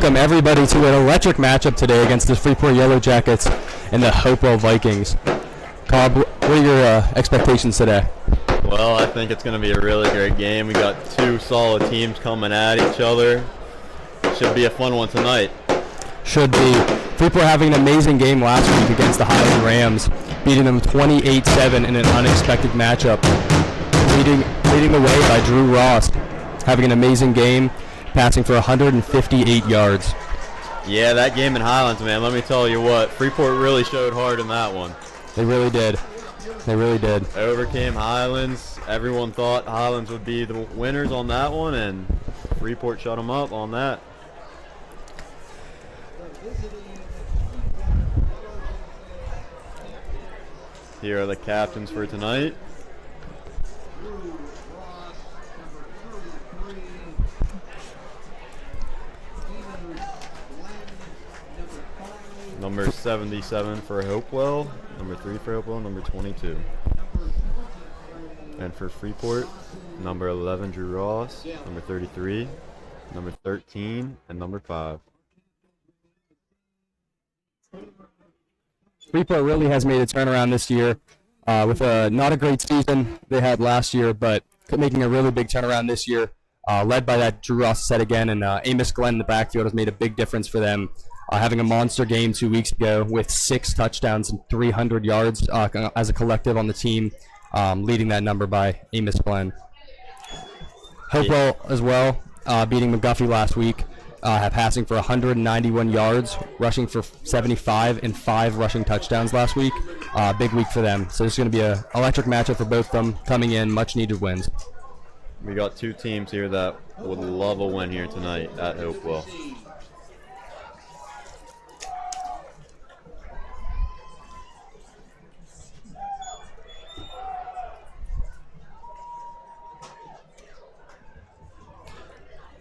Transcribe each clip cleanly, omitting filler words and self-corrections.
welcome everybody to an electric matchup today against the Freeport Yellowjackets and the Hopewell Vikings. Cobb, what are your expectations today? Well, I think it's going to be a really great game. We got two solid teams coming at each other. Should be a fun one tonight. Should be. Freeport having an amazing game last week against the Highland Rams, beating them 28-7 in an unexpected matchup. Leading the way by Drew Ross, having an amazing game, passing for 158 yards. Yeah, that game in Highlands, man, let me tell you what, Freeport really showed hard in that one. They really did. They really did. Overcame Highlands. Everyone thought Highlands would be the winners on that one, and Freeport shut them up on that. Here are the captains for tonight. Number 77 for Hopewell, number 3 for Hopewell, number 22. And for Freeport, number 11 Drew Ross, number 33, number 13, and number 5. Freeport really has made a turnaround this year with not a great season they had last year, but making a really big turnaround this year, led by that Drew Ross set again, and Amos Glenn in the backfield has made a big difference for them. Having a monster game 2 weeks ago with 6 touchdowns and 300 yards as a collective on the team, leading that number by Amos Glenn. Hopewell as well, beating McGuffey last week, passing for 191 yards, rushing for 75 and 5 rushing touchdowns last week. Big week for them. So it's going to be an electric matchup for both of them coming in, much needed wins. We got two teams here that would love a win here tonight at Hopewell.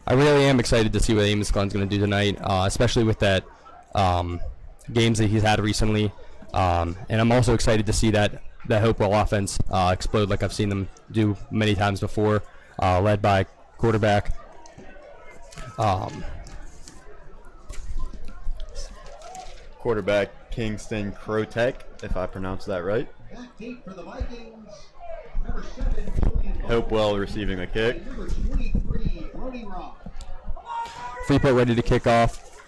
I really am excited to see what Amos Glenn's going to do tonight, especially with that games that he's had recently. And I'm also excited to see that Hopewell offense explode like I've seen them do many times before, led by quarterback. Quarterback Kingston Krotek, if I pronounced that right. For the Vikings, Hopewell receiving a kick. Freeport ready to kick off.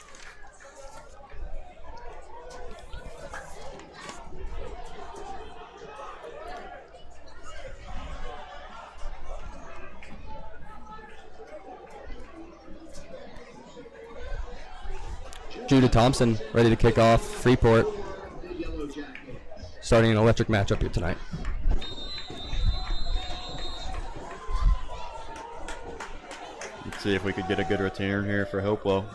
Judah Thompson ready to kick off. Freeport starting an electric matchup here tonight. Let's see if we could get a good return here for Hopewell.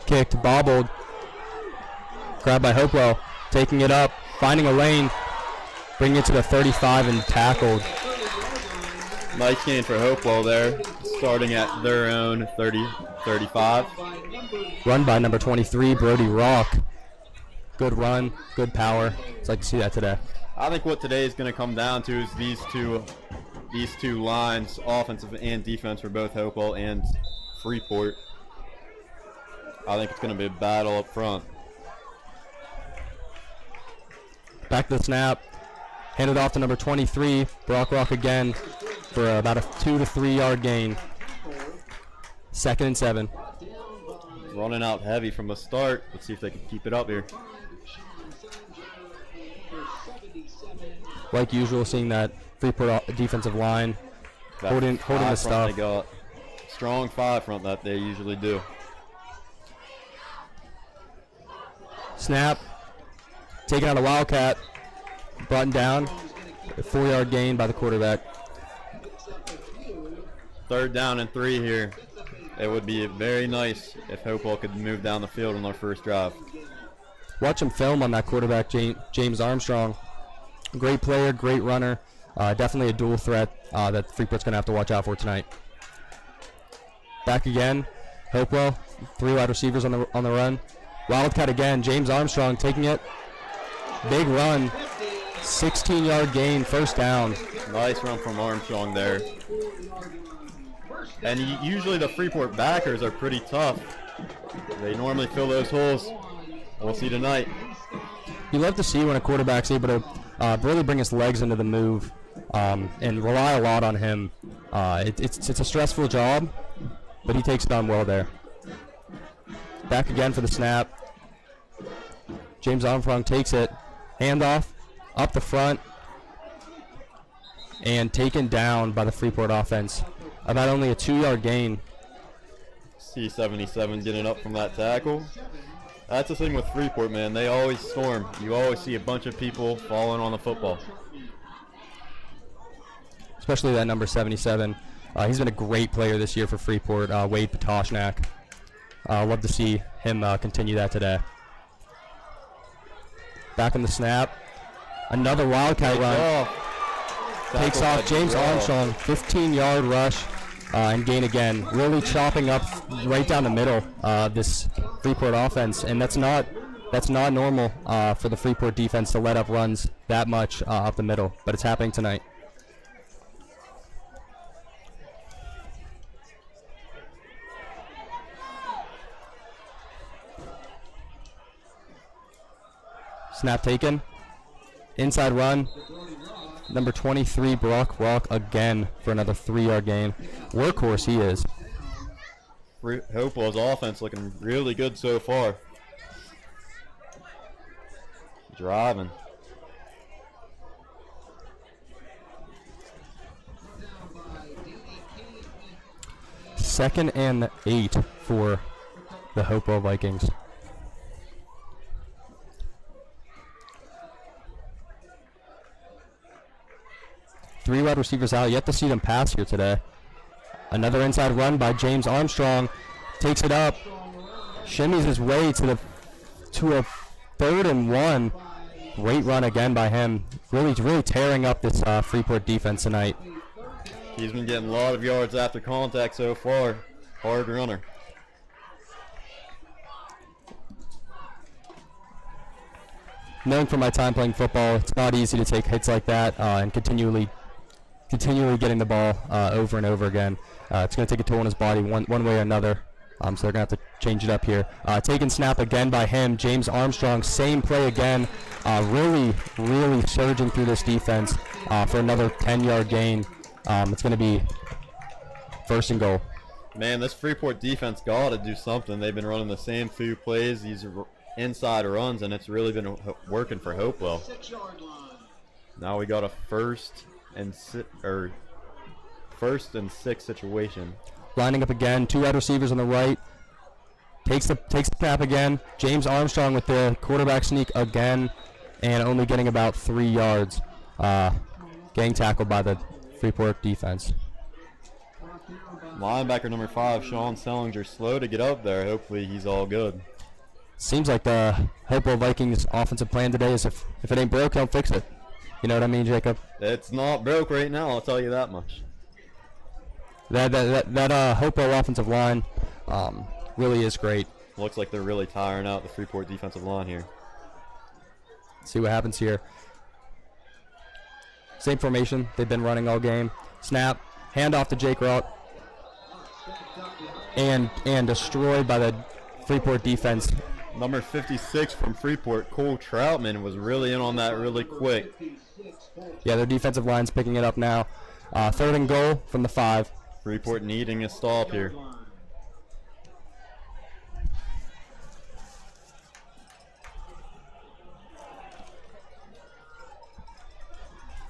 Kicked, bobbled, grabbed by Hopewell, taking it up, finding a lane, bringing it to the 35 and tackled. Nice gain for Hopewell there, starting at their own 35. Run by number 23, Brody Rock. Good run, good power. It's like to see that today. I think what today is going to come down to is these two lines, offensive and defense, for both Hopewell and Freeport. I think it's going to be a battle up front. Back to the snap. Handed off to number 23, Brock Rock again for about a 2 to 3 yard gain. 2nd and 7. Running out heavy from the start. Let's see if they can keep it up here. Like usual, seeing that Freeport defensive line holding the stuff. They got strong 5 front that they usually do. Snap. Taking out a Wildcat. Brought down. A 4 yard gain by the quarterback. 3rd down and 3 here. It would be very nice if Hopewell could move down the field on their first drive. Watch him film on that quarterback, James Armstrong. Great player, great runner. Definitely a dual threat that Freeport's going to have to watch out for tonight. Back again. Hopewell, 3 wide receivers on the run. Wildcat again. James Armstrong taking it. Big run. 16-yard gain, first down. Nice run from Armstrong there. And usually the Freeport backers are pretty tough. They normally fill those holes. We'll see tonight. You love to see when a quarterback's able to really bring his legs into the move and rely a lot on him. It's a stressful job, but he takes it on well there. Back again for the snap. James Armstrong takes it. Handoff up the front and taken down by the Freeport offense. About only a 2-yard gain. C77 getting up from that tackle. That's the thing with Freeport, man. They always storm. You always see a bunch of people falling on the football. Especially that number 77. He's been a great player this year for Freeport, Wade Patoshnak. Love to see him continue that today. Back in the snap. Another Wildcat run. Takes off James Armstrong, 15-yard rush and gain again. Really chopping up right down the middle this Freeport offense, and that's not normal for the Freeport defense to let up runs that much up the middle, but it's happening tonight. Snap taken. Inside run. Number 23, Brock Rock again for another 3-yard gain. Workhorse he is. Hopewell's offense looking really good so far. Driving. Second and 8 for the Hopewell Vikings. Three wide receivers out. Yet to see them pass here today. Another inside run by James Armstrong. Takes it up. Shimmies his way to a 3rd and 1. Great run again by him. Really tearing up this Freeport defense tonight. He's been getting a lot of yards after contact so far. Hard runner. Knowing from my time playing football, it's not easy to take hits like that and continually getting the ball over and over again. It's going to take a toll on his body one way or another. So they're going to have to change it up here. Taken snap again by him. James Armstrong, same play again. Really surging through this defense for another 10-yard gain. It's going to be 1st and goal. Man, this Freeport defense got to do something. They've been running the same few plays, these inside runs, and it's really been working for Hopewell. Now we got a 1st and 6 situation. Lining up again, 2 wide receivers on the right. Takes the snap again. James Armstrong with the quarterback sneak again, and only getting about 3 yards. Getting tackled by the Freeport defense. Linebacker number 5, Sean Sellinger, slow to get up there. Hopefully he's all good. Seems like the Hopewell Vikings offensive plan today is if it ain't broke, don't fix it. You know what I mean, Jacob? It's not broke right now, I'll tell you that much. That Hopewell offensive line really is great. Looks like they're really tiring out the Freeport defensive line here. See what happens here. Same formation they've been running all game. Snap, handoff to Jake Rout, and destroyed by the Freeport defense. Number 56 from Freeport, Cole Troutman, was really in on that really quick. Yeah, their defensive line's picking it up now. 3rd and goal from the 5. Freeport needing a stop here.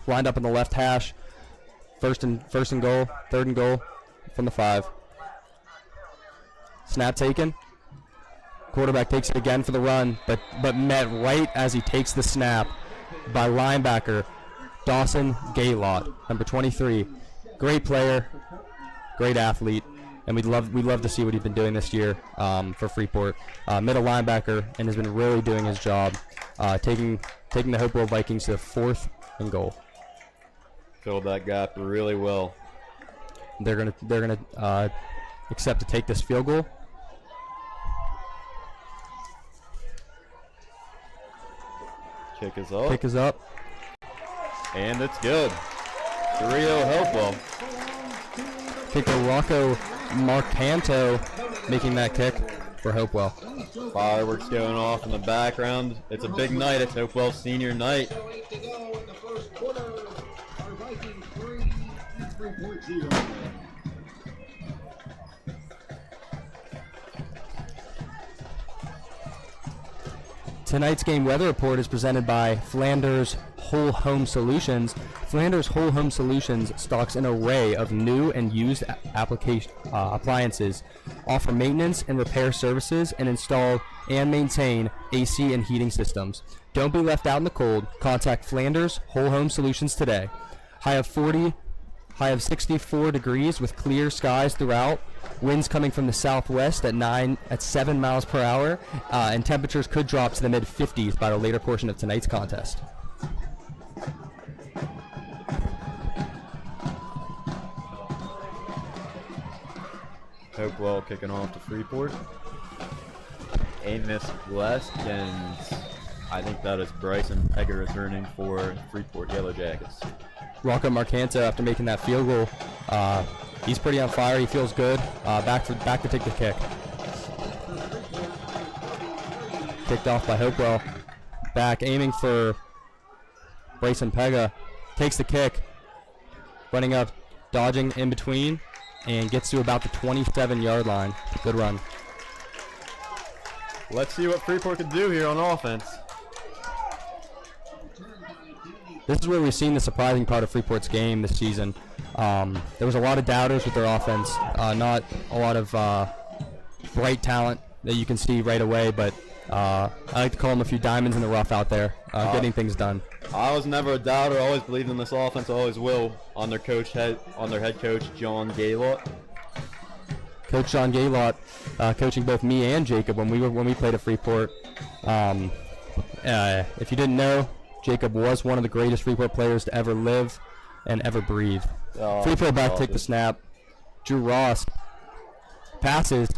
Lined up in the left hash. First and goal. 3rd and goal from the 5. Snap taken. Quarterback takes it again for the run, but met right as he takes the snap by linebacker Dawson Gaylott, number 23. Great player, great athlete, and we'd love to see what he's been doing this year for Freeport. Middle linebacker, and has been really doing his job, taking the Hopewell Vikings to 4th and goal. Filled that gap really well. They're gonna accept to take this field goal. Kick is up. Kick is up. And it's good. 3-0 Hopewell. Kicker Rocco Marcanto making that kick for Hopewell. Fireworks going off in the background. It's a big night. It's Hopewell's senior night. 8 to go in the first quarter. Our Vikings 3, Freeport 0. Tonight's game weather report is presented by Flanders Whole Home Solutions. Flanders Whole Home Solutions stocks an array of new and used appliances, offer maintenance and repair services, and install and maintain AC and heating systems. Don't be left out in the cold. Contact Flanders Whole Home Solutions today. High of 64 degrees with clear skies throughout. Winds coming from the southwest at 7 miles per hour, and temperatures could drop to the mid-50s by the later portion of tonight's contest. Hopewell kicking off to Freeport. Amos West, and I think that is Bryson Pegger returning for Freeport Yellowjackets. Rocco Marcanto, after making that field goal, he's pretty on fire. He feels good. Back to take the kick. Kicked off by Hopewell. Back aiming for Bryson Pega. Takes the kick. Running up, dodging in between, and gets to about the 27-yard line. Good run. Let's see what Freeport can do here on offense. This is where we've seen the surprising part of Freeport's game this season. There was a lot of doubters with their offense, not a lot of bright talent that you can see right away, but I like to call them a few diamonds in the rough out there, getting things done. I was never a doubter. Always believed in this offense. Always will. On their head coach John Gaylott. Coach John Gaylott, coaching both me and Jacob when we played at Freeport. If you didn't know, Jacob was one of the greatest Freeport players to ever live and ever breathe. Freeport back take the snap. Drew Ross passes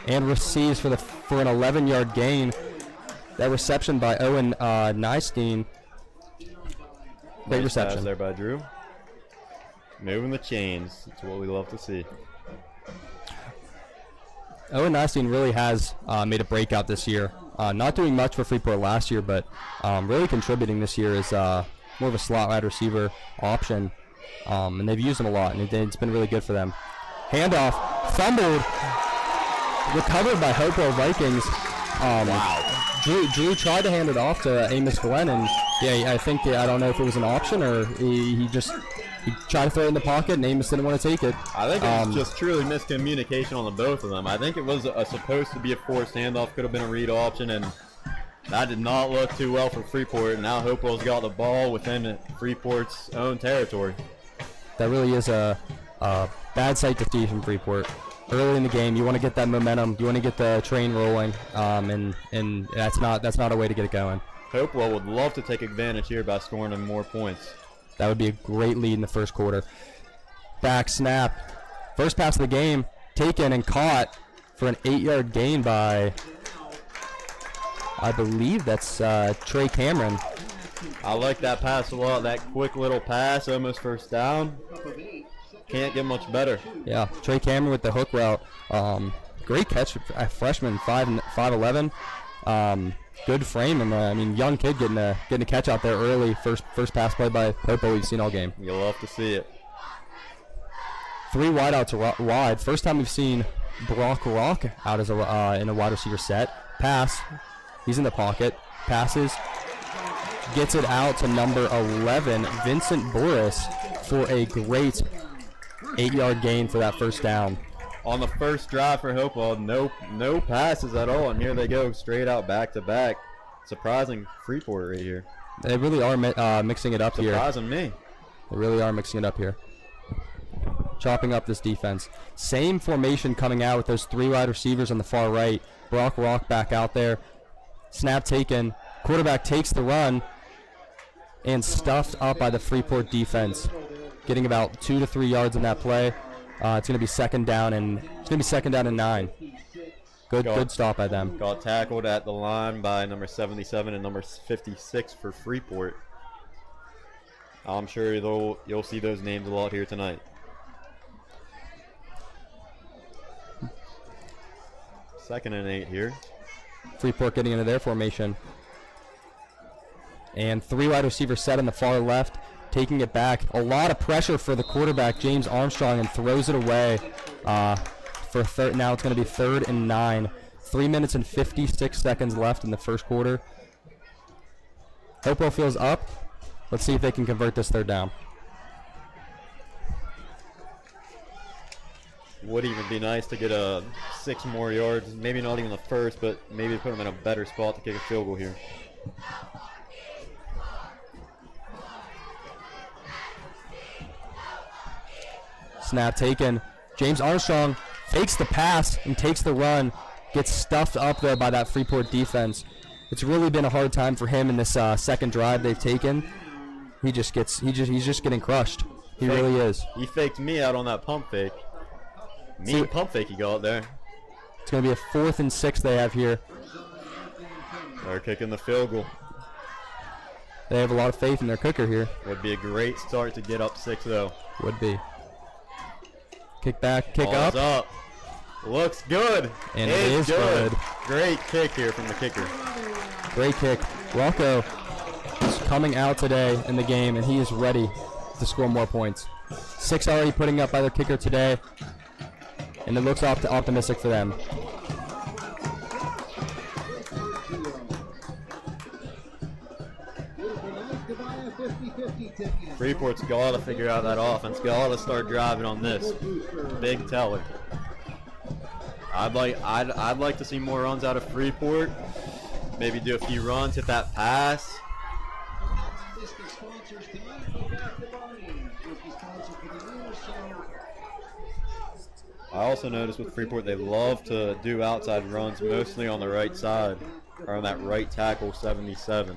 and receives for an 11-yard gain. That reception by Owen Nystein. Great Nice reception pass there by Drew. Moving the chains. That's what we love to see. Owen Nystein really has made a breakout this year. Not doing much for Freeport last year, but really contributing this year as more of a slot wide receiver option. And they've used him a lot, and it's been really good for them. Handoff, fumbled, recovered by Hopewell Vikings. Wow. Drew tried to hand it off to Amos Glenn, and I don't know if it was an option or he tried to throw it in the pocket, and Amos didn't want to take it. I think it was just truly miscommunication on the both of them. I think it was supposed to be a forced handoff, could have been a read option, and that did not look too well for Freeport. And now Hopewell's got the ball within Freeport's own territory. That really is a bad sight to see from Freeport. Early in the game, you want to get that momentum, you want to get the train rolling, and that's not a way to get it going. Hopewell would love to take advantage here by scoring them more points. That would be a great lead in the first quarter. Back snap. First pass of the game, taken and caught for an 8-yard gain by, I believe that's Trey Cameron. I like that pass a lot. That quick little pass, almost first down. Can't get much better. Yeah, Trey Cameron with the hook route. Great catch, a freshman, 5'11". Good frame, and young kid getting a catch out there early. First pass play by Hopewell we've seen all game. You'll love to see it. 3 wideouts wide. First time we've seen Brock Rock out as in a wide receiver set. Pass. He's in the pocket. Passes. Gets it out to number 11, Vincent Boris, for a great 8-yard gain for that first down. On the first drive for Hopewell, no passes at all, and here they go straight out back to back. Surprising Freeport right here. They really are mixing it up here. Surprising me. They really are mixing it up here. Chopping up this defense. Same formation coming out with those 3 wide receivers on the far right. Brock Rock back out there. Snap taken. Quarterback takes the run and stuffed up by the Freeport defense, getting about 2 to 3 yards in that play. It's going to be second down and 9. Good stop by them. Got tackled at the line by number 77 and number 56 for Freeport. I'm sure you'll see those names a lot here tonight. Second and 8 here. Freeport getting into their formation. And 3 wide receivers set on the far left, taking it back. A lot of pressure for the quarterback, James Armstrong, and throws it away for third. Now it's going to be 3rd and 9. 3 minutes and 56 seconds left in the first quarter. Hopewell feels up. Let's see if they can convert this 3rd down. Would even be nice to get 6 more yards. Maybe not even the first, but maybe put them in a better spot to kick a field goal here. Snap taken. James Armstrong fakes the pass and takes the run. Gets stuffed up there by that Freeport defense. It's really been a hard time for him in this second drive they've taken. He's just getting crushed. He really is. He faked me out on that pump fake. Mean pump fake he got there. It's going to be a 4th and 6 they have here. They're kicking the field goal. They have a lot of faith in their kicker here. Would be a great start to get up 6-0. Would be. Kick back, kick Ball's up. Looks good. And it is good. Great kick here from the kicker. Great kick. Rocco is coming out today in the game, and he is ready to score more points. 6 already putting up by their kicker today, and it looks optimistic for them. Freeport's got to figure out that offense. Got to start driving on this. Big teller. I'd like to see more runs out of Freeport. Maybe do a few runs, hit that pass. I also noticed with Freeport they love to do outside runs, mostly on the right side, or on that right tackle 77.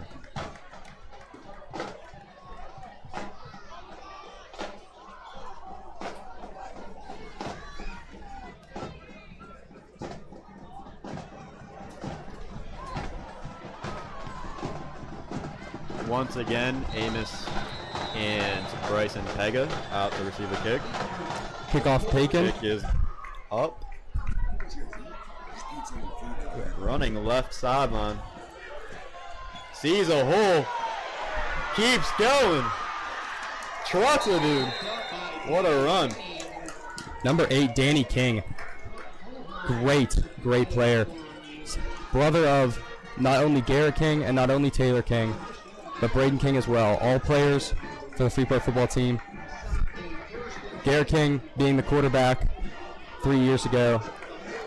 Once again, Amos and Bryson Pega out to receive the kick. Kickoff taken. Kick is up. Running left sideline. Sees a hole. Keeps going. Trucks a dude. What a run. Number 8, Danny King. Great player. Brother of not only Garrett King and not only Taylor King, but Braden King as well. All players for the Freeport football team. Garrett King being the quarterback 3 years ago,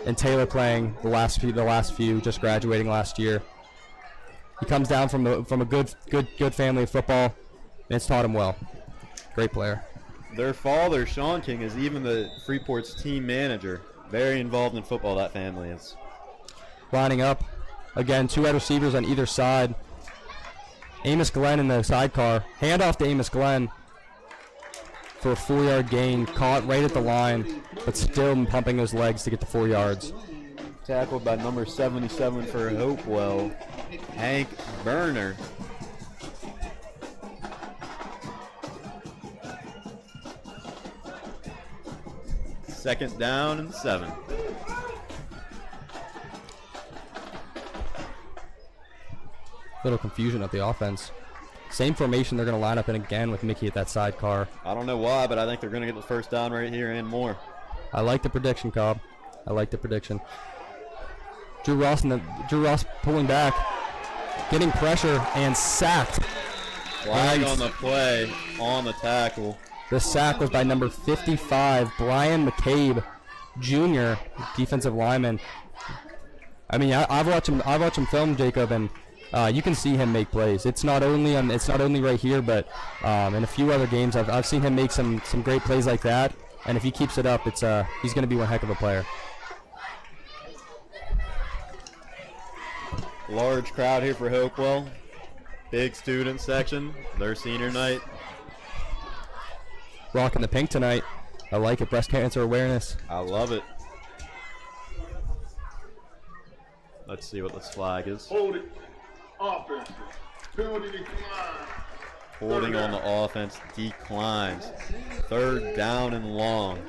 and Taylor playing the last few, just graduating last year. He comes down from a good family of football, and it's taught him well. Great player. Their father, Sean King, is even the Freeport's team manager. Very involved in football, that family is. Lining up, again, 2 wide receivers on either side. Amos Glenn in the sidecar. Handoff to Amos Glenn for a 4-yard gain. Caught right at the line, but still pumping those legs to get the 4 yards. Tackled by number 77 for Hopewell, Hank Berner. Second down and 7. Little confusion of the offense. Same formation they're going to line up in again with Mickey at that sidecar. I don't know why, but I think they're going to get the first down right here and more. I like the prediction, Cobb. I like the prediction. Drew Ross pulling back, getting pressure and sacked. Flag Nice. on the play, on the tackle. The sack was by number 55, Brian McCabe, Jr., defensive lineman. I mean, I've watched him film, Jacob, and you can see him make plays. It's not only right here, but in a few other games, I've seen him make some great plays like that. And if he keeps it up, he's going to be one heck of a player. Large crowd here for Hopewell. Big student section. Their senior night. Rocking the pink tonight. I like it. Breast cancer awareness. I love it. Let's see what this flag is. Hold it. Offense. Penalty decline. holding on the offense declines. 3rd down and long.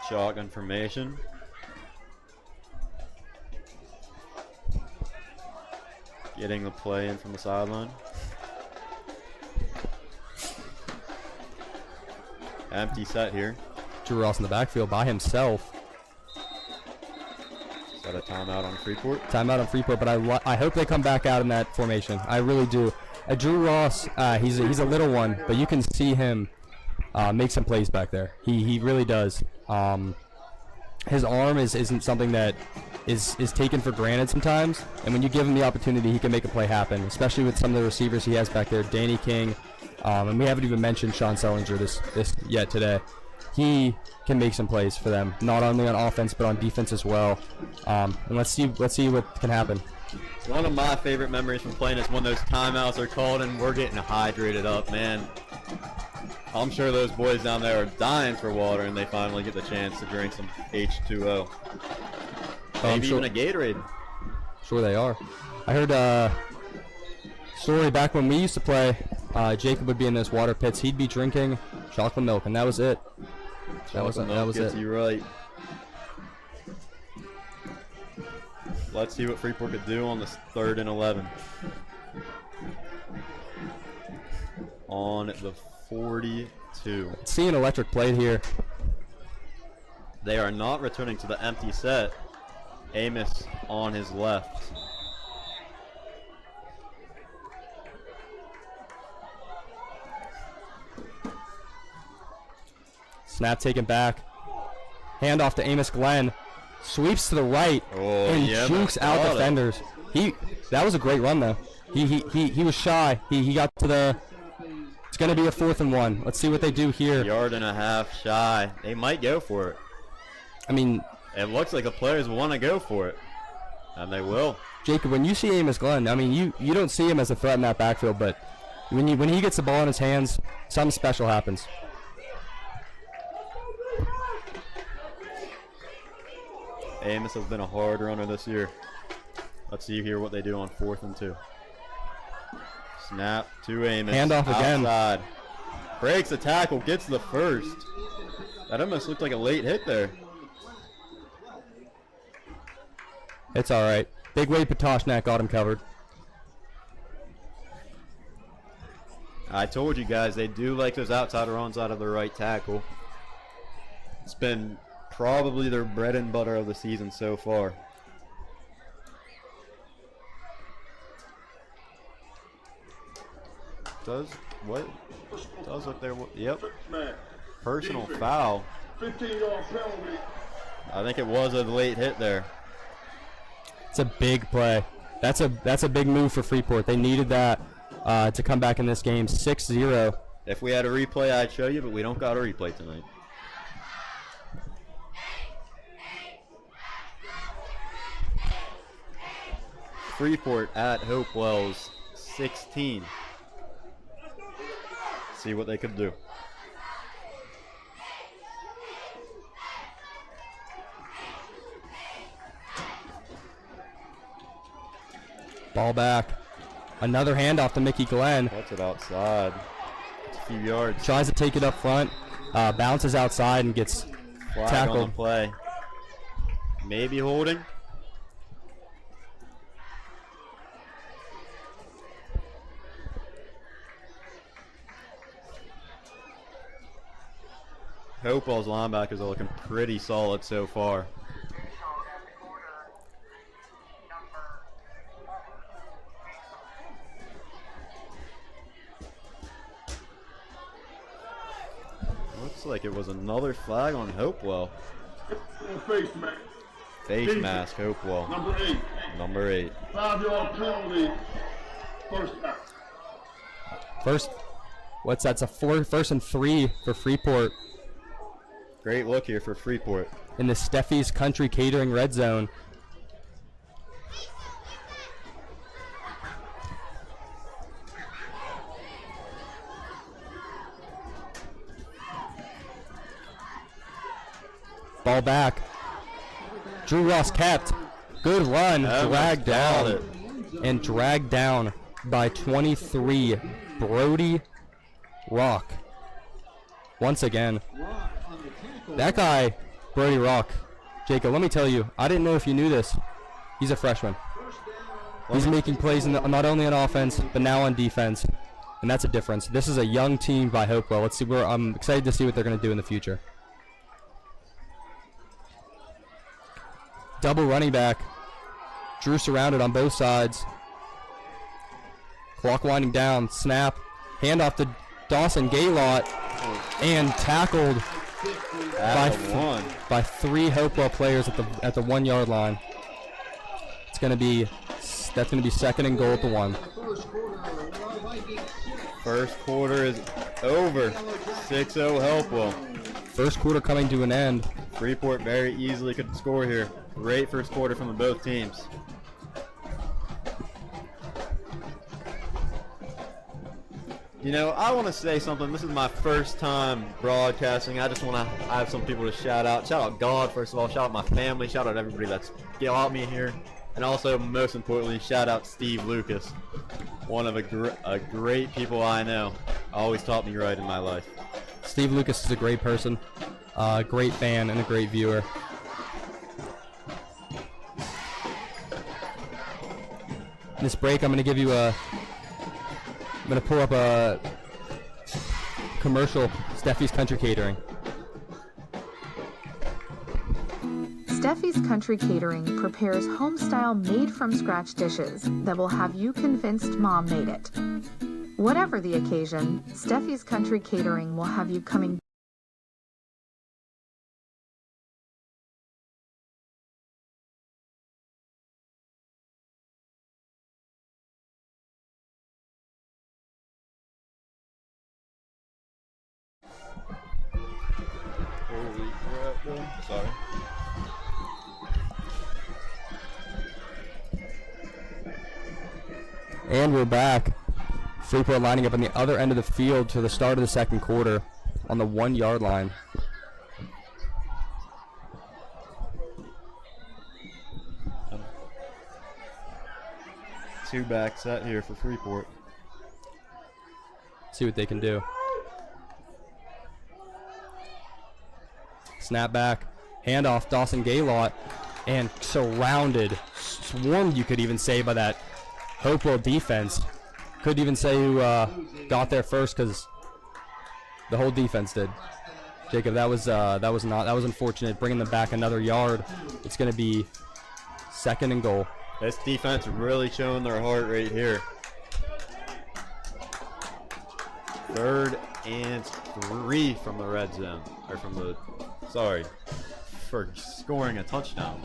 Shotgun formation. Getting the play in from the sideline. Empty set here. Drew Ross in the backfield by himself. Is that a timeout on Freeport? Timeout on Freeport, but I hope they come back out in that formation. I really do. Drew Ross, he's a little one, but you can see him make some plays back there. He really does. His arm isn't something that is taken for granted sometimes, and when you give him the opportunity, he can make a play happen, especially with some of the receivers he has back there. Danny King, and we haven't even mentioned Sean Sellinger this yet today. He can make some plays for them, not only on offense but on defense as well. And let's see what can happen. One of my favorite memories from playing is when those timeouts are called and we're getting hydrated up, man. I'm sure those boys down there are dying for water and they finally get the chance to drink some H2O. Maybe even a Gatorade. Sure they are. I heard a story back when we used to play. Jacob would be in those water pits. He'd be drinking chocolate milk, and that was it. That was Gets it. you right. Let's see what Freeport could do on this 3rd and 11. On the 42. Seeing electric play here. They are not returning to the empty set. Amos on his left. Snap taken back. Hand off to Amos Glenn. Sweeps to the right and jukes out defenders. That was a great run though. He was shy. He got to the. It's going to be a 4th and 1. Let's see what they do here. 1.5 yards shy. They might go for it. I mean, it looks like the players want to go for it, and they will. Jacob, when you see Amos Glenn, I mean, you don't see him as a threat in that backfield, but when he gets the ball in his hands, something special happens. Amos has been a hard runner this year. Let's see here what they do on 4th and 2. Snap to Amos. Handoff again. Outside. Breaks the tackle, gets the first. That almost looked like a late hit there. It's all right. Big Wade Patoshnak got him covered. I told you guys they do like those outside runs out of the right tackle. It's been probably their bread and butter of the season so far. Does look there? Yep. Personal foul. 15-yard penalty. I think it was a late hit there. It's a big play. That's a big move for Freeport. They needed that to come back in this game. 6-0. If we had a replay, I'd show you, but we don't got a replay tonight. Freeport at Hopewell's 16. See what they could do. Ball back. Another handoff to Mickey Glenn. That's it outside. It's a few yards. Tries to take it up front. Bounces outside and gets Flag tackled. on the play. Maybe holding. Hopewell's linebackers are looking pretty solid so far. Looks like it was another flag on Hopewell. Face mask. Face mask, Hopewell. Number 8. 5-yard penalty. First down. That's a 1st and 3 for Freeport Great look here for Freeport. in the Steffi's Country Catering red zone. Ball back. Drew Ross kept. Good run. Dragged down. And dragged down by 23. Brody Rock. Once again. That guy, Brody Rock. Jacob, let me tell you, I didn't know if you knew this. He's a freshman. He's making plays not only on offense, but now on defense. And that's a difference. This is a young team by Hopewell. Let's see. I'm excited to see what they're going to do in the future. Double running back. Drew surrounded on both sides. Clock winding down. Snap. Handoff to Dawson Gaylott. And tackled by 3 Hopewell players at the 1 yard line. That's going to be 2nd and goal at the 1. First quarter is over. 6-0 Hopewell. First quarter coming to an end. Freeport very easily could score here. Great first quarter from both teams. You know, I want to say something. This is my first time broadcasting. I just want to have some people to shout out. Shout out God, first of all. Shout out my family. Shout out everybody that's got me here. And also, most importantly, shout out Steve Lucas. One of a great people I know. Always taught me right in my life. Steve Lucas is a great person, a great fan, and a great viewer. In this break, I'm going to give you I'm going to pull up a commercial, Steffi's Country Catering. Steffi's Country Catering prepares home-style made-from-scratch dishes that will have you convinced Mom made it. Whatever the occasion, Steffi's Country Catering will have you coming. Holy crap, bro. Sorry. And we're back. Freeport lining up on the other end of the field to the start of the second quarter on the 1 yard line. Two back set here for Freeport. See what they can do. Snap back, handoff, Dawson Gaylott, and surrounded, swarmed, you could even say, by that Hopewell defense. Couldn't even say who got there first because the whole defense did. Jacob, that was unfortunate. Bringing them back another yard. It's going to be 2nd and goal. This defense really showing their heart right here. 3rd and 3 from the red zone, or from the, sorry, for scoring a touchdown.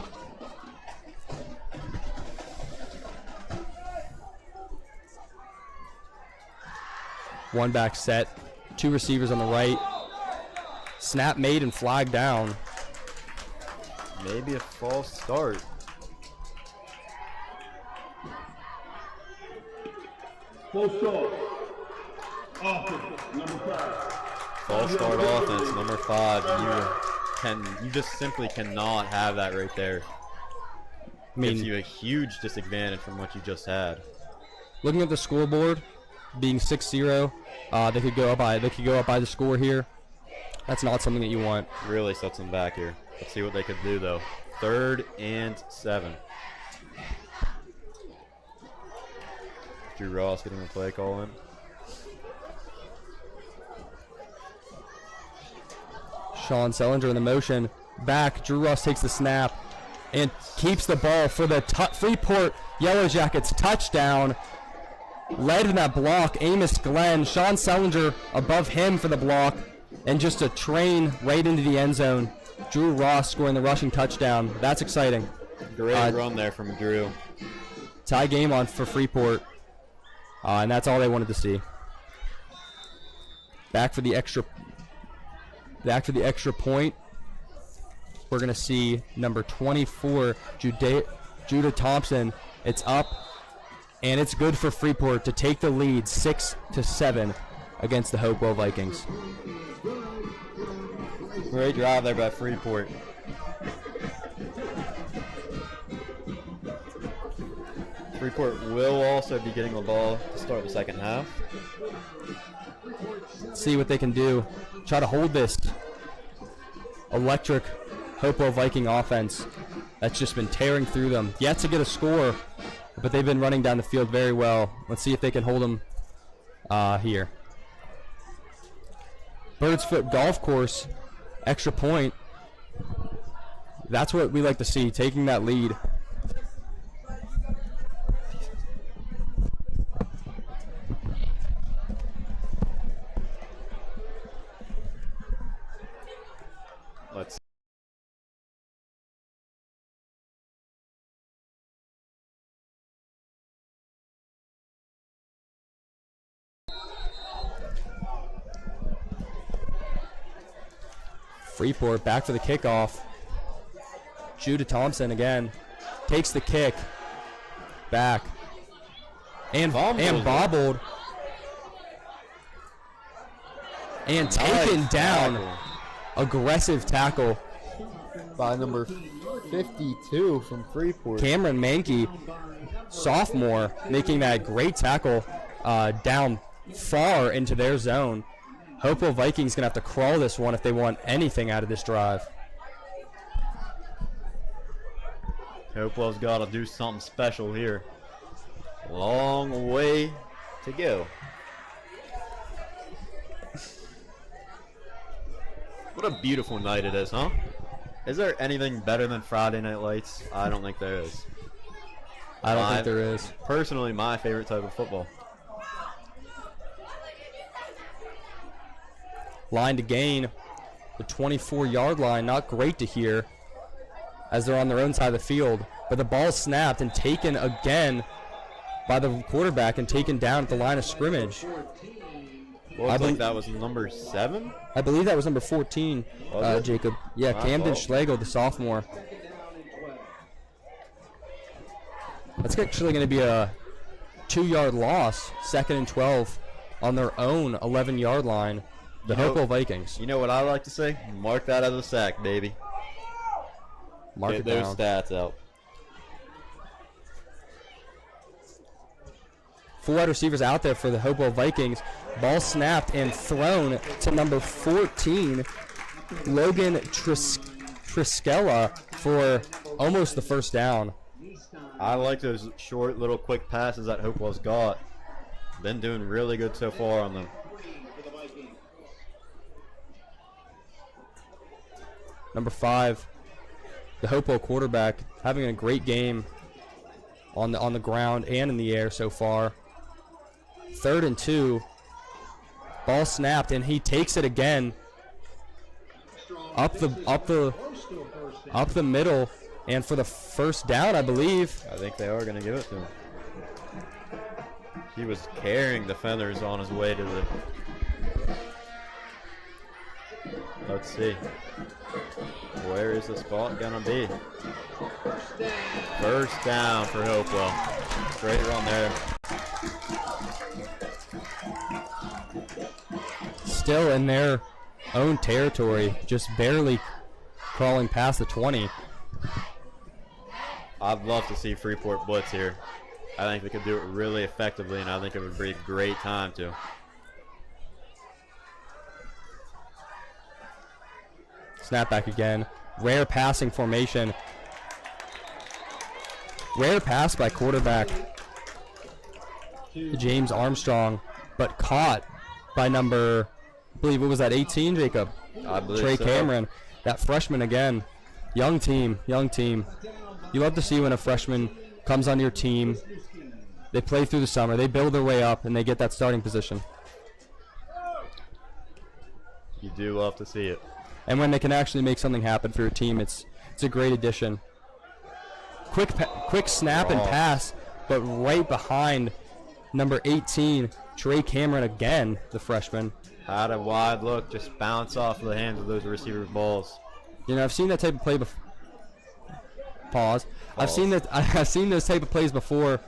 One back set, 2 receivers on the right. Snap made and flag down. Maybe a false start. False start. Offense, number 5. False start offense, number 5. You just simply cannot have that right there. I mean, gives you a huge disadvantage from what you just had. Looking at the scoreboard, being 6-0, they could go up by the score here. That's not something that you want. Really sets them back here. Let's see what they could do though. 3rd and 7. Drew Ross getting the play call in. Sean Sellinger in the motion. Back, Drew Ross takes the snap and keeps the ball for the Freeport Yellowjackets touchdown. Led in that block, Amos Glenn. Sean Sellinger above him for the block. And just a train right into the end zone. Drew Ross scoring the rushing touchdown. That's exciting. Great run there from Drew. Tie game on for Freeport. And that's all they wanted to see. Back for the extra point. We're going to see number 24, Judah Thompson. It's up, and it's good for Freeport to take the lead 6-7 against the Hopewell Vikings. Great drive there by Freeport. Freeport will also be getting the ball to start the second half. See what they can do. Try to hold this electric Hopewell Viking offense that's just been tearing through them. Yet to get a score, but they've been running down the field very well. Let's see if they can hold them here. Bird's Foot Golf Course, extra point. That's what we like to see, taking that lead. Let's Freeport back for the kickoff. Judah Thompson again takes the kick back and bobbled and taken down. Tackle Aggressive tackle. by number 52 from Freeport. Cameron Mankey, sophomore, making that great tackle down far into their zone. Hopewell Vikings going to have to crawl this one if they want anything out of this drive. Hopewell's got to do something special here. Long way to go. What a beautiful night it is, huh? Is there anything better than Friday Night Lights? I don't think there is. I don't think there is. Personally, my favorite type of football. Line to gain, the 24-yard line, not great to hear as they're on their own side of the field. But the ball snapped and taken again by the quarterback and taken down at the line of scrimmage. Well, I think that was number 7? I believe that was number 14, Jacob. Yeah, Camden Schlegel, the sophomore. That's actually going to be a 2-yard loss, 2nd and 12 on their own 11-yard line. The Hopewell Vikings. You know what I like to say? Mark that as a sack, baby. Mark Get it those down. stats out. 4 wide receivers out there for the Hopewell Vikings. Ball snapped and thrown to number 14, Logan Triskella, for almost the first down. I like those short, little, quick passes that Hopewell's got. Been doing really good so far on them. Number 5, the Hopewell quarterback, having a great game on the ground and in the air so far. 3rd and 2. Ball snapped and he takes it again up the middle and for the first down, I believe. I think they are going to give it to him. He was carrying defenders on his way to the... Let's see. Where is the spot going to be? First down for Hopewell. Great run there. Still in their own territory, just barely crawling past the 20. I'd love to see Freeport blitz here. I think they could do it really effectively, and I think it would be a great time to. Snap back again. Rare passing formation. Rare pass by quarterback James Armstrong, but caught by number, I believe it was that 18, Jacob? I believe Trey so. Cameron. That freshman again. Young team, young team. You love to see when a freshman comes on your team. They play through the summer. They build their way up, and they get that starting position. You do love to see it. And when they can actually make something happen for your team, it's a great addition. Quick snap and pass, but right behind number 18, Trey Cameron again, the freshman. Had a wide look, just bounce off the hands of those receivers' balls. You know, I've seen that type of play before. Pause. I've seen those type of plays before.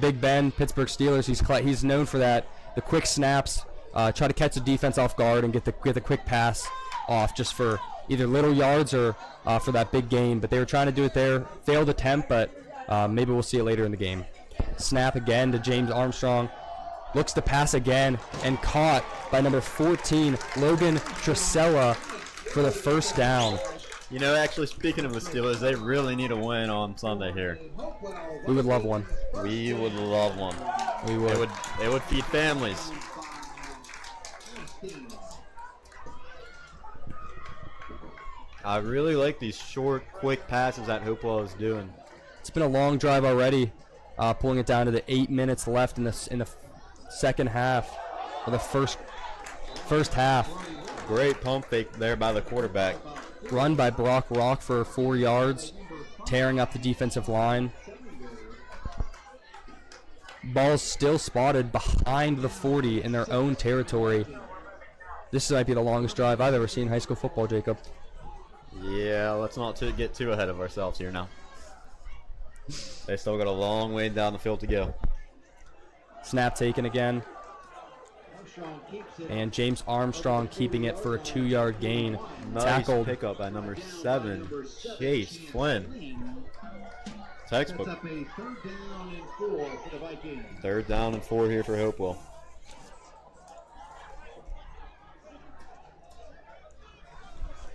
Big Ben, Pittsburgh Steelers. He's known for that. The quick snaps, try to catch the defense off guard and get the quick pass off, just for either little yards or for that big gain. But they were trying to do it there. Failed attempt, but Maybe we'll see it later in the game. Snap again to James Armstrong. Looks to pass again and caught by number 14, Logan Trisella, for the first down. You know, actually, speaking of the Steelers, they really need a win on Sunday here. We would love one. We would love one. We would. It would feed families. I really like these short, quick passes that Hopewell is doing. It's been a long drive already, pulling it down to the 8 minutes left in the second half, or the first half. Great pump fake there by the quarterback. Run by Brock Rock for 4 yards, tearing up the defensive line. Ball's still spotted behind the 40 in their own territory. This might be the longest drive I've ever seen in high school football, Jacob. Yeah, let's not get too ahead of ourselves here now. They still got a long way down the field to go. Snap taken again. And James Armstrong keeping it for a 2-yard gain. Nice Tackled. pickup by number 7, Chase Flynn. Textbook. Sets up a 3rd down and 4 for the Vikings. 3rd down and 4 here for Hopewell.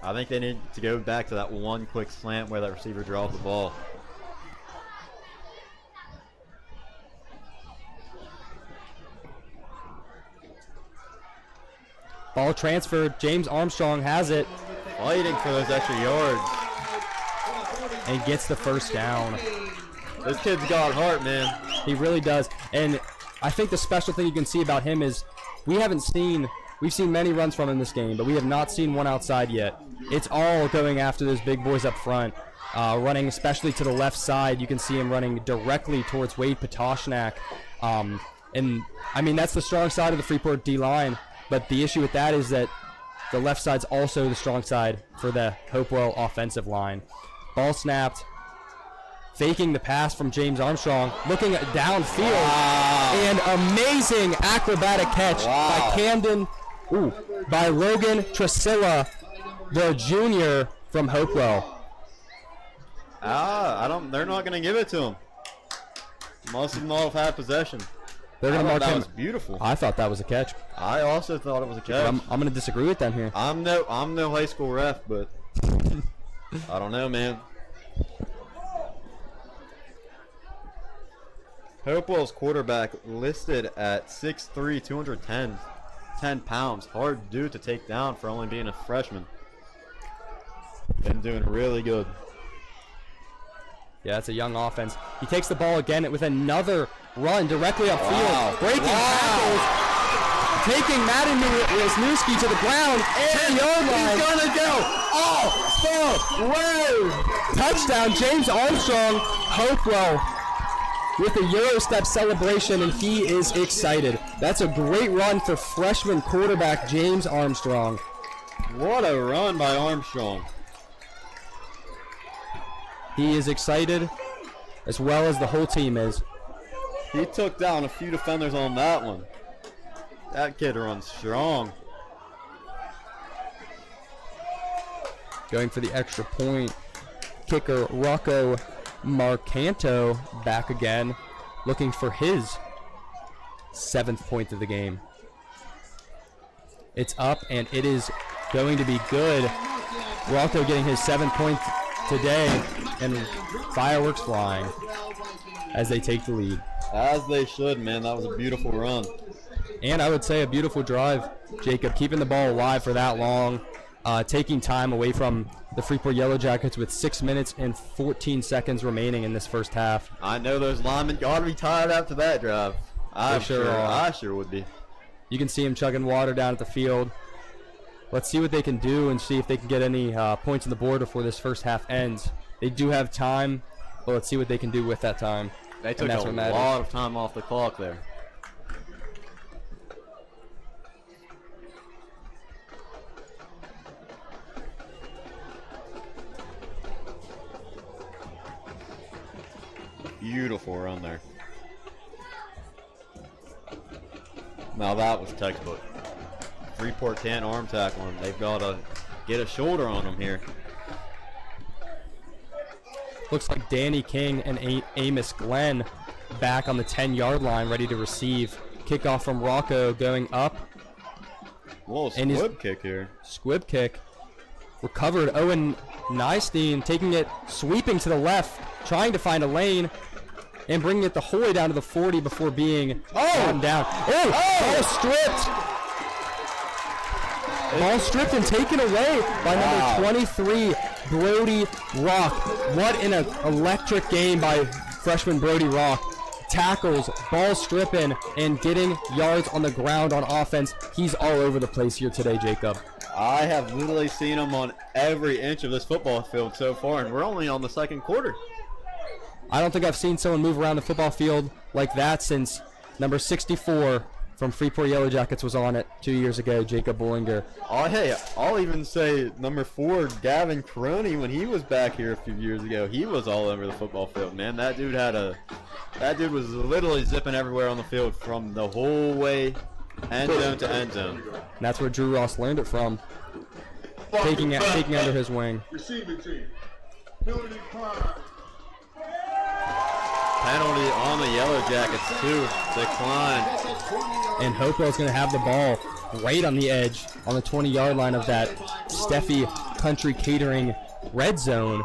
I think they need to go back to that one quick slant where that receiver draws the ball. Ball transferred. James Armstrong has it Fighting for those extra yards. and gets the first down. This kid's got heart, man. He really does. And I think the special thing you can see about him is we've seen many runs from him this game, but we have not seen one outside yet. It's all going after those big boys up front, running especially to the left side. You can see him running directly towards Wade Patoshnak. And, I mean, that's the strong side of the Freeport D-line, but the issue with that is that the left side's also the strong side for the Hopewell offensive line. Ball snapped. Faking the pass from James Armstrong, looking at downfield, and amazing acrobatic catch by Logan Trisella, the junior from Hopewell. They're not going to give it to him. Most of them all have had possession. They're going to mark that him. was beautiful. I thought that was a catch. I also thought it was a catch. I'm going to disagree with them here. I'm no high school ref, but I don't know, man. Hopewell's quarterback listed at 6'3", 210 pounds. Hard dude to take down for only being a freshman. Been doing really good. Yeah, it's a young offense. He takes the ball again with another run directly upfield. Breaking tackles. Taking Madden Wisniewski to the ground. And he's going to go off the road. Touchdown, James Armstrong. Hopewell with a Euro step celebration, and he is excited. That's a great run for freshman quarterback James Armstrong. What a run by Armstrong. He is excited, as well as the whole team is. He took down a few defenders on that one. That kid runs strong. Going for the extra point. Kicker Rocco Marcanto back again, looking for his 7th point of the game. It's up, and it is going to be good. Rocco getting his 7th point today, and fireworks flying as they take the lead. As they should, man. That was a beautiful run. And I would say a beautiful drive, Jacob, keeping the ball alive for that long, taking time away from the Freeport Yellowjackets with 6 minutes and 14 seconds remaining in this first half. I know those linemen got to be tired after that drive. I sure would be. You can see him chugging water down at the field. Let's see what they can do and see if they can get any points on the board before this first half ends. They do have time, but let's see what they can do with that time. They took a lot of time off the clock there. Beautiful run there. Now that was textbook. Freeport can't arm tackle him. They've got to get a shoulder on him here. Looks like Danny King and Amos Glenn back on the 10-yard line, ready to receive. Kickoff from Rocco going up. Whoa, And he's- squib kick here. Squib kick. Recovered. Owen Nystein taking it, sweeping to the left, trying to find a lane, and bringing it the whole way down to the 40 before being gotten down. Ball stripped. Ball stripped and taken away by number 23, Brody Rock. What an electric game by freshman Brody Rock. Tackles, ball stripping, and getting yards on the ground on offense. He's all over the place here today, Jacob. I have literally seen him on every inch of this football field so far, and we're only on the second quarter. I don't think I've seen someone move around the football field like that since number 64 from Freeport Yellowjackets was on it 2 years ago, Jacob Bollinger. Oh, hey, I'll even say number 4, Gavin Crony, when he was back here a few years ago, he was all over the football field, man. That dude was literally zipping everywhere on the field from the whole way end zone to end zone. And that's where Drew Ross learned it from, taking under his wing. Receiving team. Penalty flag. Penalty on the Yellowjackets, too. Decline. And Hopewell's going to have the ball right on the edge on the 20-yard line of that Steffi Country Catering red zone.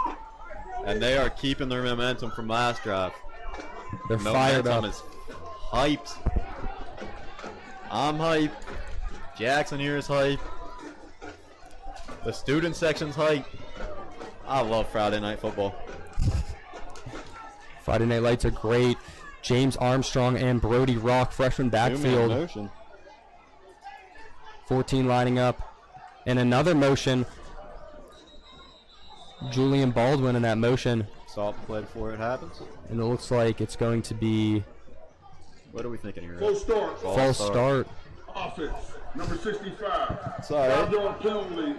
And they are keeping their momentum from last drive. They're fired up. Momentum is hyped. I'm hyped. Jackson here is hyped. The student section's hyped. I love Friday night football. Friday Night Lights are great. James Armstrong and Brody Rock, freshman Two-man backfield. motion. 14 lining up. And another motion. Julian Baldwin in that motion. Soft play before it happens. And it looks like it's going to be What are we thinking here? Full start. false start. Offense. Number 65. Sorry. 5-yard penalty.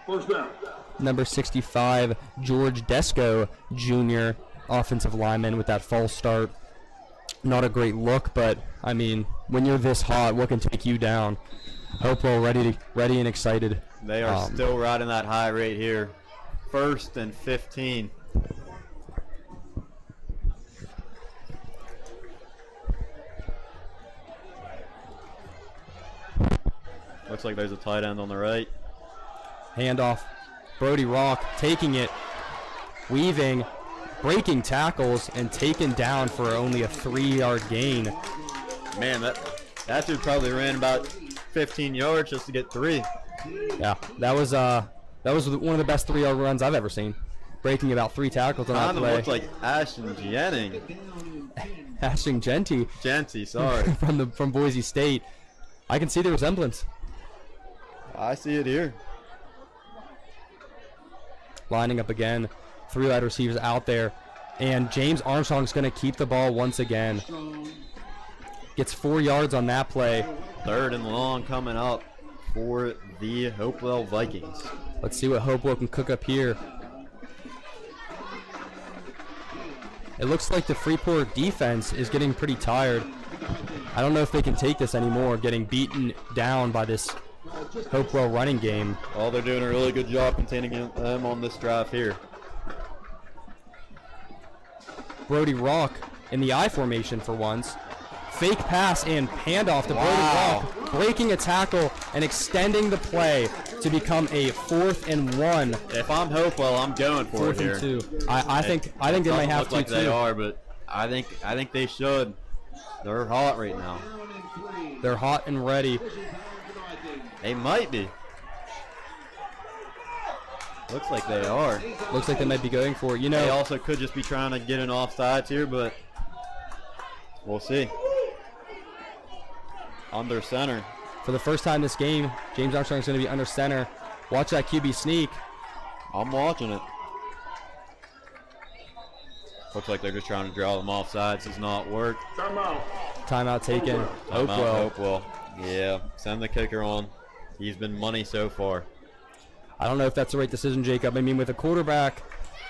First down. Number 65, George Desco Jr., offensive lineman with that false start. Not a great look, but, I mean, when you're this hot, what can take you down? Hopewell ready and excited. They are still riding that high rate here. 1st and 15. Looks like there's a tight end on the right. Handoff. Brody Rock taking it, weaving, breaking tackles, and taken down for only a 3-yard gain. Man, that dude probably ran about 15 yards just to get 3. Yeah, that was one of the best 3-yard runs I've ever seen. Breaking about 3 tackles on that Kind of play. looked like Ashton Jennings. Ashton Genty, sorry. from Boise State. I can see the resemblance. I see it here. Lining up again. 3 wide receivers out there. And James Armstrong's going to keep the ball once again. Gets 4 yards on that play. 3rd and long coming up for the Hopewell Vikings. Let's see what Hopewell can cook up here. It looks like the Freeport defense is getting pretty tired. I don't know if they can take this anymore, getting beaten down by this Hopewell running game. Well, they're doing a really good job containing them on this drive here. Brody Rock in the I formation for once. Fake pass and handoff to Brody Rock, breaking a tackle and extending the play to become a 4th and 1. If I'm Hopewell, I'm going for 4th it here. and 2. I think they might have look to like too. they are, but I think they should. They're hot right now. They're hot and ready. They might be. Looks like they are. Looks like they might be going for it. You They know, also could just be trying to get an offsides here, but we'll see. Under center. for the first time this game, James Armstrong's going to be under center. Watch that QB sneak. I'm watching it. Looks like they're just trying to draw them offsides. Does not work. Timeout. Timeout taken. Hopewell. Hopewell. Yeah, send the kicker on. He's been money so far. I don't know if that's the right decision, Jacob. I mean, with a quarterback,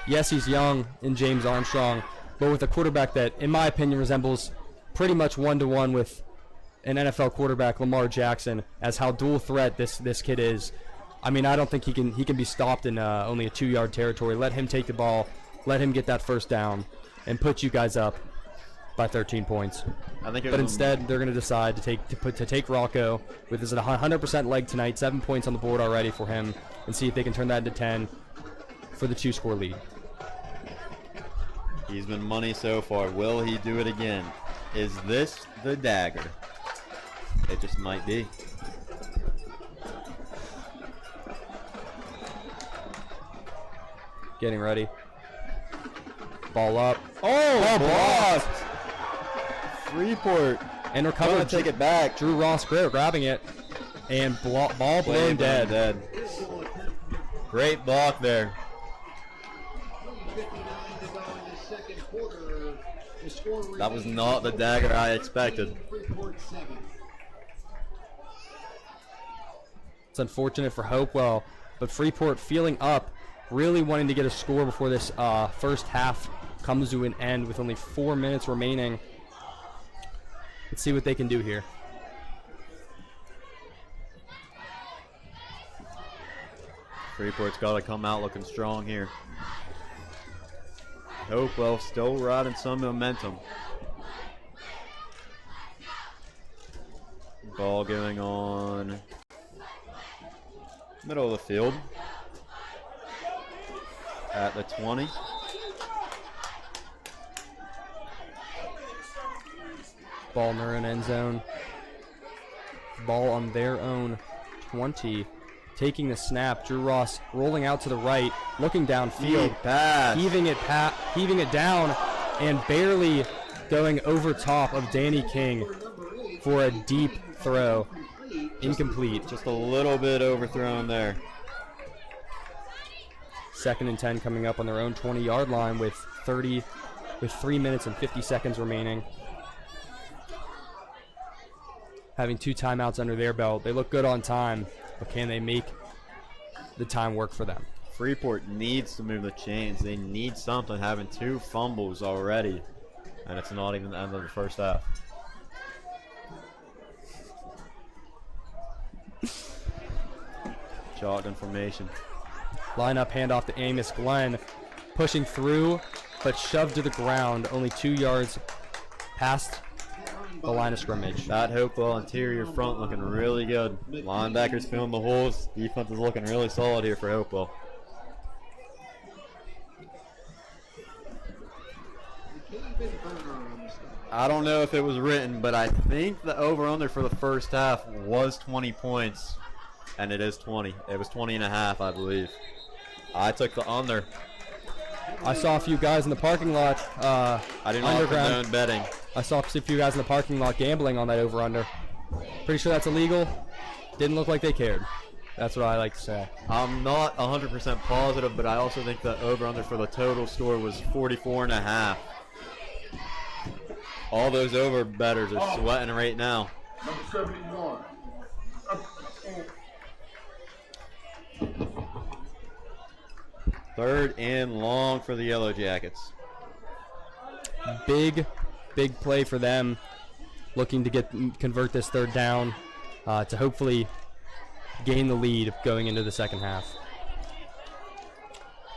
yes, he's young in James Armstrong, but with a quarterback that, in my opinion, resembles pretty much one-to-one with an NFL quarterback, Lamar Jackson, as how dual threat this kid is. I mean, I don't think he can be stopped in only a 2-yard territory. Let him take the ball let him get that first down, and put you guys up by 13 points. I think it But was instead, they're going to decide to take Rocco with his 100% leg tonight, 7 points on the board already for him, and see if they can turn that into 10 for the 2-score lead. He's been money so far. Will he do it again? Is this the dagger? It just might be. Getting ready. Ball up. Oh, blocked. Freeport. And Gonna recovered. take it back. Drew Ross grabbing it. And ball blown dead. Great block there. 59 to go in the second quarter. The score That was not the dagger I expected. Freeport 7. It's unfortunate for Hopewell, but Freeport feeling up, really wanting to get a score before this first half comes to an end with only 4 minutes remaining. Let's see what they can do here. Freeport's got to come out looking strong here. Hopewell still riding some momentum. Ball going on middle of the field at the 20. Ball in their own end zone. Ball on their own 20. Taking the snap. Drew Ross rolling out to the right, looking downfield, Pass. heaving it down, and barely going over top of Danny King for a deep throw. Incomplete. Just a little bit overthrown there. 2nd and 10 coming up on their own 20-yard line with 3 minutes and 50 seconds remaining. Having 2 timeouts under their belt. They look good on time, but can they make the time work for them? Freeport needs to move the chains. They need something, having 2 fumbles already. And it's not even the end of the first half. Shotgun formation. Line-up handoff to Amos Glenn. Pushing through, but shoved to the ground. Only 2 yards past the line of scrimmage. That Hopewell interior front looking really good. Linebackers filling the holes. Defense is looking really solid here for Hopewell. I don't know if it was written, but I think the over-under for the first half was 20 points. And it is 20. It was 20 and a half, I believe. I took the under. I saw a few guys in the parking lot. I do not Underground. condone betting. I saw a few guys in the parking lot gambling on that over-under. Pretty sure that's illegal. Didn't look like they cared. That's what I like to say. I'm not 100% positive, but I also think the over-under for the total score was 44 and a half. All those over bettors are sweating right now. Number 71. Third and long for the Yellowjackets. Big play for them. Looking to convert this 3rd down to hopefully gain the lead going into the second half.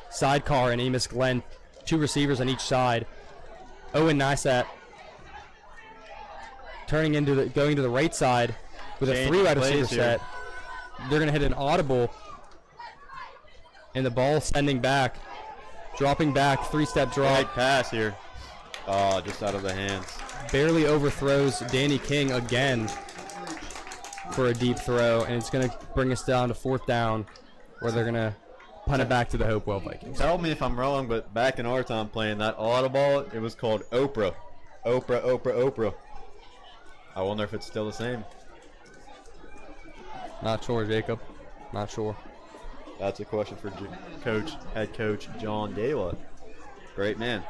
Sidecar and Amos Glenn, 2 receivers on each side. Owen Nysat going to the right side with a Change 3 wide plays receiver here. set. They're going to hit an audible, and the ball sending back, dropping back, 3-step drop. Big pass here. Oh, just out of the hands. Barely overthrows Danny King again for a deep throw, and it's going to bring us down to 4th down, where they're going to punt it back to the Hopewell Vikings. Tell me if I'm wrong, but back in our time playing that audible, it was called Oprah. Oprah. I wonder if it's still the same. Not sure, Jacob. Not sure. That's a question for head coach John Dayla. Great man.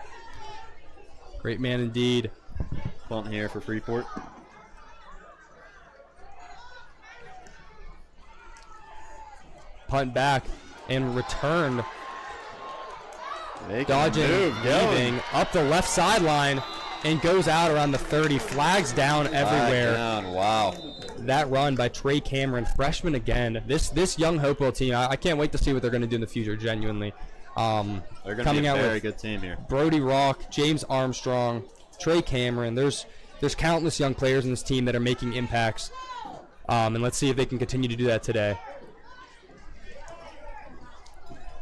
Great man indeed. Punt here for Freeport. Punt back and return. Making a Dodging, move, going. weaving up the left sideline, and goes out around the 30. Flags down everywhere. Flag down. Wow. That run by Trey Cameron, freshman again. This young Hopewell team, I can't wait to see what they're going to do in the future, genuinely. They're going to coming be a out very with good team here. Brody Rock, James Armstrong, Trey Cameron. There's countless young players in this team that are making impacts, and let's see if they can continue to do that today.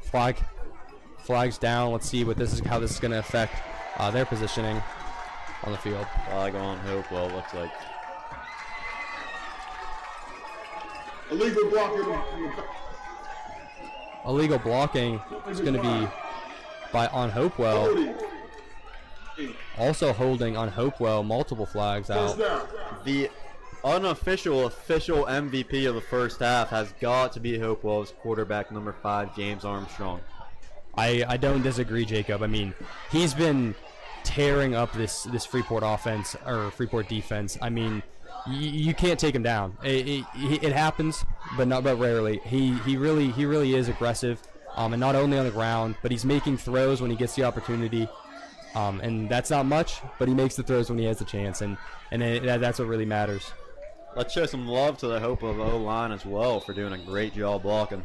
Flag's down. Let's see how this is going to affect their positioning on the field. Flag on Hopewell, looks like. Illegal blocking. Illegal blocking is going to be on Hopewell. Also holding on Hopewell, multiple flags out. The official MVP of the first half has got to be Hopewell's quarterback number 5, James Armstrong. I don't disagree, Jacob. I mean, he's been tearing up this Freeport offense or Freeport defense. I mean, you can't take him down. It happens, but rarely. He really is aggressive, and not only on the ground, but he's making throws when he gets the opportunity. And that's not much, but he makes the throws when he has the chance, and that's what really matters. Let's show some love to the Hopewell O-line as well for doing a great job blocking.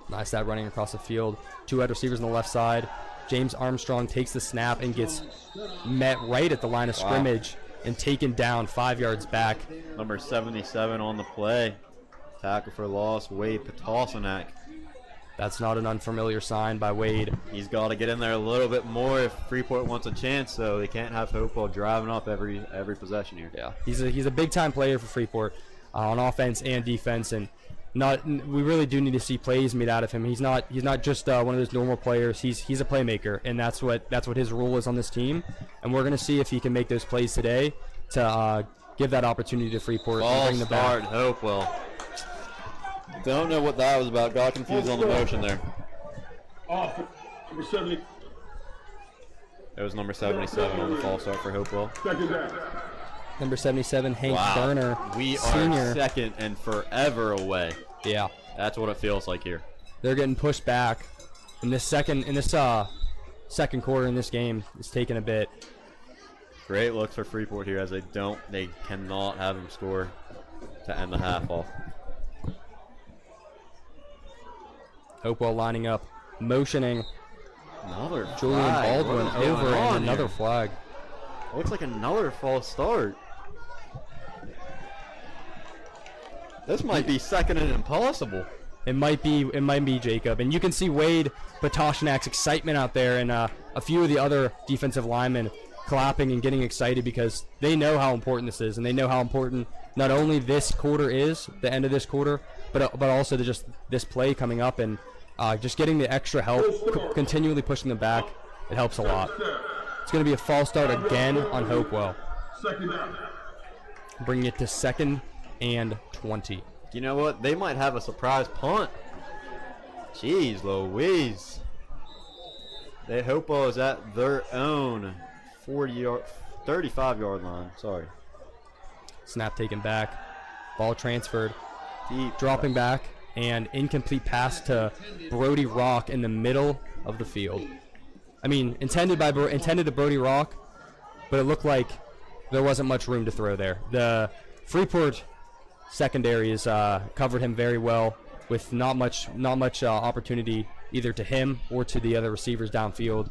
Nice that running across the field. 2 wide receivers on the left side. James Armstrong takes the snap and gets met right at the line of scrimmage and taken down 5 yards back. Number 77 on the play. Tackle for loss, Wade Petosanek. That's not an unfamiliar sign by Wade. He's got to get in there a little bit more if Freeport wants a chance, so they can't have Hopewell driving up every possession here. Yeah, he's a big-time player for Freeport on offense and defense, and we really do need to see plays made out of him. He's not just one of those normal players. He's a playmaker, and that's what his role is on this team. And we're gonna see if he can make those plays today to give that opportunity to Freeport and bring the start, back. Hopewell. Don't know what that was about. Got confused on the motion there. Number 70. It was number 77 on the false start for Hopewell. Second down. Number 77, Hank Berner, We senior. are second and forever away. Yeah, That's what it feels like here. they're getting pushed back in this second second quarter in this game. It's taking a bit. Great looks for Freeport here as they cannot have him score to end the half off. Hopewell lining up, motioning. Another Julian flag. Baldwin What is going over on and another here? flag. Looks like another false start. This might be second and impossible. It might be Jacob, and you can see Wade Patoshnak's excitement out there, and a few of the other defensive linemen clapping and getting excited because they know how important this is, and they know how important not only this quarter is, the end of this quarter, but also just this play coming up, and just getting the extra help, continually pushing them back. It helps a lot. It's going to be a false start again on Hopewell, Second down. bringing it to 2nd and 20. You know what? They might have a surprise punt. Jeez Louise. Hopewell is at their own 35-yard line. Sorry. Snap taken back, ball transferred, Deep. dropping back, and incomplete pass to Brody Rock in the middle of the field. I mean, intended to Brody Rock, but it looked like there wasn't much room to throw there. The Freeport secondary has covered him very well with not much opportunity either to him or to the other receivers downfield,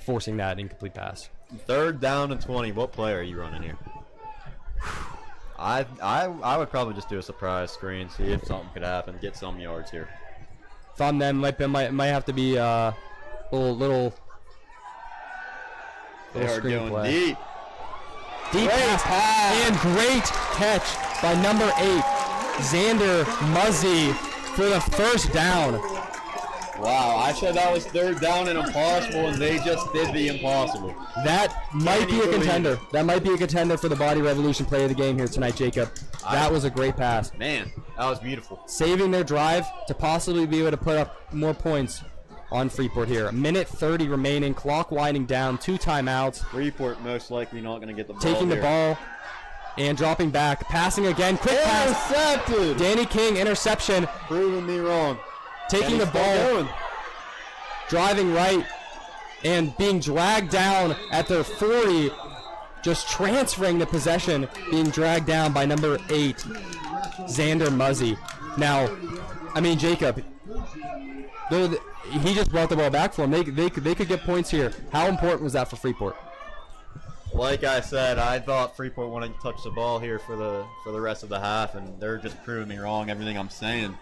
forcing that incomplete pass. 3rd down and 20. What play are you running here? I would probably just do a surprise screen, see if something could happen, get some yards here. If I'm them, might have to be little They are going screenplay. deep. Deep pass and great catch by number 8, Xander Muzzy for the first down. Wow, I said that was 3rd down and impossible, and they just did the impossible. That might be a contender. That might be a contender for the Body Revolution play of the game here tonight, Jacob. That was a great pass. Man, that was beautiful. Saving their drive to possibly be able to put up more points on Freeport here. 1:30 remaining, clock winding down, 2 timeouts. Freeport most likely not going to get the ball Taking the here. ball and dropping back, passing again, quick pass. Intercepted! Danny King, interception. Proving me wrong. Taking And the he's still ball, going. driving right, and being dragged down at their 40 just transferring the possession, being dragged down by number 8, Xander Muzzy. Now, I mean, Jacob, he just brought the ball back for him. They could get points here. How important was that for Freeport? Like I said, I thought Freeport wanted to touch the ball here for the rest of the half, and they're just proving me wrong, everything I'm saying.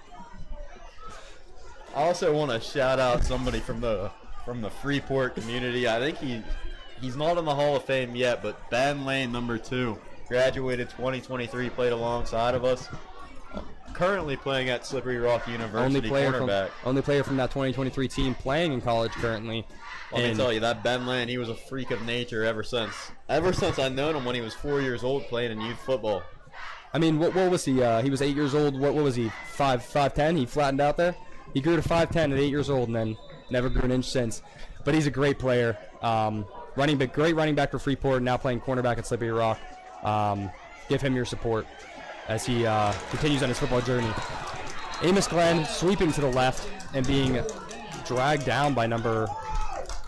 I also want to shout out somebody from the Freeport community. I think he's not in the Hall of Fame yet, but Ben Lane, number 2, graduated 2023, played alongside of us. Currently playing at Slippery Rock University, cornerback. Only player from that 2023 team playing in college currently. Let me tell you, that Ben Lane, he was a freak of nature ever since I've known him when he was 4 years old playing in youth football. I mean, what was he? He was 8 years old. What was he? 5'10"? He flattened out there. He grew to 5'10" at 8 years old, and then never grew an inch since. But he's a great player. Great running back for Freeport. Now playing cornerback at Slippery Rock. Give him your support as he continues on his football journey. Amos Glenn sweeping to the left and being dragged down by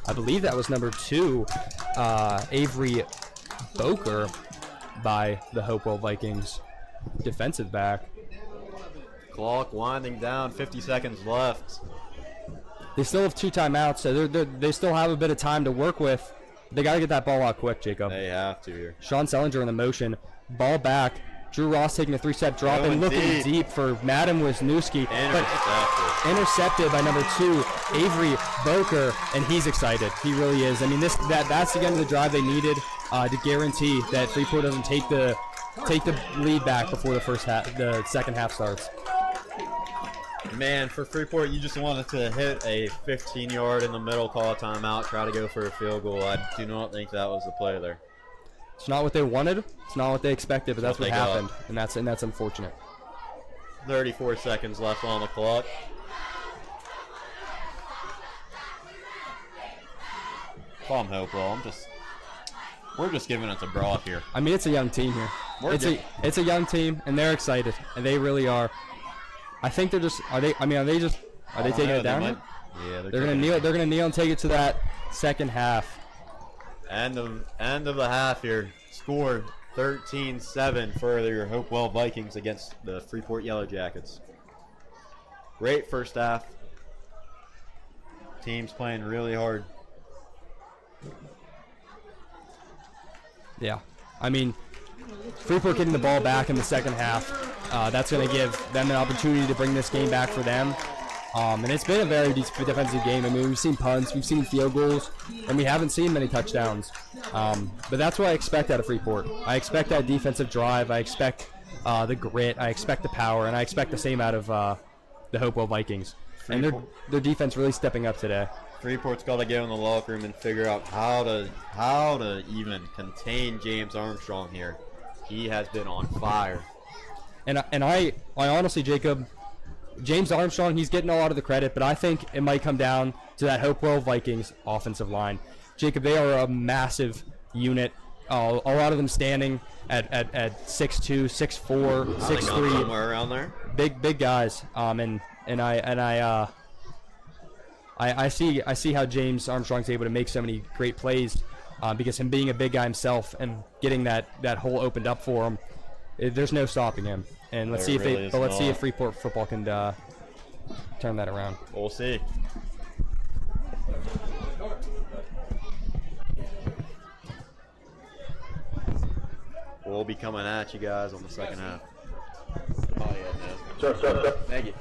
I believe that was number 2, Avery Boker, by the Hopewell Vikings defensive back. Clock winding down, 50 seconds left. They still have 2 timeouts, so they still have a bit of time to work with. They got to get that ball out quick, Jacob. They have to here. Sean Sellinger in the motion. Ball back. Drew Ross taking a 3-step drop and looking deep for Madam Wisniewski. Intercepted by number 2, Avery Boker, and he's excited. He really is. I mean, that's again the drive they needed to guarantee that Freeport doesn't take the lead back before the second half starts. Man, for Freeport, you just wanted to hit a 15-yard in the middle, call a timeout, try to go for a field goal. I do not think that was the play there. It's not what they wanted. It's not what they expected, but that's what happened, and that's unfortunate. 34 seconds left on the clock. If I'm Hopewell, we're just giving it to Brock here. I mean, it's a young team here. It's a young team, and they're excited, and they really are. I think they're just. Are they taking it down? Yeah, they're gonna kneel. They're gonna kneel and take it to that second half. End of the half here. Score 13-7 for your Hopewell Vikings against the Freeport Yellowjackets. Great first half. Teams playing really hard. Yeah, I mean, Freeport getting the ball back in the second half. That's going to give them an opportunity to bring this game back for them. And it's been a very defensive game. I mean, we've seen punts, we've seen field goals, and we haven't seen many touchdowns. But that's what I expect out of Freeport. I expect that defensive drive. I expect the grit. I expect the power, and I expect the same out of the Hopewell Vikings. And their defense really stepping up today. Freeport's got to go in the locker room and figure out how to even contain James Armstrong here. He has been on fire. And I honestly, Jacob, James Armstrong, he's getting a lot of the credit, but I think it might come down to that Hopewell Vikings offensive line. Jacob, they are a massive unit. A lot of them standing at 6'2", 6'4", 6'3", somewhere around there. Big guys. I see how James Armstrong's able to make so many great plays because him being a big guy himself and getting that hole opened up for him. There's no stopping him. And let's see if Freeport football can turn that around. We'll see. We'll be coming at you guys on the second half. Oh yeah, no. Sure. Thank you.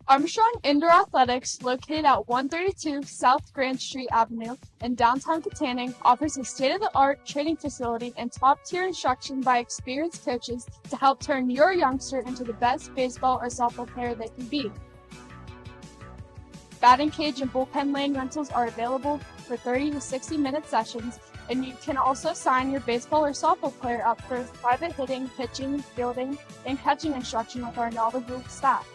Armstrong Indoor Athletics, located at 132 South Grand Street Avenue in downtown Katanning, offers a state-of-the-art training facility and top-tier instruction by experienced coaches to help turn your youngster into the best baseball or softball player they can be. Batting cage and bullpen lane rentals are available for 30 to 60-minute sessions, and you can also sign your baseball or softball player up for private hitting, pitching, fielding, and catching instruction with our knowledgeable staff.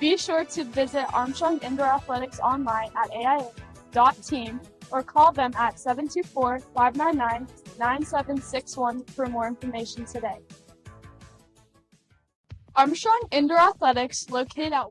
Be sure to visit Armstrong Indoor Athletics online at aia.team or call them at 724-599-9761 for more information today. Armstrong Indoor Athletics, located at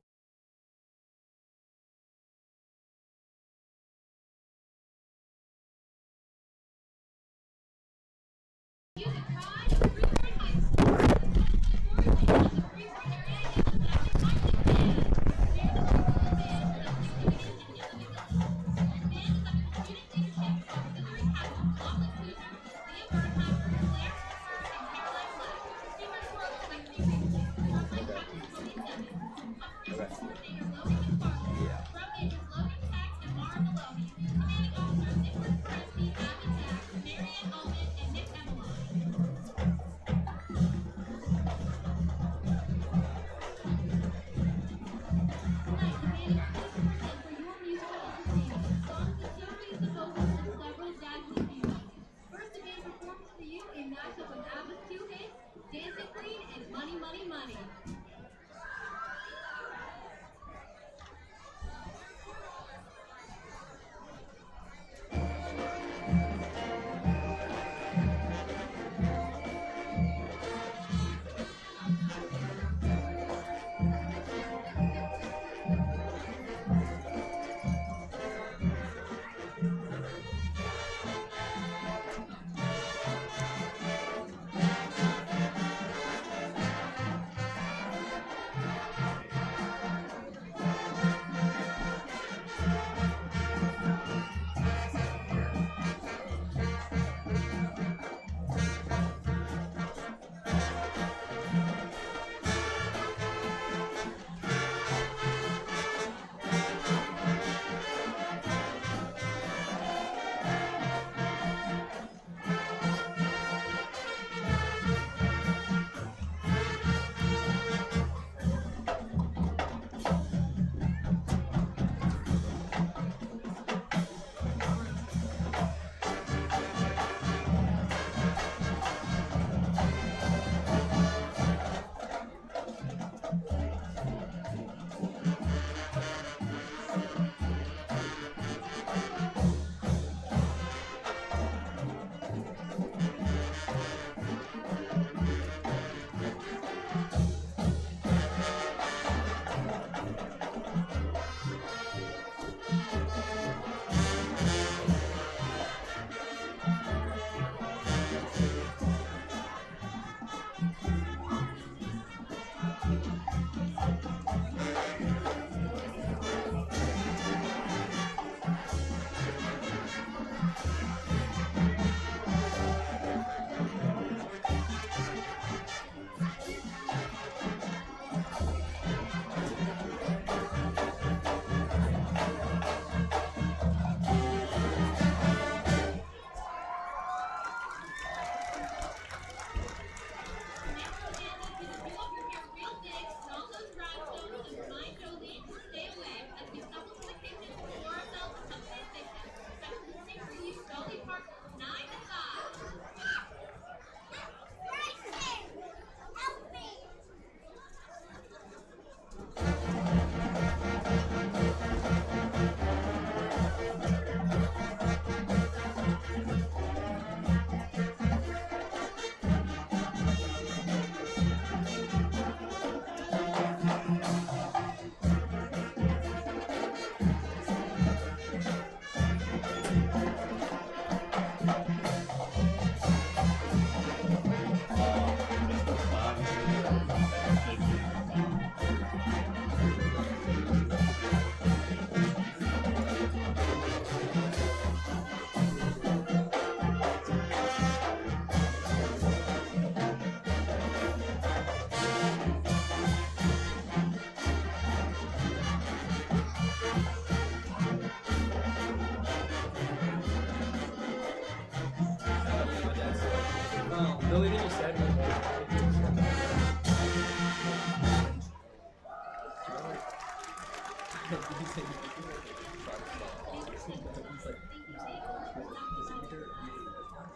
The only thing you said was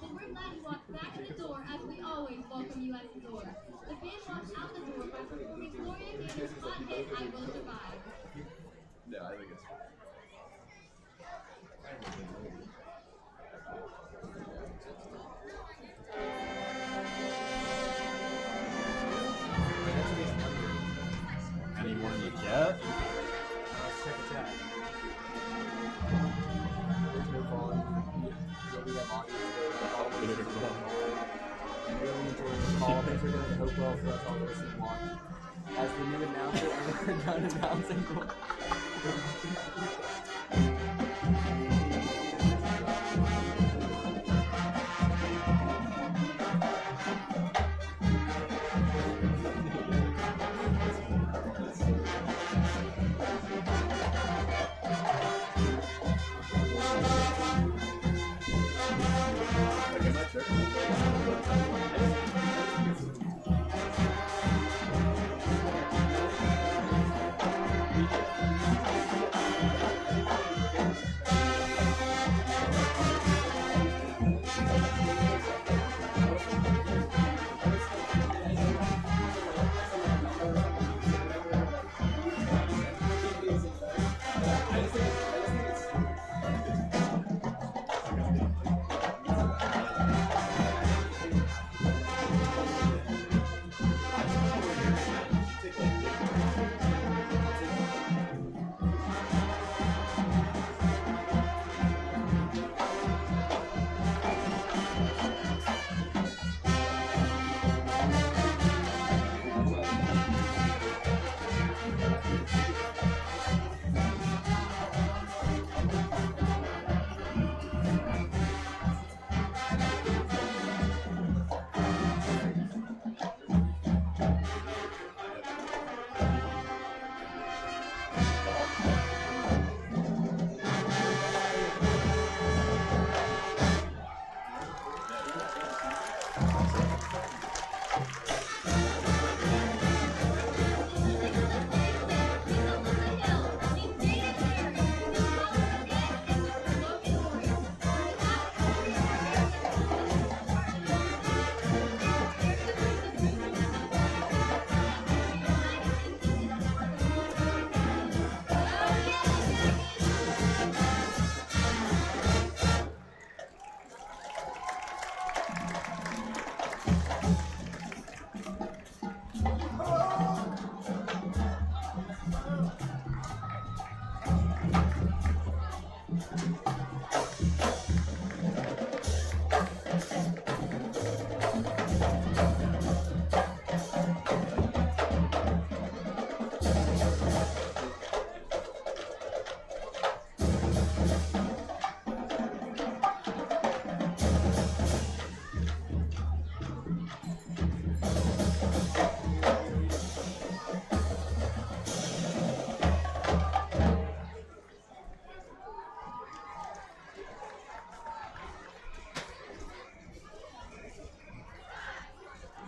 We're glad you walked back to the door as we always welcome you at the door. The band walked out the door by performing Gloria Yeah, I think it's. Any more than you get? Check attack. There's no falling. We have audience today. I'm really enjoying the call. Thanks for going to Hopewell for us all to listen and watch. As the new announcer, I'm done announcing. Okay, my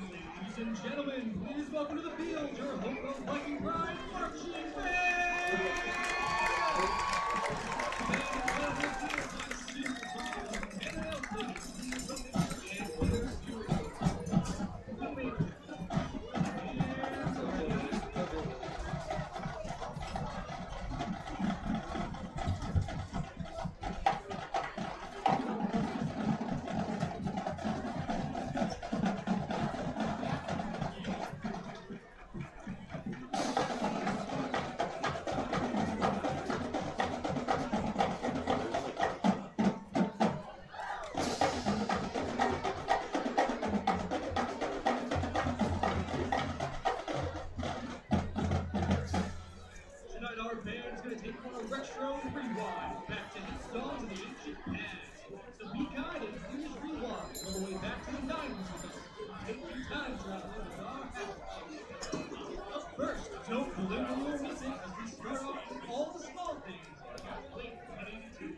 Ladies and gentlemen, please welcome to the field your Hopewell Viking Pride marching band! Tonight our band is going to take you on a retro rewind back to hit songs of the ancient past. So be guided through this rewind all the way back to the 90s with us. Take your time traveling with our house. Up first, don't believe you will miss it as we start off with all the small things of late 1982.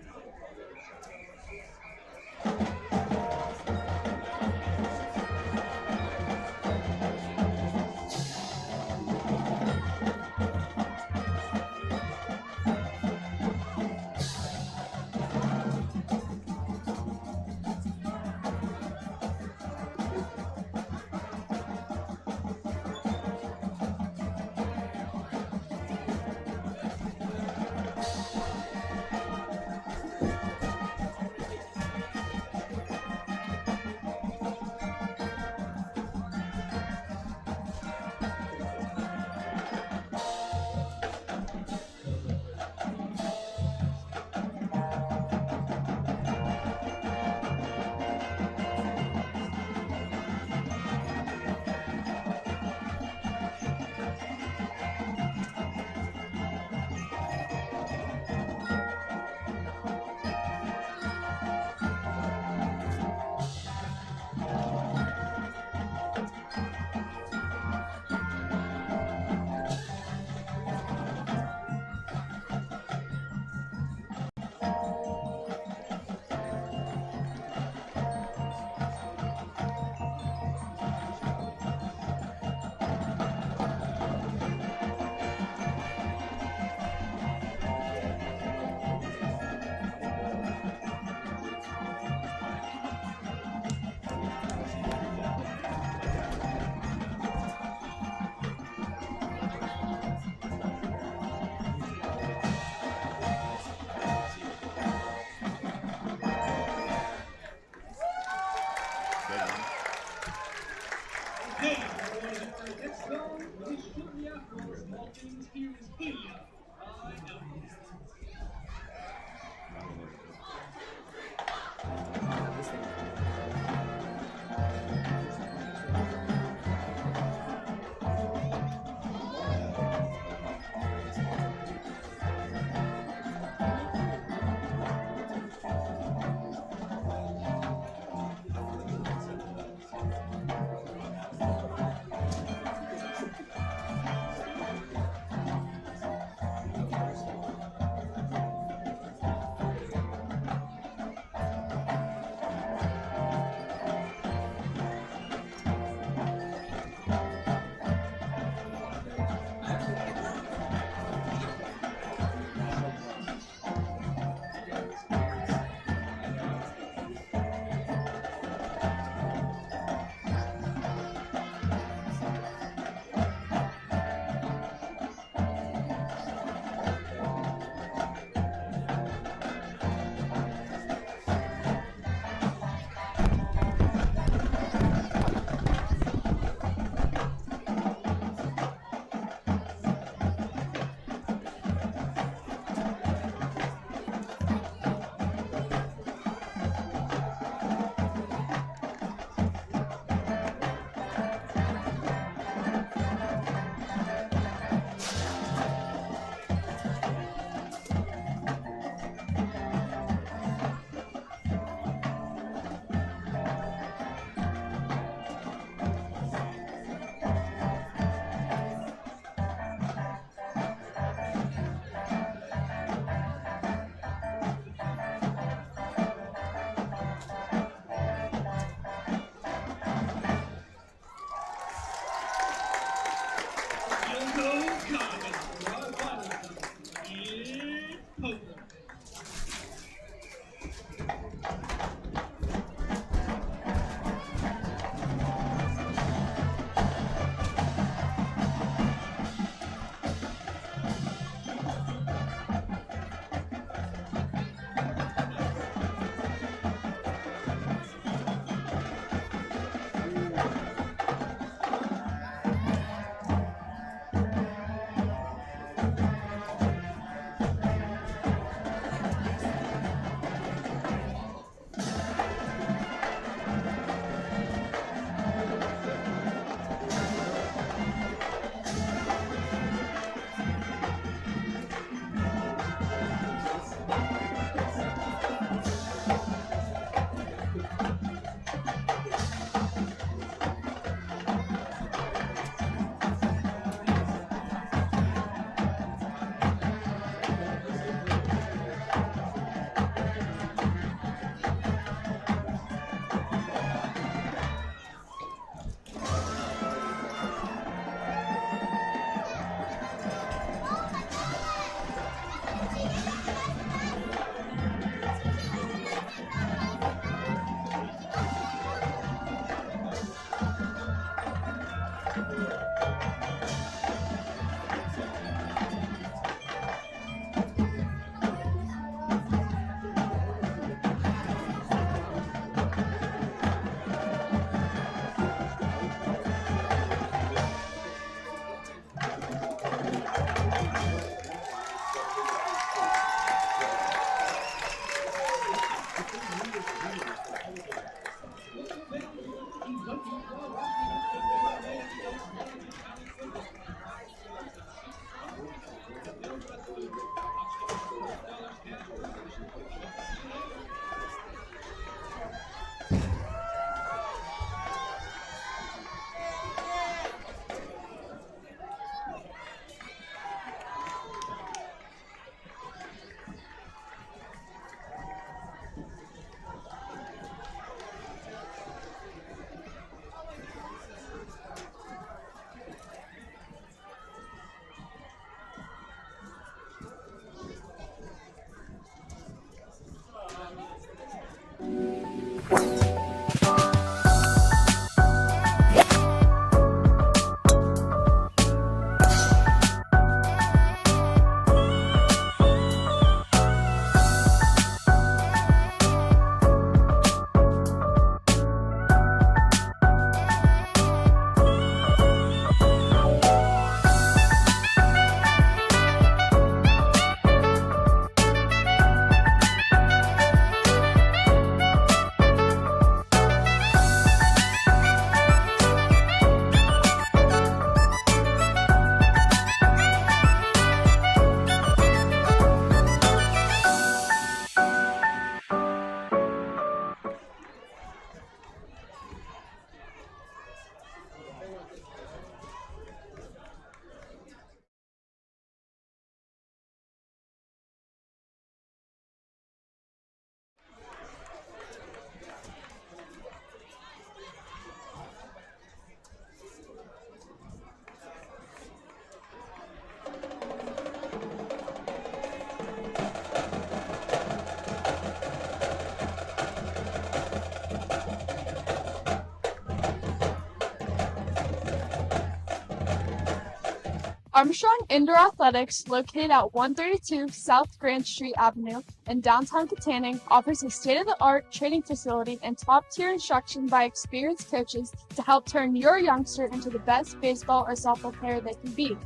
Armstrong Indoor Athletics, located at 132 South Grand Street Avenue in downtown Katanning, offers a state-of-the-art training facility and top-tier instruction by experienced coaches to help turn your youngster into the best baseball or softball player they can be.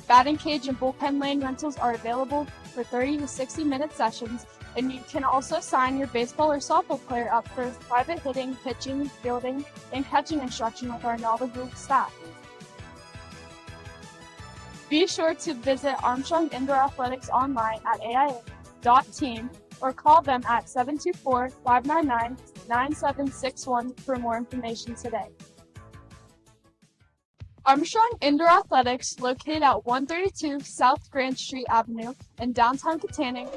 Batting cage and bullpen lane rentals are available for 30 to 60-minute sessions, and you can also sign your baseball or softball player up for private hitting, pitching, fielding, and catching instruction with our knowledgeable staff. Be sure to visit Armstrong Indoor Athletics online at aia.team or call them at 724-599-9761 for more information today. Armstrong Indoor Athletics, located at 132 South Grand Street Avenue in downtown Katanning,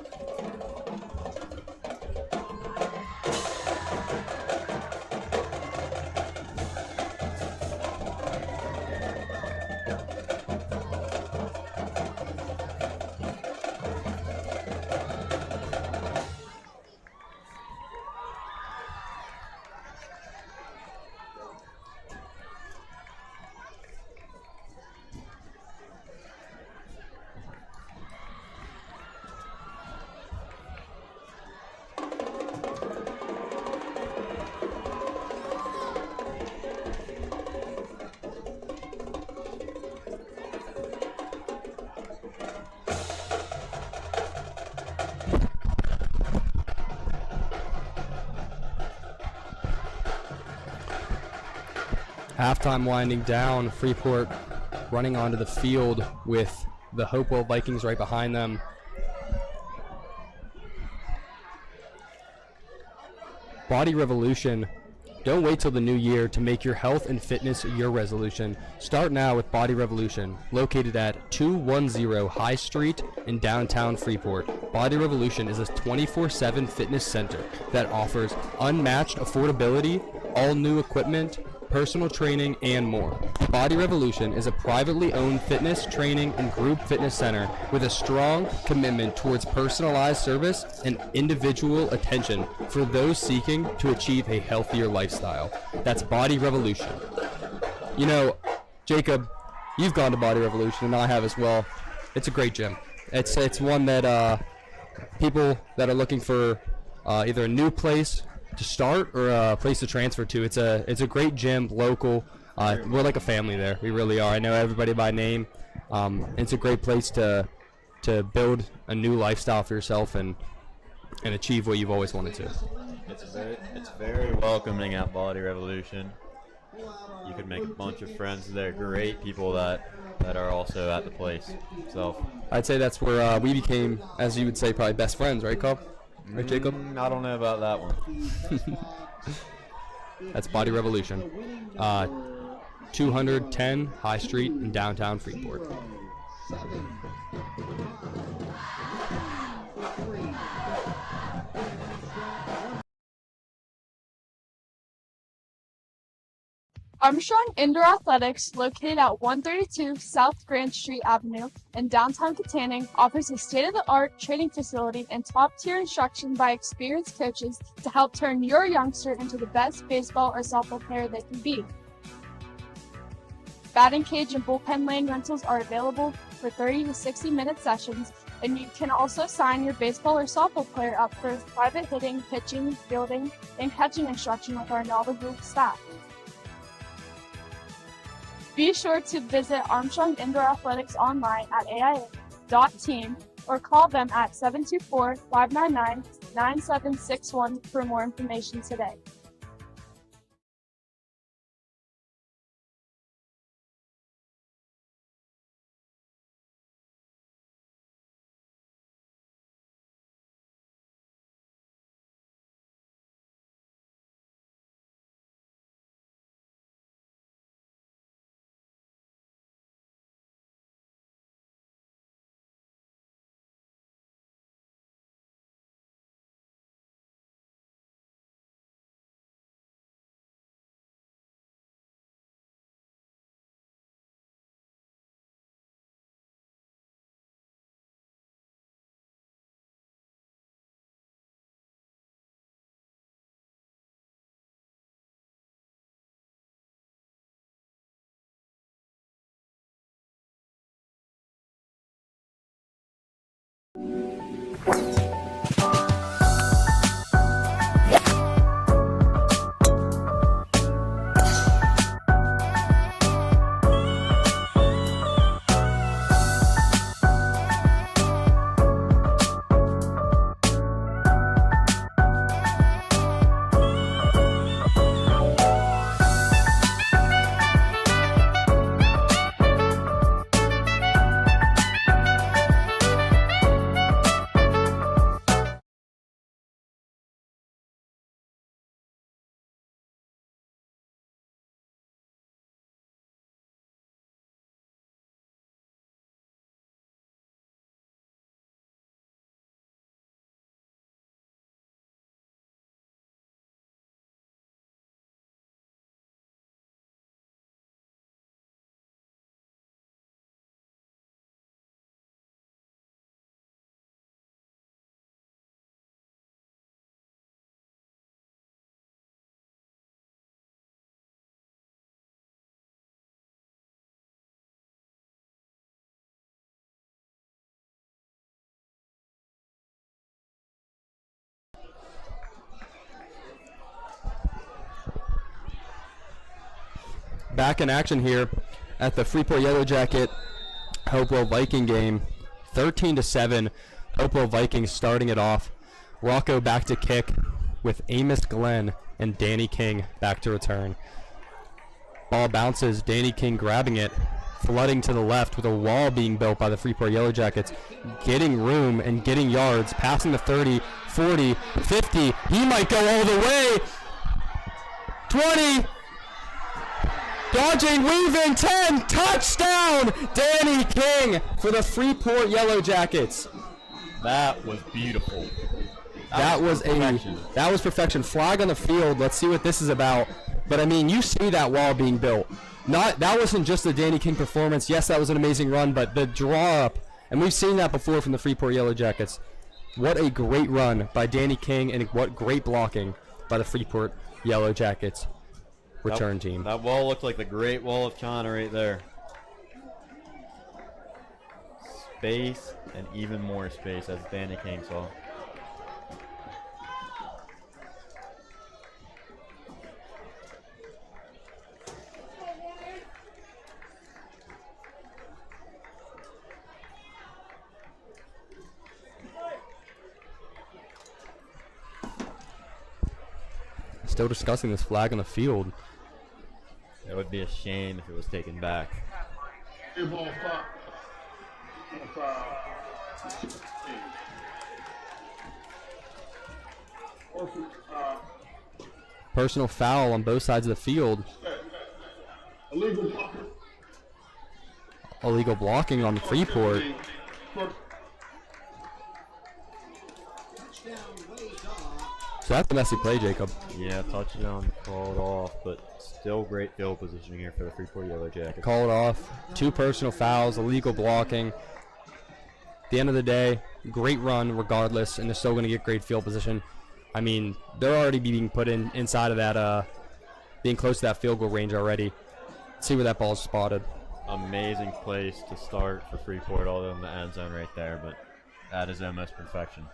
Halftime winding down. Freeport running onto the field with the Hopewell Vikings right behind them. Body Revolution. Don't wait till the new year to make your health and fitness your resolution. Start now with Body Revolution, located at 210 High Street in downtown Freeport. Body Revolution is a 24/7 fitness center that offers unmatched affordability, all new equipment, personal training, and more. Body Revolution is a privately owned fitness, training, and group fitness center with a strong commitment towards personalized service and individual attention for those seeking to achieve a healthier lifestyle. That's Body Revolution. You know, Jacob, you've gone to Body Revolution, and I have as well. It's a great gym. It's one that people that are looking for either a new place to start or a place to transfer to. It's a great gym, local. We're like a family there. We really are. I know everybody by name. It's a great place to build a new lifestyle for yourself and achieve what you've always wanted to. It's very welcoming at Body Revolution. You could make a bunch of friends there. Great people that are also at the place itself. I'd say that's where we became, as you would say, probably best friends, right, Cobb? Right, Jacob? I don't know about that one. That's Body Revolution. 210 High Street in downtown Freeport. Armstrong Indoor Athletics, located at 132 South Grand Street Avenue in downtown Katanning, offers a state-of-the-art training facility and top-tier instruction by experienced coaches to help turn your youngster into the best baseball or softball player they can be. Batting cage and bullpen lane rentals are available for 30 to 60-minute sessions, and you can also sign your baseball or softball player up for private hitting, pitching, fielding, and catching instruction with our knowledgeable staff. Be sure to visit Armstrong Indoor Athletics online at aia.team or call them at 724-599-9761 for more information today. Back in action here at the Freeport Yellowjacket Hopewell Viking game. 13-7. Hopewell Vikings starting it off. Rocco back to kick with Amos Glenn and Danny King back to return. Ball bounces, Danny King grabbing it, flooding to the left with a wall being built by the Freeport Yellowjackets, getting room and getting yards, passing the 30, 40, 50. He might go all the way. 20. Dodging, weaving, 10, touchdown! Danny King for the Freeport Yellowjackets. That was beautiful. That was perfection. Flag on the field. Let's see what this is about. But I mean, you see that wall being built. That wasn't just the Danny King performance. Yes, that was an amazing run, but the draw up, and we've seen that before from the Freeport Yellowjackets. What a great run by Danny King, and what great blocking by the Freeport Yellowjackets return team. That wall looked like the Great Wall of China right there. Space and even more space, as Danny King saw. Still discussing this flag on the field. It would be a shame if it was taken back. Personal foul on both sides of the field. Illegal blocking on Freeport. So that's a messy play, Jacob. Yeah, touchdown called off, but still great field positioning here for the Freeport Yellowjackets. Call it off. 2 personal fouls, illegal blocking. At the end of the day, great run regardless, and they're still going to get great field position. I mean, they're already being put inside of that, being close to that field goal range already. Let's see where that ball's spotted. Amazing place to start for Freeport, although in the end zone right there, but that is almost perfection.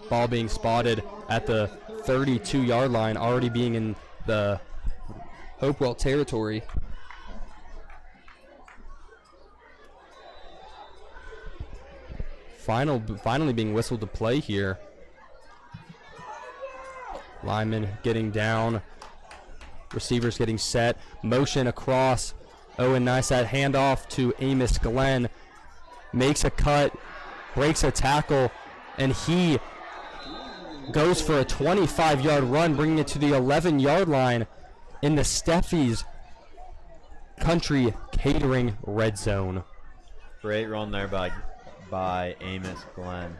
Ball being spotted at the 32-yard line, already being in the Hopewell territory. Finally being whistled to play here. Lineman getting down. Receivers getting set. Motion across. Owen Nysat handoff to Amos Glenn. Makes a cut. Breaks a tackle. And he goes for a 25-yard run, bringing it to the 11-yard line in the Steffi's Country Catering red zone. Great run there by Amos Glenn.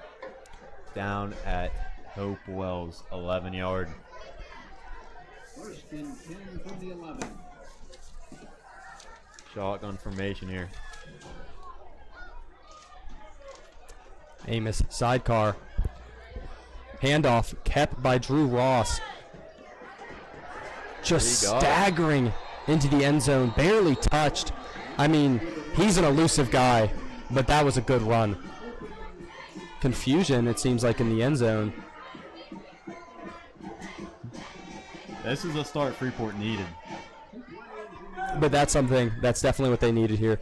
Down at Hopewell's 11-yard. First and 10 from the 11. Shotgun formation here. Amos sidecar. Handoff kept by Drew Ross. Just There you go. staggering into the end zone, barely touched. I mean, he's an elusive guy, but that was a good run. Confusion, it seems like, in the end zone. This is a start Freeport needed. But that's definitely what they needed here.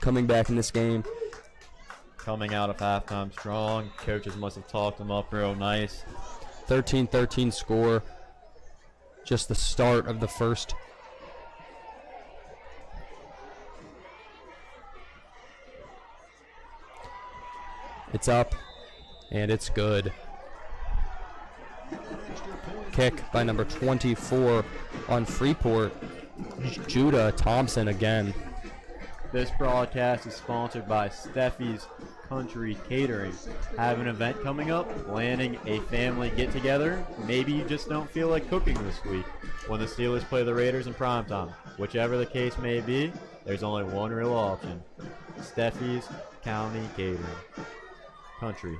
Coming back in this game. Coming out of halftime strong. Coaches must have talked them up real nice. 13-13 score. Just the start of the first. It's up, and it's good. Kick by number 24 on Freeport. Judah Thompson again. This broadcast is sponsored by Steffi's Country Catering. Have an event coming up, planning a family get-together. Maybe you just don't feel like cooking this week when the Steelers play the Raiders in primetime. Whichever the case may be, there's only one real option. Steffi's Country.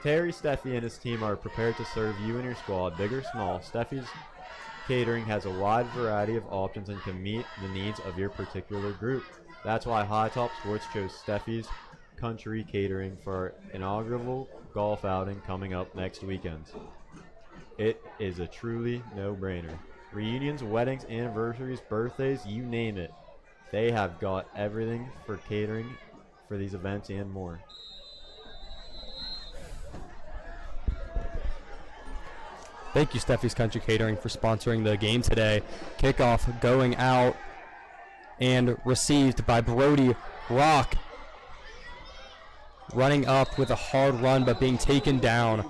Terry Steffi and his team are prepared to serve you and your squad, big or small. Steffi's Catering has a wide variety of options and can meet the needs of your particular group. That's why High Top Sports chose Steffi's Country Catering for our inaugural golf outing coming up next weekend. It is a truly no-brainer. Reunions, weddings, anniversaries, birthdays, you name it. They have got everything for catering for these events and more. Thank you, Steffi's Country Catering, for sponsoring the game today. Kickoff going out and received by Brody Rock. Running up with a hard run, but being taken down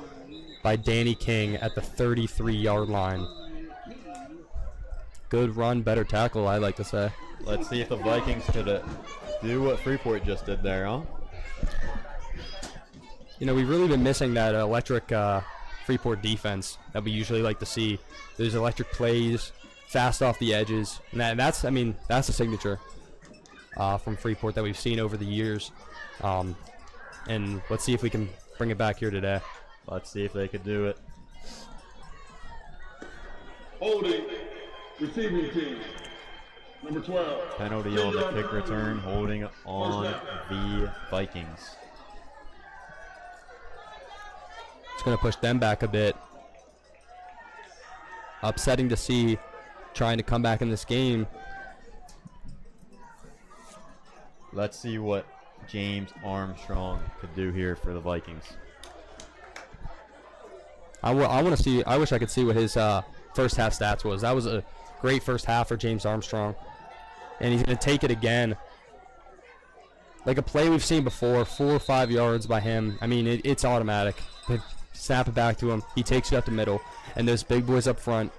by Danny King at the 33-yard line. Good run, better tackle, I like to say. Let's see if the Vikings could do what Freeport just did there, huh? You know, we've really been missing that electric Freeport defense that we usually like to see. Those electric plays, fast off the edges, and that's the signature from Freeport that we've seen over the years. And let's see if we can bring it back here today. Let's see if they could do it. Holding. Receiving team. Number 12. Penalty on the kick return, holding on the Vikings. It's going to push them back a bit. Upsetting to see, trying to come back in this game. Let's see what James Armstrong could do here for the Vikings. I want to see. I wish I could see what his first half stats was. That was a great first half for James Armstrong, and he's going to take it again. Like a play we've seen before, 4 or 5 yards by him. I mean, it's automatic. They snap it back to him. He takes it up the middle, and those big boys up front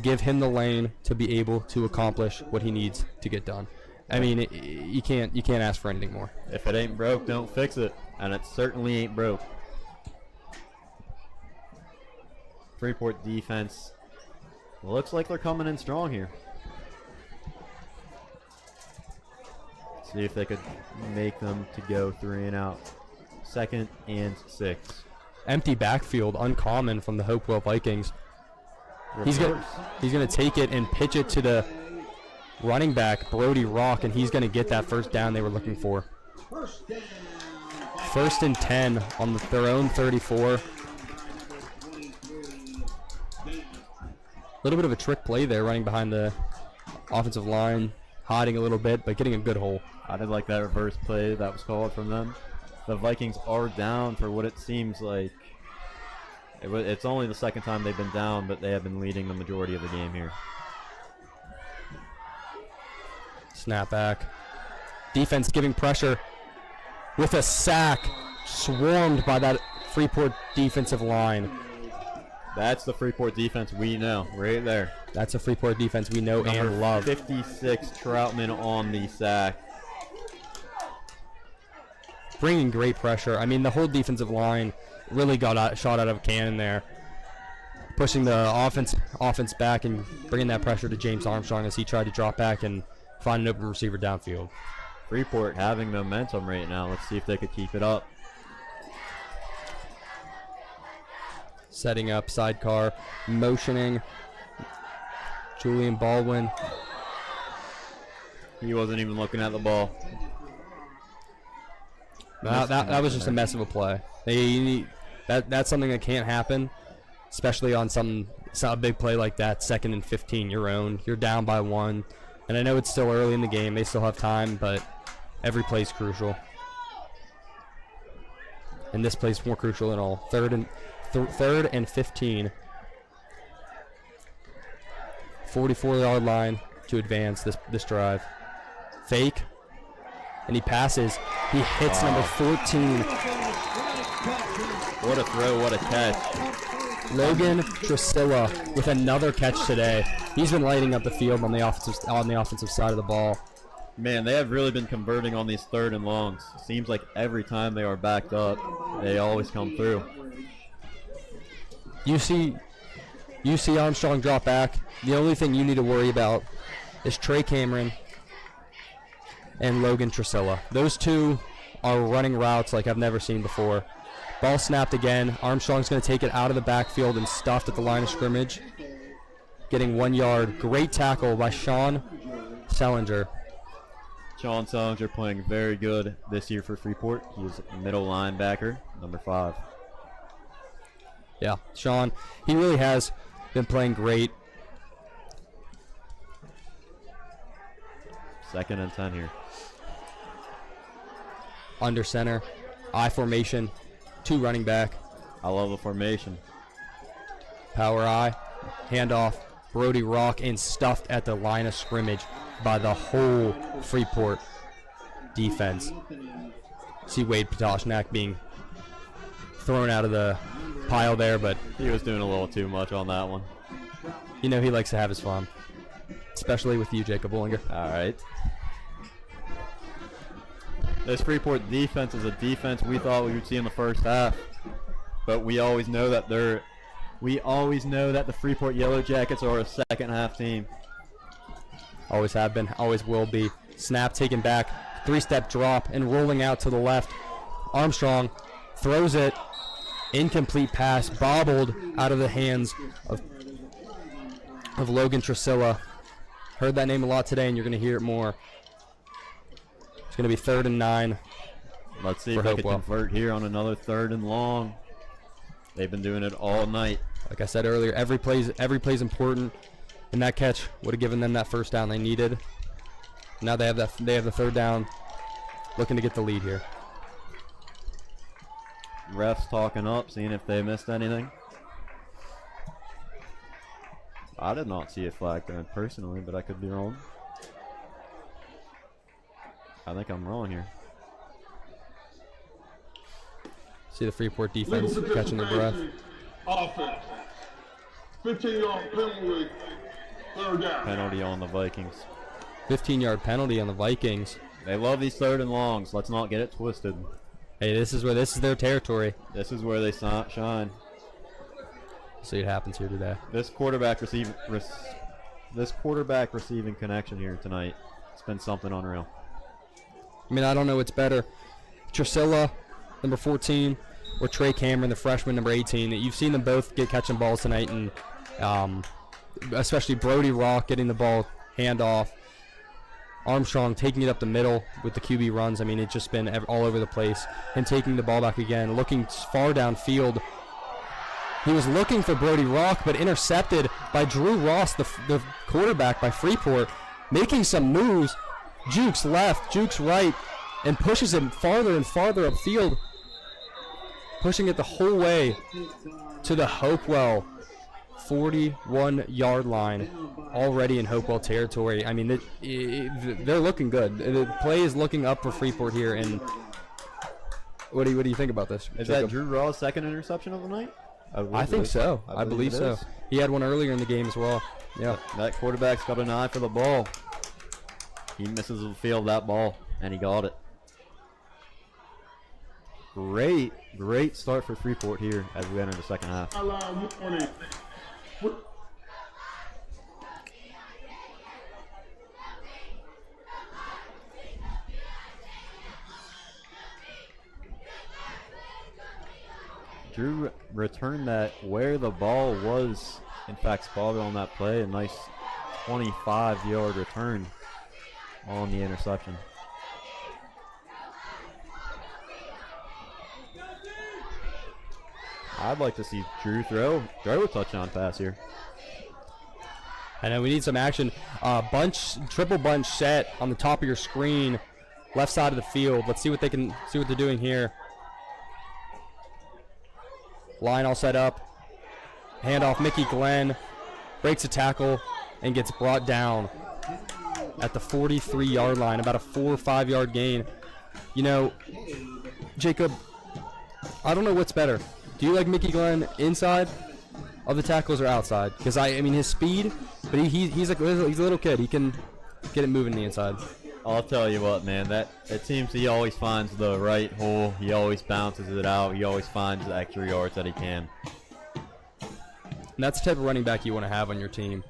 give him the lane to be able to accomplish what he needs to get done. I mean, you can't ask for anything more. If it ain't broke, don't fix it, and it certainly ain't broke. Freeport defense looks like they're coming in strong here. See if they could make them to go 3 and out. 2nd and 6. Empty backfield, uncommon from the Hopewell Vikings. He's gonna take it and pitch it to the running back, Brody Rock, and he's gonna get that first down they were looking for. 1st and 10 on their own 34. A little bit of a trick play there, running behind the offensive line, hiding a little bit, but getting a good hole. I did like that reverse play that was called from them. The Vikings are down for what it seems like. It's only the 2nd time they've been down, but they have been leading the majority of the game here. Snap back. Defense giving pressure with a sack, swarmed by that Freeport defensive line. That's the Freeport defense we know, right there. That's a Freeport defense we know and love. 56, Troutman on the sack. Bringing great pressure. I mean, the whole defensive line really got shot out of a cannon there. Pushing the offense back and bringing that pressure to James Armstrong as he tried to drop back and find an open receiver downfield. Freeport having momentum right now. Let's see if they could keep it up. Setting up sidecar, motioning. Julian Baldwin. He wasn't even looking at the ball. That was just a mess of a play. That's something that can't happen, especially on a big play like that. 2nd and 15, your own. You're down by 1, and I know it's still early in the game. They still have time, but every play is crucial. And this play's more crucial than all. 3rd and 15. 44-yard line to advance this drive. Fake, and he passes. He hits number 14. What a throw, what a catch. Logan Trisilla with another catch today. He's been lighting up the field on the offensive side of the ball. Man, they have really been converting on these 3rd and longs. Seems like every time they are backed up, they always come through. You see Armstrong drop back. The only thing you need to worry about is Trey Cameron and Logan Trisilla. Those two are running routes like I've never seen before. Ball snapped again. Armstrong's going to take it out of the backfield and stuffed at the line of scrimmage. Getting 1 yard. Great tackle by Sean Selinger. Sean Selinger playing very good this year for Freeport. He's middle linebacker, number 5. Yeah, Sean, he really has been playing great. 2nd and 10 here. Under center, I formation, 2 running back. I love the formation. Power I, handoff, Brody Rock, and stuffed at the line of scrimmage by the whole Freeport defense. See Wade Patoshnak being thrown out of the pile there, but He was doing a little too much on that one. you know he likes to have his fun, especially with you, Jacob Bullinger. All right. This Freeport defense is a defense we thought we would see in the first half, but we always know that the Freeport Yellowjackets are a second half team. Always have been, always will be. Snap taken back, 3-step drop, and rolling out to the left. Armstrong throws it, incomplete pass, bobbled out of the hands of Logan Trisilla. Heard that name a lot today, and you're going to hear it more. It's going to be 3rd and 9. Let's see if they can convert here on another 3rd and long. They've been doing it all night. Like I said earlier, every play's important, and that catch would have given them that first down they needed. Now they have the 3rd down, looking to get the lead here. Refs talking up, seeing if they missed anything. I did not see a flag thrown personally, but I could be wrong. I think I'm wrong here. See the Freeport defense catching their breath. Offense. 15-yard penalty. 3rd down. Penalty on the Vikings. 15-yard penalty on the Vikings. They love these 3rd and longs. Let's not get it twisted. Hey, this is their territory. This is where they shine. See what happens here today. This quarterback receiving connection here tonight. It's been something unreal. I mean, I don't know what's better, Trisilla, number 14, or Trey Cameron, the freshman, number 18. You've seen them both get catching balls tonight, and especially Brody Rock getting the ball handoff. Armstrong taking it up the middle with the QB runs. I mean, it's just been all over the place. And taking the ball back again, looking far downfield. He was looking for Brody Rock, but intercepted by Drew Ross, the quarterback by Freeport, making some moves. Jukes left, Jukes right, and pushes him farther and farther upfield, pushing it the whole way to the Hopewell 41-yard line, already in Hopewell territory. I mean, they're looking good. The play is looking up for Freeport here. And what do you think about this? Is that Drew Raw's 2nd interception of the night? I think so. I believe so. He had one earlier in the game as well. Yeah. That quarterback's got an eye for the ball. He misses the field that ball, and he got it. Great start for Freeport here as we enter the second half. Drew returned that where the ball was, in fact, spotted on that play. A nice 25-yard return on the interception. I'd like to see Drew throw a touchdown pass here. I know we need some action. Triple bunch set on the top of your screen, left side of the field. Let's see what they're doing here. Line all set up. Handoff, Mickey Glenn breaks a tackle and gets brought down at the 43-yard line, about a 4 or 5 yard gain. You know, Jacob, I don't know what's better. Do you like Mickey Glenn inside of the tackles or outside? Because I mean his speed, but he's a little kid. He can get it moving the inside. I'll tell you what, man. It seems he always finds the right hole. He always bounces it out. He always finds the extra yards that he can. And that's the type of running back you want to have on your team.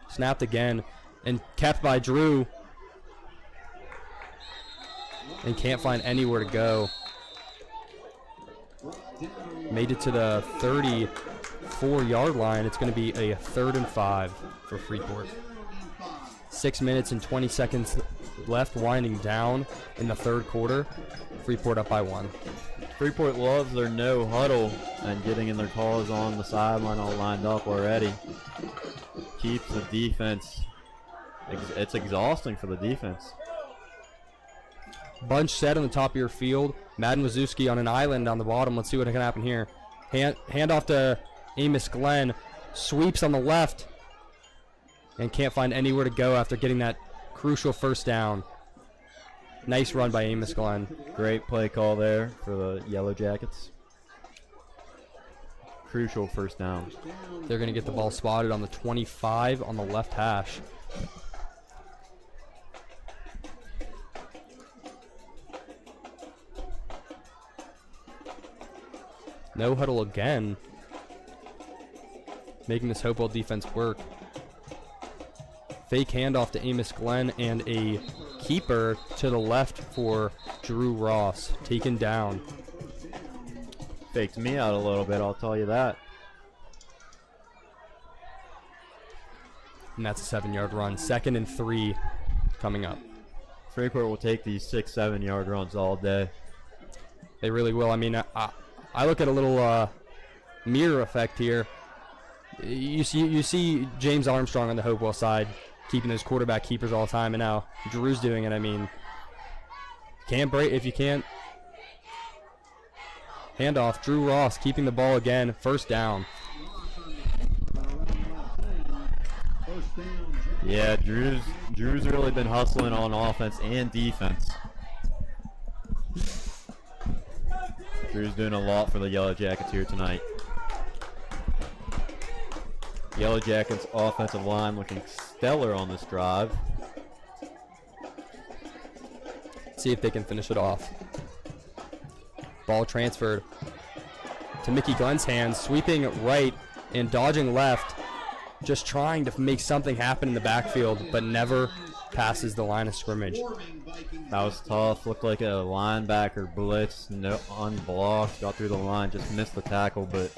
Snapped again and kept by Drew. And can't find anywhere to go. Made it to the 34-yard line. It's going to be a 3rd and 5 for Freeport. 6 minutes and 20 seconds left, winding down in the 3rd quarter. Freeport up by 1. Freeport loves their no huddle and getting in their calls on the sideline all lined up already. Keeps the defense. It's exhausting for the defense. Bunch set on the top of your field. Madden Wazowski on an island on the bottom. Let's see what can happen here. Hand off to Amos Glenn. Sweeps on the left. And can't find anywhere to go after getting that crucial first down. Nice run by Amos Glenn. Great play call there for the Yellowjackets. Crucial first down. They're going to get the ball spotted on the 25 on the left hash. No huddle again. Making this Hopewell defense work. Fake handoff to Amos Glenn and a keeper to the left for Drew Ross. Taken down. Faked me out a little bit, I'll tell you that. And that's a 7-yard run. 2nd and 3 coming up. Freeport will take these 6-7 yard runs all day. They really will. I mean, I look at a little mirror effect here. You see James Armstrong on the Hopewell side keeping those quarterback keepers all the time, and now Drew's doing it. I mean, can't break if you can't. Handoff, Drew Ross keeping the ball again. 1st down. Yeah, Drew's really been hustling on offense and defense. Drew's doing a lot for the Yellowjackets here tonight. Yellowjackets offensive line looking stellar on this drive. See if they can finish it off. Ball transferred to Mickey Glenn's hands, sweeping right and dodging left, just trying to make something happen in the backfield, but never passes the line of scrimmage. That was tough. Looked like a linebacker blitz, no unblocked, got through the line, just missed the tackle, but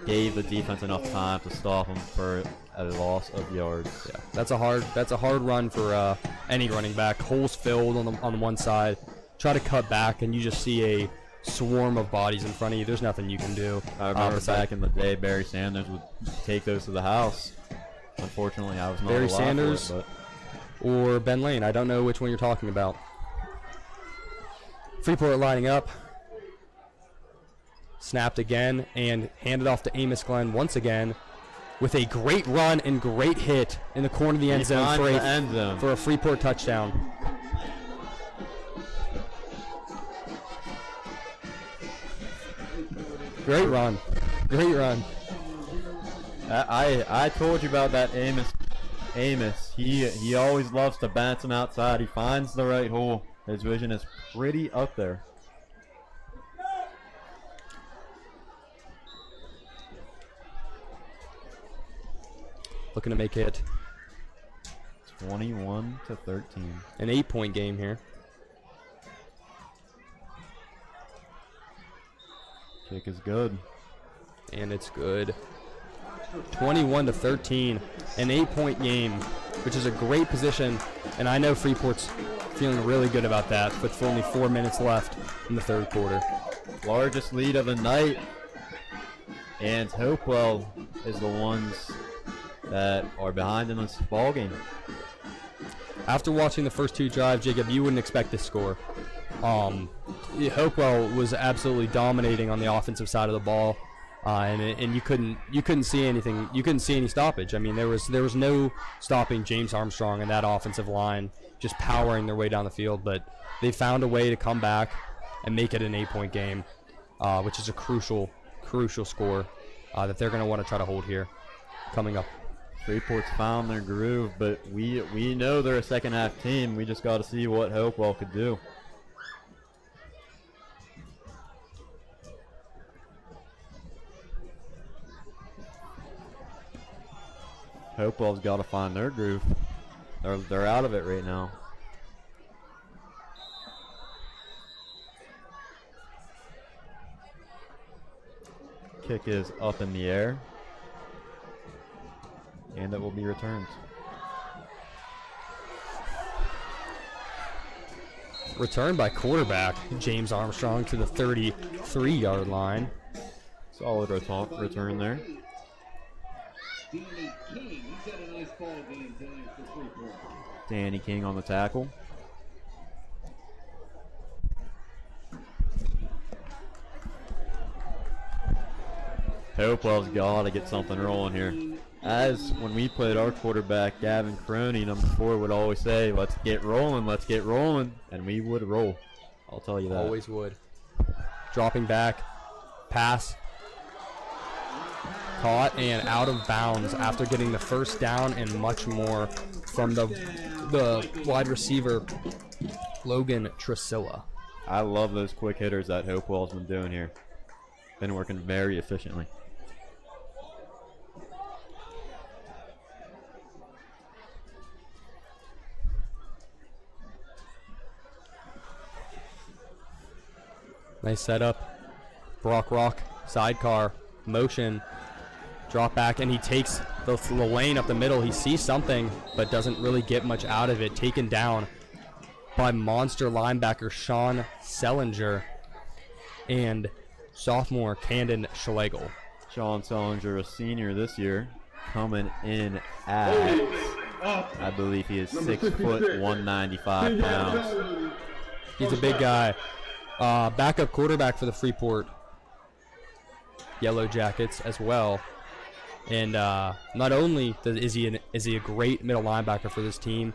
gave the defense enough time to stop him for a loss of yards. Yeah, that's a hard run for any running back. Holes filled on one side. Try to cut back, and you just see a swarm of bodies in front of you. There's nothing you can do. I remember back in the day, Barry Sanders would take those to the house. Unfortunately, I was not Barry alive Sanders for it, or Ben Lane. I don't know which one you're talking about. Freeport lining up. Snapped again and handed off to Amos Glenn once again with a great run and great hit in the corner of the end zone for a Freeport touchdown. Great run. Great run. I told you about that Amos. He always loves to bounce him outside. He finds the right hole. His vision is pretty up there. Looking to make it 21-13. An 8-point game here. Kick is good. And it's good. 21-13, an 8-point game, which is a great position. And I know Freeport's feeling really good about that, with only 4 minutes left in the third quarter. Largest lead of the night. And Hopewell is the ones that are behind in this ball game. After watching the first 2 drives, Jacob, you wouldn't expect this score. Hopewell was absolutely dominating on the offensive side of the ball, and you couldn't see anything. You couldn't see any stoppage. I mean, there was no stopping James Armstrong and that offensive line just powering their way down the field. But they found a way to come back and make it an 8-point game, which is a crucial score that they're going to want to try to hold here coming up. Freeport's found their groove, but we know they're a second half team. We just got to see what Hopewell could do. Hopewell's got to find their groove. They're out of it right now. Kick is up in the air. And it will be returned. Returned by quarterback James Armstrong to the 33-yard line. Solid return there. Danny King, he's had a nice ball game tonight for Freeport. Danny King on the tackle. Hopewell's got to get something rolling here. As when we played our quarterback, Gavin Croney, number 4, would always say, let's get rolling, and we would roll. I'll tell you that. Always would. Dropping back, pass, caught and out of bounds after getting the first down and much more from the wide receiver, Logan Tresilla. I love those quick hitters that Hopewell's been doing here. Been working very efficiently. Nice setup. Brock Rock, sidecar, motion, drop back, and he takes the lane up the middle. He sees something, but doesn't really get much out of it. Taken down by monster linebacker Sean Sellinger and sophomore Camden Schlegel. Sean Sellinger, a senior this year, coming in at, I believe he is 6 foot 195 pounds. He's a big guy. Backup quarterback for the Freeport Yellowjackets as well. And not only is he a great middle linebacker for this team,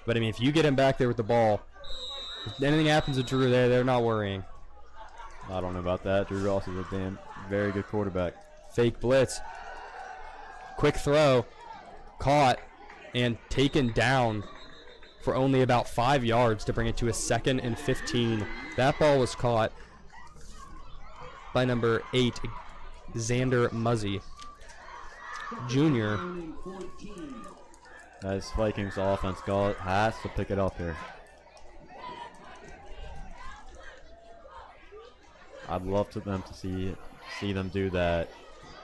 but I mean, if you get him back there with the ball, if anything happens to Drew there, they're not worrying. I don't know about that. Drew Ross is a very good quarterback. Fake blitz. Quick throw. Caught and taken down for only about 5 yards to bring it to a 2nd and 15. That ball was caught by number 8, Xander Muzzy, Jr. As Vikings offense has to pick it up here. I'd love for them to see them do that.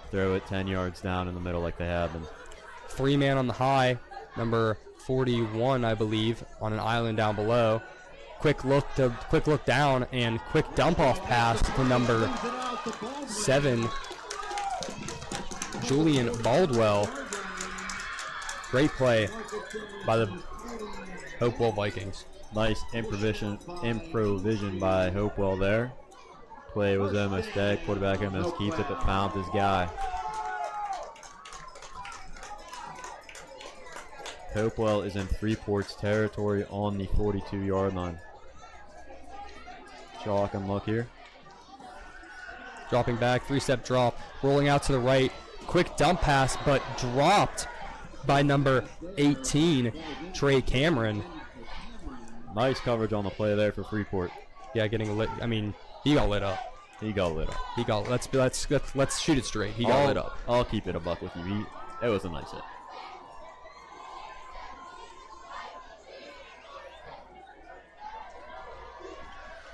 Throw it 10 yards down in the middle like they have been. 3-man on the high, number 41, I believe, on an island down below. Quick look down and quick dump off pass to number 7, Julian Baldwell. Great play by the Hopewell Vikings. Nice improvision by Hopewell there. Play was almost dead. Quarterback almost keeps it, but found his guy. Hopewell is in Freeport's territory on the 42-yard line. Chalk and look here. Dropping back, 3-step drop, rolling out to the right. Quick dump pass, but dropped by number 18, Trey Cameron. Nice coverage on the play there for Freeport. Yeah, getting lit. I mean, he got lit up. He got lit up. Let's shoot it straight. He got lit up. I'll keep it a buck with you. It was a nice hit.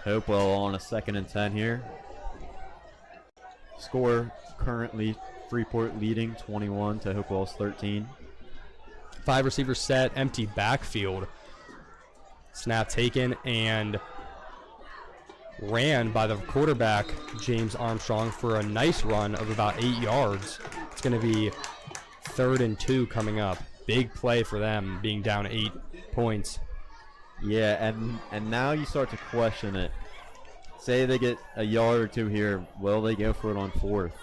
Hopewell on a 2nd and 10 here. Score currently Freeport leading 21 to Hopewell's 13. 5 receivers set, empty backfield. Snap taken and ran by the quarterback, James Armstrong, for a nice run of about 8 yards. It's going to be 3rd and 2 coming up. Big play for them, being down 8 points. Yeah, and now you start to question it. Say they get a yard or two here, will they go for it on 4th?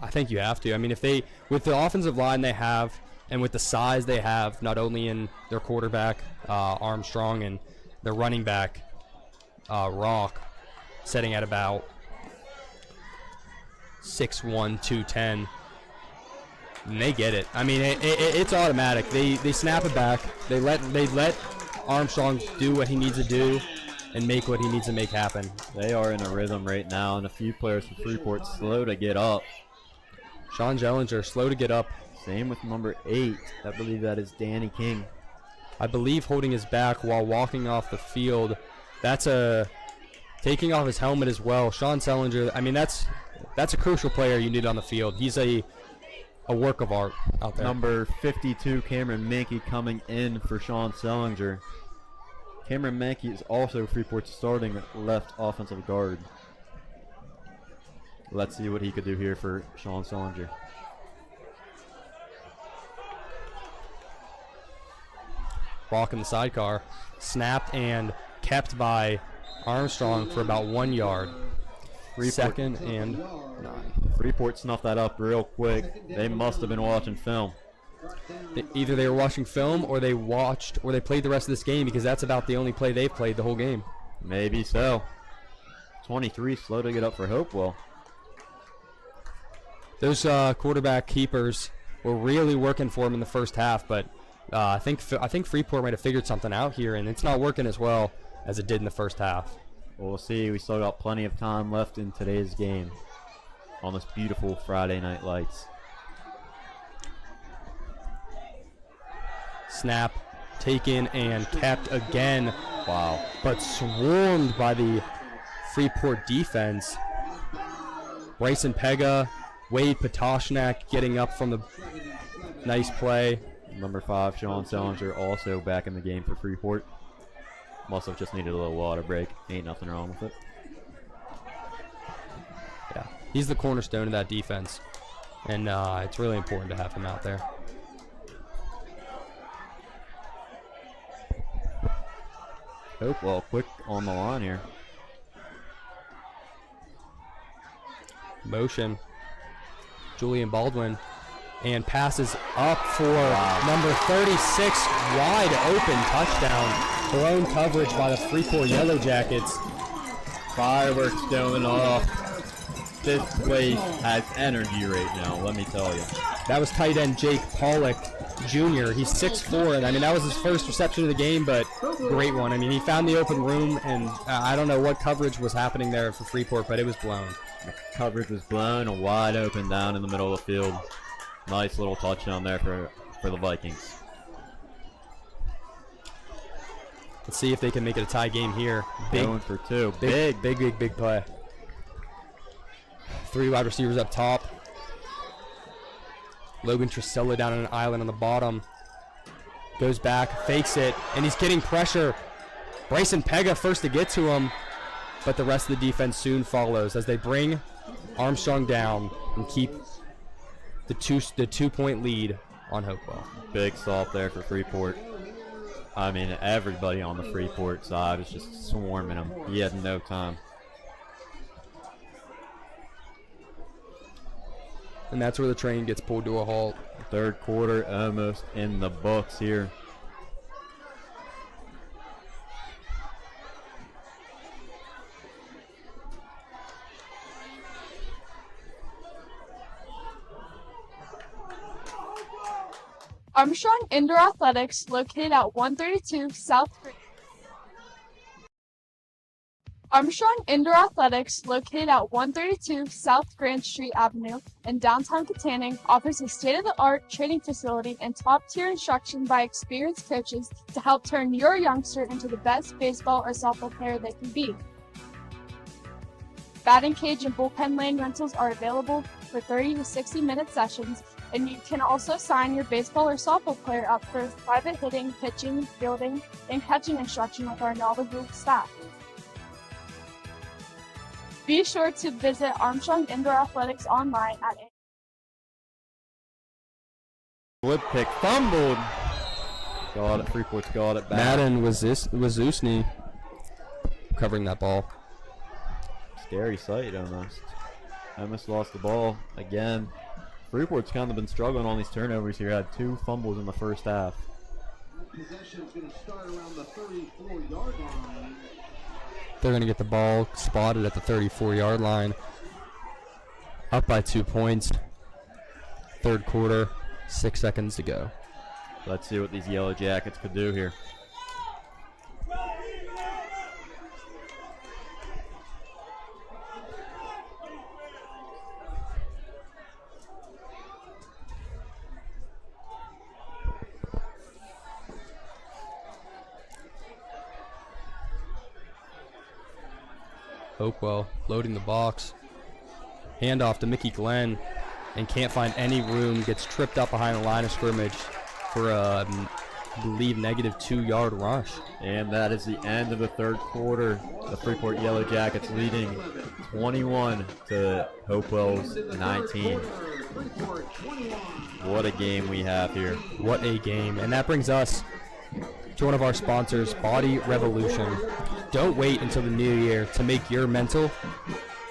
I think you have to. I mean, if they, with the offensive line they have, and with the size they have, not only in their quarterback, Armstrong, and their running back, Rock, setting at about 6'1", 210. And they get it. I mean, it's automatic. They snap it back. They let Armstrong do what he needs to do and make what he needs to make happen. They are in a rhythm right now, and a few players from Freeport slow to get up. Sean Jellinger slow to get up. Same with number 8. I believe that is Danny King. I believe holding his back while walking off the field. That's taking off his helmet as well. Sean Sellinger, I mean, that's a crucial player you need on the field. He's a work of art out there. Number 52, Cameron Mankey, coming in for Sean Sellinger. Cameron Mankey is also Freeport's starting left offensive guard. Let's see what he could do here for Sean Sellinger. Walk in the sidecar, snapped and kept by Armstrong for about 1 yard. Freeport. 2nd and 9. Freeport snuffed that up real quick. They must have been watching film. Either they were watching film or they played the rest of this game, because that's about the only play they've played the whole game. Maybe so. 23 slow to get up for Hopewell. Those quarterback keepers were really working for him in the first half, but I think Freeport might have figured something out here, and it's not working as well as it did in the first half. We'll see. We still got plenty of time left in today's game on this beautiful Friday Night Lights. Snap taken and kept again. Wow. But swarmed by the Freeport defense. Bryson Pega, Wade Patoshnak getting up from the nice play. Number 5, Sean Sellinger, also back in the game for Freeport. Must have just needed a little water break. Ain't nothing wrong with it. Yeah, he's the cornerstone of that defense, and it's really important to have him out there. Hopewell quick on the line here. Motion. Julian Baldwin. And passes up for number 36, wide open touchdown. Blown coverage by the Freeport Yellowjackets. Fireworks going off. This place has energy right now, let me tell you. That was tight end Jake Pollock Jr. He's 6'4", and I mean, that was his first reception of the game, but great one. I mean, he found the open room, and I don't know what coverage was happening there for Freeport, but it was blown. The coverage was blown, a wide open down in the middle of the field. Nice little touchdown there for the Vikings. Let's see if they can make it a tie game here. Going for 2. Big play. 3 wide receivers up top. Logan Trisella down on an island on the bottom. Goes back, fakes it, and he's getting pressure. Bryson Pega first to get to him, but the rest of the defense soon follows as they bring Armstrong down and keep the 2-point lead on Hopewell. Big stop there for Freeport. I mean, everybody on the Freeport side is just swarming him. He had no time. And that's where the train gets pulled to a halt. 3rd quarter almost in the books here. Armstrong Indoor Athletics, located at 132 South Grand Street Avenue in downtown Katanning, offers a state-of-the-art training facility and top-tier instruction by experienced coaches to help turn your youngster into the best baseball or softball player they can be. Batting cage and bullpen lane rentals are available for 30 to 60-minute sessions, and you can also sign your baseball or softball player up for private hitting, pitching, fielding, and catching instruction with our knowledgeable staff. Be sure to visit Armstrong Indoor Athletics online at Flip pick, fumbled. Got it. Freeport's got it back. Madden was Zusny covering that ball. Scary sight almost. Almost lost the ball again. Freeport's kind of been struggling on these turnovers here. Had 2 fumbles in the first half. Possession's going to start around the 34-yard line. They're going to get the ball spotted at the 34-yard line. Up by 2 points. Third quarter, 6 seconds to go. Let's see what these Yellowjackets could do here. Hopewell loading the box. Handoff to Mickey Glenn, and can't find any room. Gets tripped up behind the line of scrimmage for a, I believe, -2-yard rush. And that is the end of the third quarter. The Freeport Yellowjackets leading 21 to Hopewell's 19. What a game we have here. What a game. And that brings us to one of our sponsors, Body Revolution. Don't wait until the new year to make your mental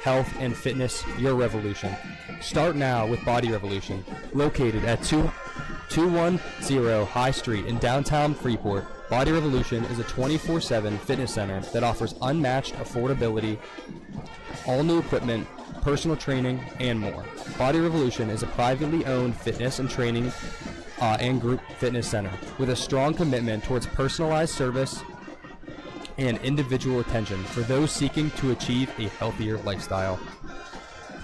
health and fitness your revolution. Start now with Body Revolution, located at 210 High Street in downtown Freeport. Body Revolution is a 24/7 fitness center that offers unmatched affordability, all new equipment, personal training, and more. Body Revolution is a privately owned fitness and training and group fitness center with a strong commitment towards personalized service and individual attention for those seeking to achieve a healthier lifestyle.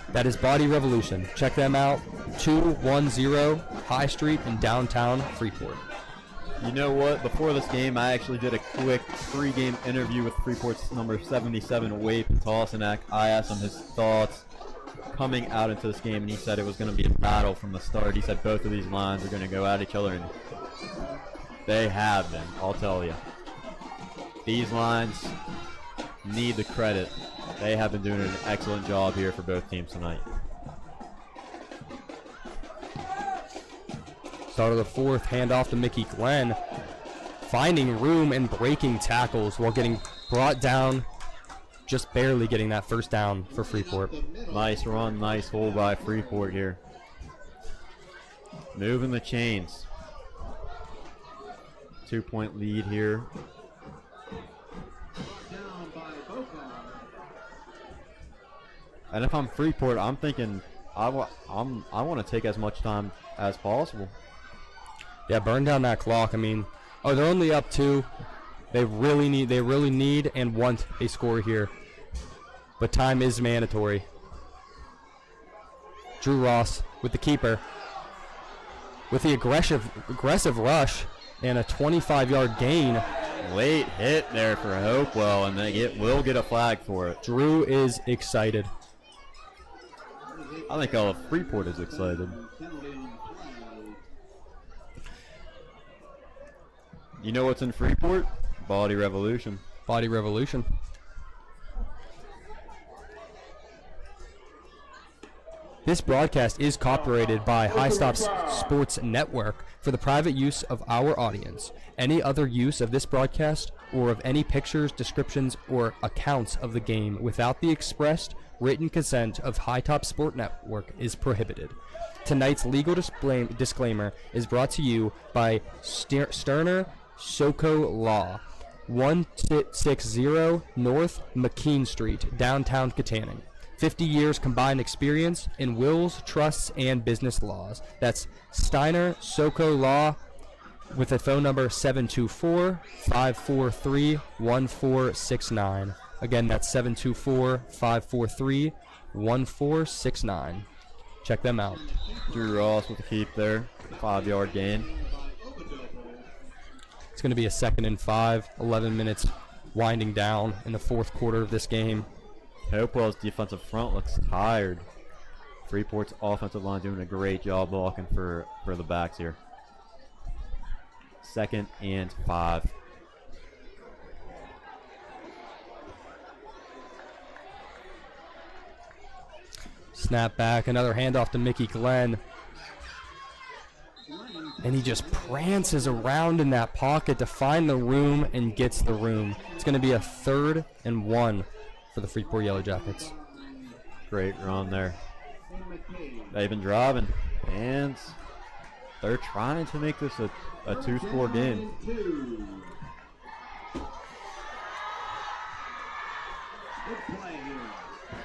That is Body Revolution. Check them out, 210 High Street in downtown Freeport. You know what? Before this game, I actually did a quick pre-game interview with Freeport's number 77, Wade Petosanek. I asked him his thoughts coming out into this game, and he said it was going to be a battle from the start. He said both of these lines are going to go at each other, and they have been, I'll tell you. These lines need the credit. They have been doing an excellent job here for both teams tonight. Start of the fourth, handoff to Mickey Glenn, finding room and breaking tackles while getting brought down, just barely getting that first down for Freeport. Nice run, nice hold by Freeport here. Moving the chains. 2-point lead here. And if I'm Freeport, I'm thinking I want to take as much time as possible. Yeah, burn down that clock. I mean, they're only up 2. They really need and want a score here. But time is mandatory. Drew Ross with the keeper. With the aggressive rush and a 25-yard gain. Late hit there for Hopewell, and they will get a flag for it. Drew is excited. I think all of Freeport is excited. You know what's in Freeport? Body Revolution. Body Revolution. This broadcast is copyrighted by High Stops Sports Network for the private use of our audience. Any other use of this broadcast or of any pictures, descriptions, or accounts of the game without the expressed written consent of High Top Sport Network is prohibited. Tonight's legal disclaimer is brought to you by Sterner Soko Law, 160 North McKean Street, downtown Katanning. 50 years combined experience in wills, trusts, and business laws. That's Steiner Soko Law with a phone number 724-543-1469. Again, that's 724-543-1469. Check them out. Drew Ross with the keep there. 5-yard gain. It's going to be a 2nd and 5, 11 minutes winding down in the fourth quarter of this game. Hopewell's defensive front looks tired. Freeport's offensive line doing a great job blocking for the backs here. 2nd and 5. Snap back, another handoff to Mickey Glenn. And he just prances around in that pocket to find the room and gets the room. It's going to be a 3rd and 1 for the Freeport Yellowjackets. Great run there. They've been driving, and they're trying to make this a 2-score game.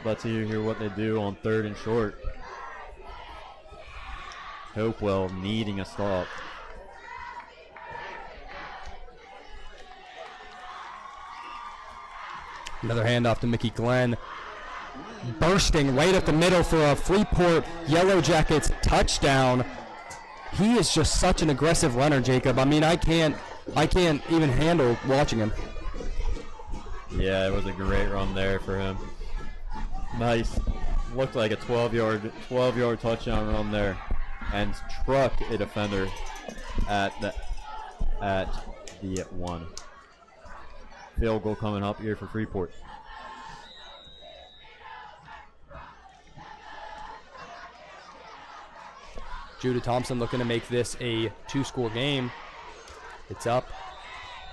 Let's hear what they do on 3rd and short. Hopewell needing a stop. Another handoff to Mickey Glenn. Bursting right up the middle for a Freeport Yellowjackets touchdown. He is just such an aggressive runner, Jacob. I mean, I can't even handle watching him. Yeah, it was a great run there for him. Nice. Looked like a 12-yard touchdown run there, and struck a defender at the 1. Field goal coming up here for Freeport. Judah Thompson looking to make this a 2-score game. It's up,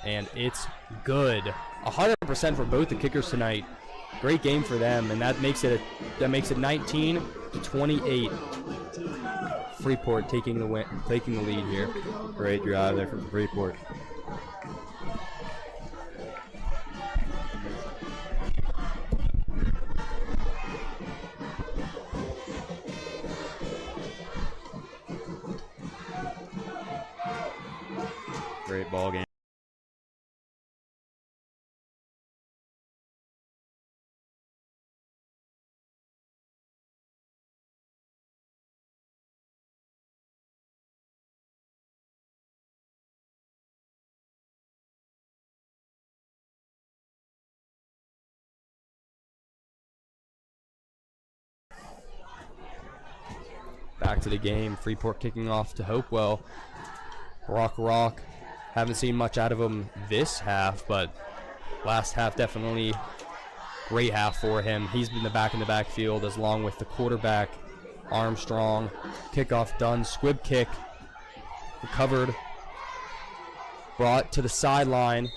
and it's good. 100% for both the kickers tonight. Great game for them, and that makes it 19-28. Freeport taking the lead here. Great drive there from Freeport. Great ball game. Back to the game. Freeport kicking off to Hopewell. Rock. Haven't seen much out of him this half, but last half definitely great half for him. He's been in the backfield as long with the quarterback, Armstrong. Kickoff done. Squib kick. Recovered. Brought to the sideline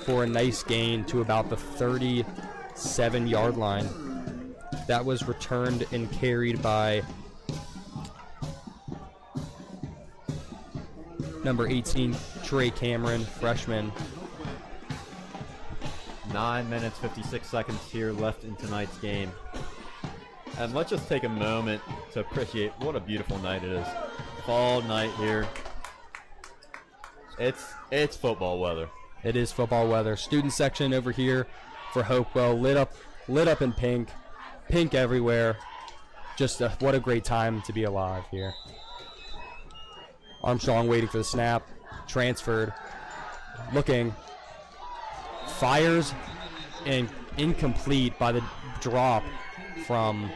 for a nice gain to about the 37-yard line. That was returned and carried by number 18, Trey Cameron, freshman. 9 minutes, 56 seconds here left in tonight's game. And let's just take a moment to appreciate what a beautiful night it is. Fall night here. It's football weather. It is football weather. Student section over here for Hopewell, lit up in pink. Pink everywhere. Just what a great time to be alive here. Armstrong waiting for the snap. Transferred. Looking. Fires. And incomplete by the drop from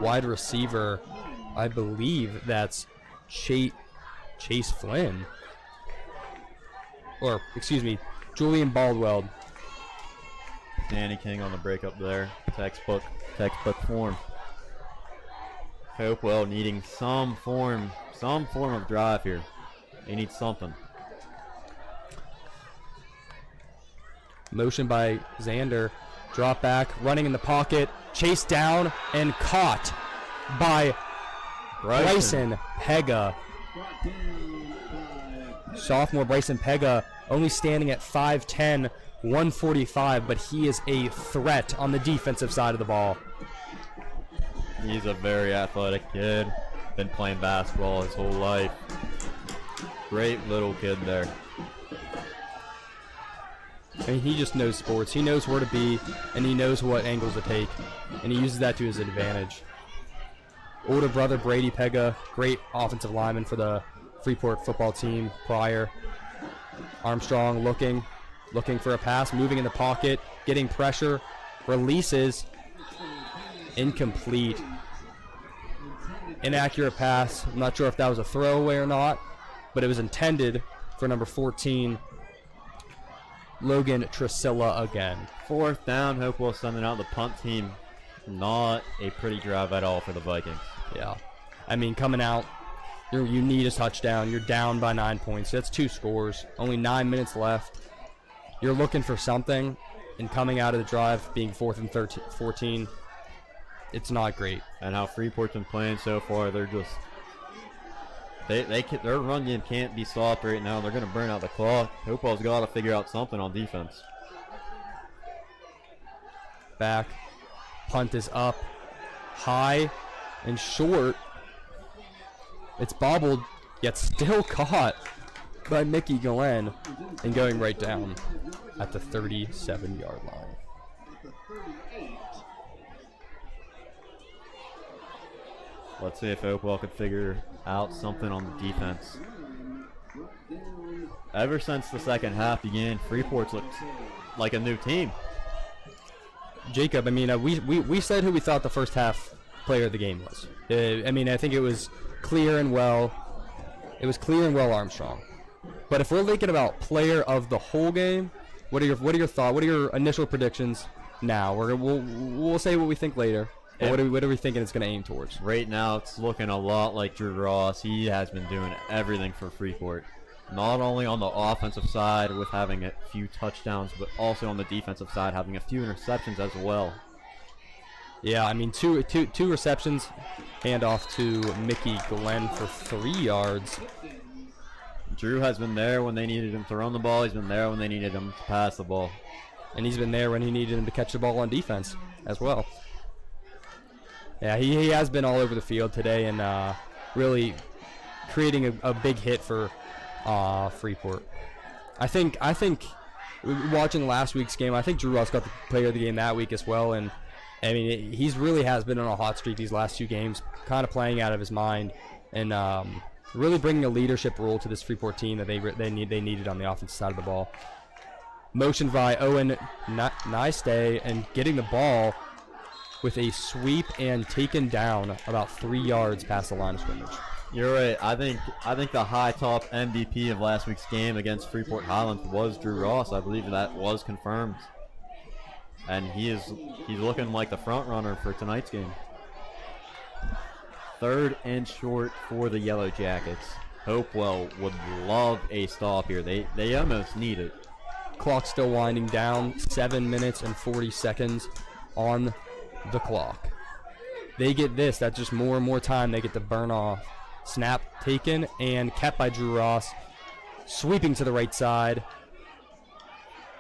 wide receiver. I believe that's Chase Flynn. Or, excuse me, Julian Baldwell. Danny King on the breakup there. Textbook form. Hopewell needing some form of drive here. They need something. Motion by Xander. Drop back, running in the pocket. Chased down and caught by Bryson Pega. Sophomore Bryson Pega only standing at 5'10", 145, but he is a threat on the defensive side of the ball. He's a very athletic kid. Been playing basketball his whole life. Great little kid there. I mean, he just knows sports. He knows where to be, and he knows what angles to take, and he uses that to his advantage. Older brother Brady Pega, great offensive lineman for the Freeport football team prior. Armstrong looking, looking for a pass, moving in the pocket, getting pressure, releases, incomplete. Inaccurate pass. I'm not sure if that was a throwaway or not, but it was intended for number 14, Logan Trisilla again. 4th down, Hopewell sending out the punt team. Not a pretty drive at all for the Vikings. Yeah. I mean, coming out, you need a touchdown. You're down by 9 points. That's 2 scores. Only 9 minutes left. You're looking for something, and coming out of the drive, being 4th and 14, it's not great. And how Freeport's been playing so far, they're just their run game can't be stopped right now. They're going to burn out the clock. Hopewell's got to figure out something on defense. Back. Punt is up. High and short. It's bobbled, yet still caught by Mickey Glenn and going right down at the 37-yard line. Let's see if Hopewell could figure out something on the defense. Ever since the second half began, Freeport's looked like a new team. Jacob, I mean, we said who we thought the first half player of the game was. I mean, I think it was clear and well. It was clear and well Armstrong. But if we're thinking about player of the whole game, what are your thoughts? What are your initial predictions now? We'll say what we think later. But what are we thinking it's going to aim towards? Right now, it's looking a lot like Drew Ross. He has been doing everything for Freeport. Not only on the offensive side with having a few touchdowns, but also on the defensive side having a few interceptions as well. Yeah, I mean, two receptions, handoff to Mickey Glenn for 3 yards. Drew has been there when they needed him to run the ball. He's been there when they needed him to pass the ball. And he's been there when he needed him to catch the ball on defense as well. Yeah, he has been all over the field today and really creating a big hit for Freeport. I think watching last week's game, I think Drew Ross got the player of the game that week as well. And I mean, he's really has been on a hot streak these last 2 games, kind of playing out of his mind and really bringing a leadership role to this Freeport team that they needed on the offensive side of the ball. Motion by Owen Nystay and getting the ball with a sweep and taken down about 3 yards past the line of scrimmage. You're right. I think the high top MVP of last week's game against Freeport Highlands was Drew Ross. I believe that was confirmed, and he's looking like the front runner for tonight's game. 3rd and short for the Yellowjackets. Hopewell would love a stop here. They almost need it. Clock still winding down. 7 minutes and 40 seconds on the clock. They get this. That's just more and more time they get to burn off. Snap taken and kept by Drew Ross. Sweeping to the right side.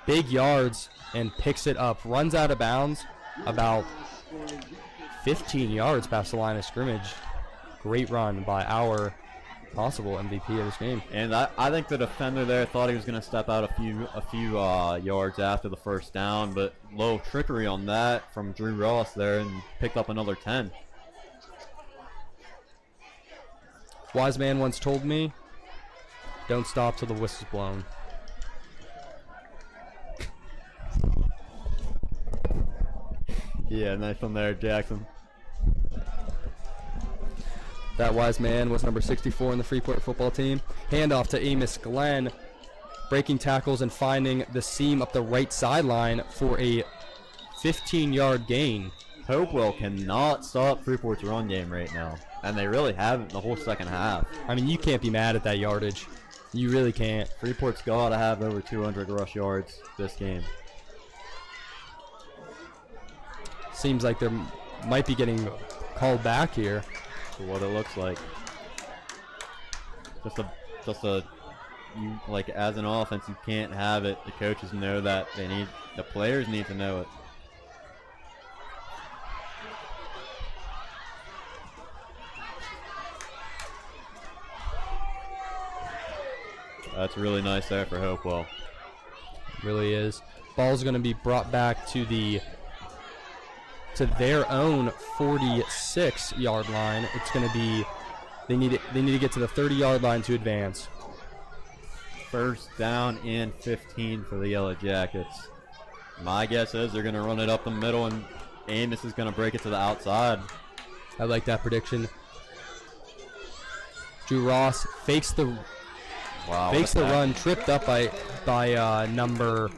Big yards and picks it up. Runs out of bounds about 15 yards past the line of scrimmage. Great run by our possible MVP of this game. And I think the defender there thought he was going to step out a few yards after the first down, but low trickery on that from Drew Ross there and picked up another 10. Wise man once told me, don't stop till the whistle's blown. Yeah, nice one there, Jackson. That wise man was number 64 in the Freeport football team. Handoff to Amos Glenn, breaking tackles and finding the seam up the right sideline for a 15-yard gain. Hopewell cannot stop Freeport's run game right now, and they really haven't the whole second half. I mean, you can't be mad at that yardage. You really can't. Freeport's got to have over 200 rush yards this game. Seems like they might be getting called back here. For what it looks like. You like as an offense, you can't have it. The coaches know that. The players need to know it. That's really nice there for Hopewell. Really is. Ball's going to be brought back to their own 46-yard line. It's going to be they need to get to the 30-yard line to advance. First down and 15 for the Yellowjackets. My guess is they're going to run it up the middle, and Amos is going to break it to the outside. I like that prediction. Drew Ross fakes the run, tripped up by number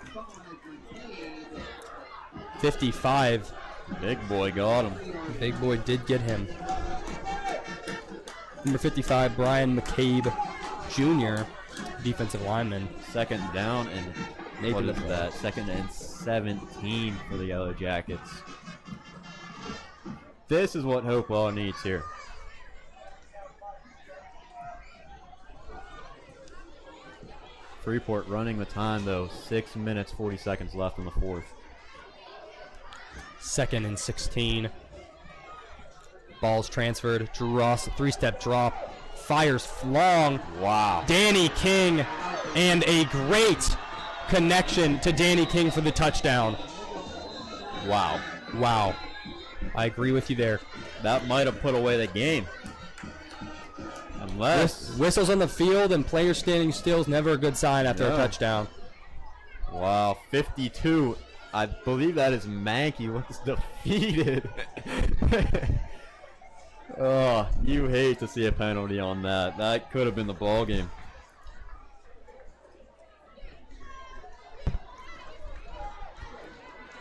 55. Big boy got him. Big boy did get him. Number 55, Brian McCabe Jr., defensive lineman. Second down and Maybe what is that's that? Second and 17 for the Yellowjackets. This is what Hopewell needs here. Freeport running the time though. 6 minutes 40 seconds left in the fourth. Second and 16. Ball's transferred. Drew Ross, 3-step drop. Fires long. Wow. Danny King, and a great connection to Danny King for the touchdown. Wow. Wow. I agree with you there. That might have put away the game. Unless. Whistles on the field and players standing still is never a good sign after a No. touchdown. Wow. 52. I believe that is Mankey was defeated. Oh, you hate to see a penalty on that. That could have been the ball game.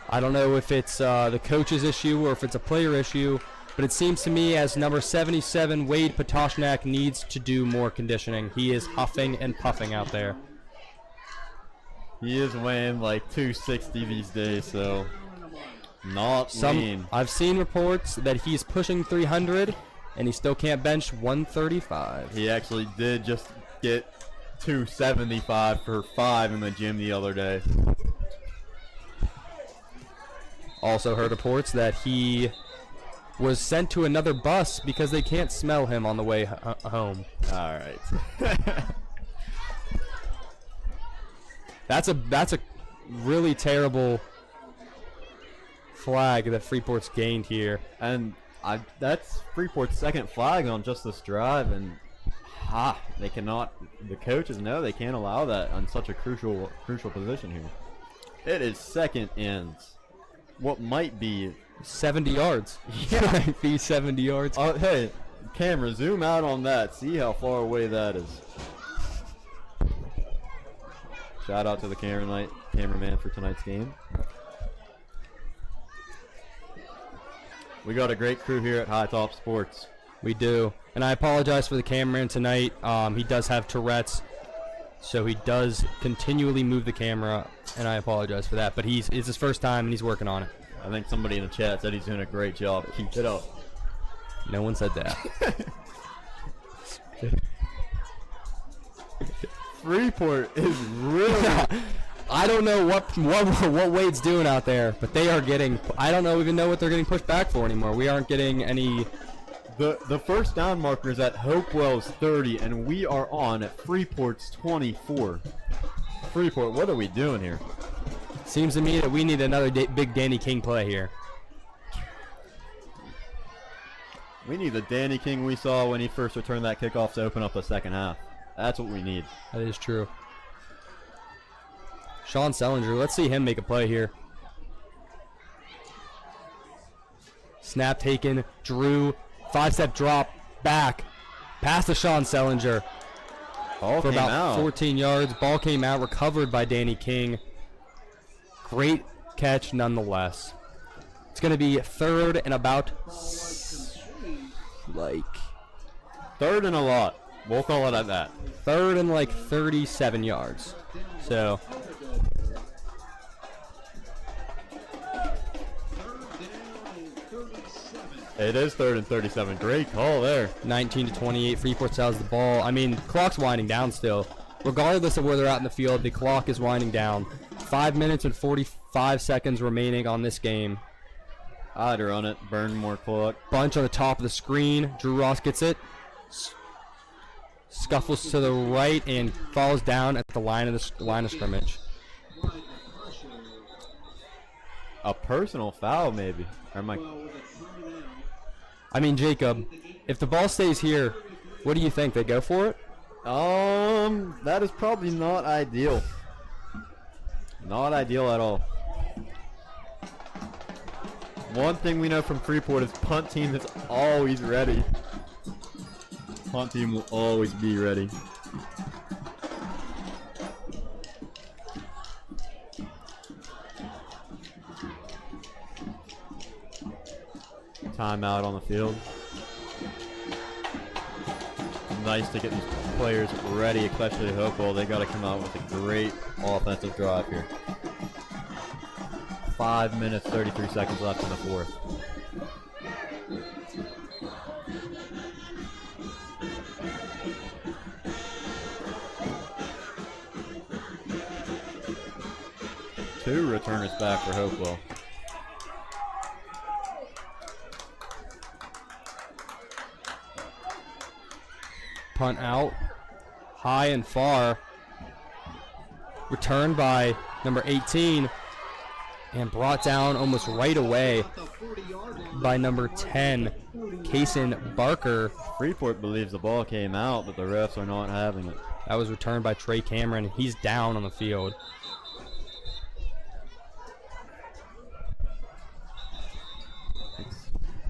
I don't know if it's the coach's issue or if it's a player issue, but it seems to me as number 77, Wade Patoshnak, needs to do more conditioning. He is huffing and puffing out there. He is weighing like 260 these days, so not lean. I've seen reports that he's pushing 300, and he still can't bench 135. He actually did just get 275 for 5 in the gym the other day. Also heard reports that he was sent to another bus because they can't smell him on the way home. All right. That's a really terrible flag that Freeport's gained here. And that's Freeport's second flag on just this drive, and they cannot. The coaches know they can't allow that on such a crucial position here. It is second and what might be 70 yards. Yeah. Might be 70 yards. Hey, camera, zoom out on that. See how far away that is. Shout out to the cameraman for tonight's game. We got a great crew here at High Top Sports. We do. And I apologize for the cameraman tonight. He does have Tourette's, so he does continually move the camera, and I apologize for that. But it's his first time, and he's working on it. I think somebody in the chat said he's doing a great job. Keep it up. No one said that. Freeport is really... I don't know what Wade's doing out there, but they are getting... I don't even know what they're getting pushed back for anymore. We aren't getting any... The first down marker is at Hopewell's 30, and we are on at Freeport's 24. Freeport, what are we doing here? Seems to me that we need another big Danny King play here. We need the Danny King we saw when he first returned that kickoff to open up the second half. That's what we need. That is true. Sean Sellinger, let's see him make a play here. Snap taken, Drew, 5-step drop, back, pass to Sean Sellinger. Ball for came about out. 14 yards. Ball came out, recovered by Danny King. Great catch nonetheless. It's going to be third and about Third and a lot. We'll call it at that. third and 37 yards. So it is third and 37. Great call there. 19-28, Freeport still has the ball. I mean, the clock's winding down still. Regardless of where they're at in the field, the clock is winding down. 5 minutes and 45 seconds remaining on this game. I'd run it. Burn more clock. Bunch on the top of the screen. Drew Ross gets it. Scuffles to the right and falls down at the line of scrimmage. A personal foul, maybe. Or am I mean, Jacob, if the ball stays here, what do you think? They go for it? That is probably not ideal. Not ideal at all. One thing we know from Freeport is punt team is always ready. Punt team will always be ready. Timeout on the field. Nice to get these players ready, especially Hopewell. They got to come out with a great offensive drive here. 5 minutes, 33 seconds left in the fourth. Two returners back for Hopewell. Punt out, high and far. Returned by number 18 and brought down almost right away by number 10, Kason Barker. Freeport believes the ball came out, but the refs are not having it. That was returned by Trey Cameron. He's down on the field.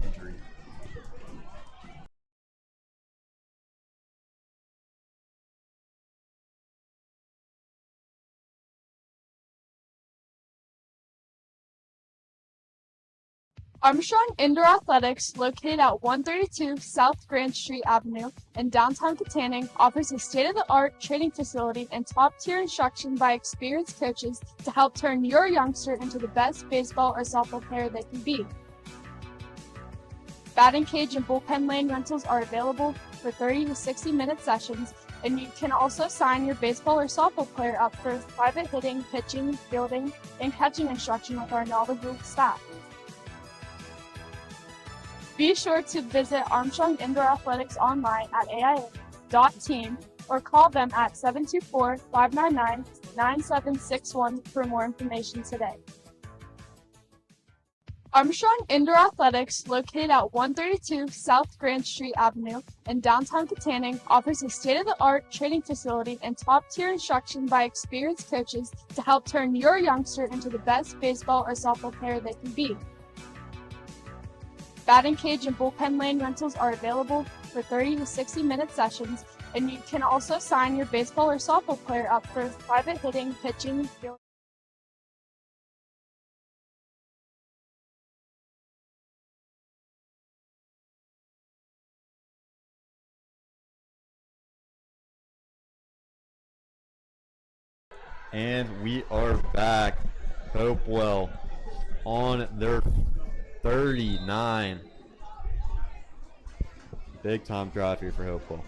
Injury. Armstrong Indoor Athletics, located at 132 South Grand Street Avenue in downtown Katanning, offers a state-of-the-art training facility and top-tier instruction by experienced coaches to help turn your youngster into the best baseball or softball player they can be. Batting cage and bullpen lane rentals are available for 30 to 60-minute sessions, and you can also sign your baseball or softball player up for private hitting, pitching, fielding, and catching instruction with our knowledgeable staff. Be sure to visit Armstrong Indoor Athletics online at aia.team or call them at 724-599-9761 for more information today. Armstrong Indoor Athletics, located at 132 South Grand Street Avenue in downtown Katanning, offers a state-of-the-art training facility and top-tier instruction by experienced coaches to help turn your youngster into the best baseball or softball player they can be. Batting cage and bullpen lane rentals are available for 30 to 60-minute sessions, and you can also sign your baseball or softball player up for private hitting, pitching, fielding. And we are back. Hopewell on their 39. Big time drive here for Hopewell.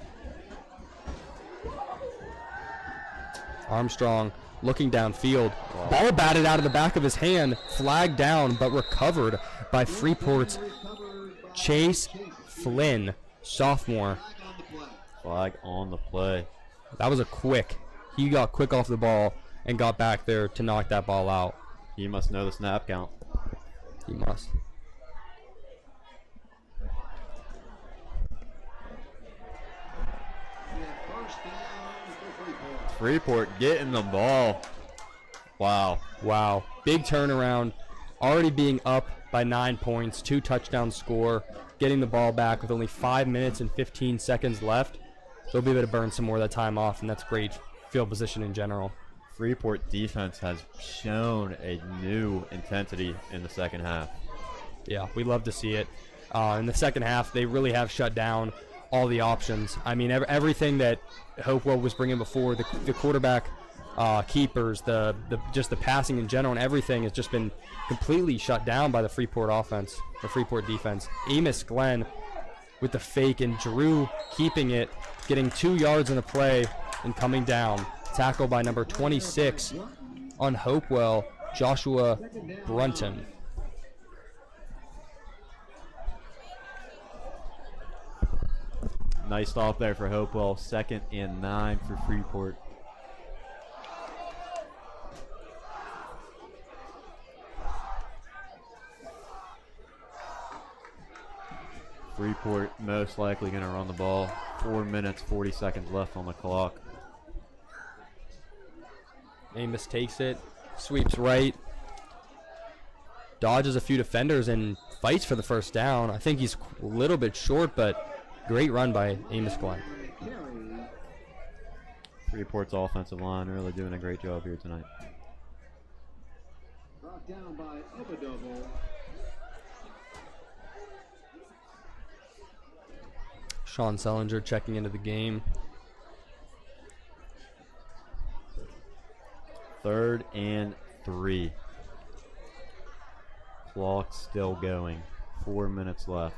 Armstrong looking downfield. Ball batted out of the back of his hand, flagged down, but recovered by Freeport's Chase Flynn, sophomore. Flag on the play. That was a quick. He got quick off the ball and got back there to knock that ball out. He must know the snap count. He must. Freeport getting the ball. Wow. Wow. Big turnaround. Already being up by 9 points. 2 touchdown score. Getting the ball back with only 5 minutes and 15 seconds left. They'll be able to burn some more of that time off, and that's great field position in general. Freeport defense has shown a new intensity in the second half. Yeah, we love to see it. In the second half, they really have shut down all the options. I mean, everything that Hopewell was bringing before, the quarterback keepers, just the passing in general, and everything has just been completely shut down by the Freeport offense, the Freeport defense. Amos Glenn with the fake, and Drew keeping it, getting 2 yards in the play and coming down. Tackle by number 26 on Hopewell, Joshua Brunton. Nice stop there for Hopewell. 2nd and 9 for Freeport. Freeport most likely going to run the ball. 4 minutes, 40 seconds left on the clock. Amos takes it, sweeps right, dodges a few defenders, and fights for the first down. I think he's a little bit short, but great run by Amos Glenn. Freeport's offensive line really doing a great job here tonight. Brought down by Obadobo. Sean Sellinger checking into the game. 3rd and 3. Clock still going. 4 minutes left.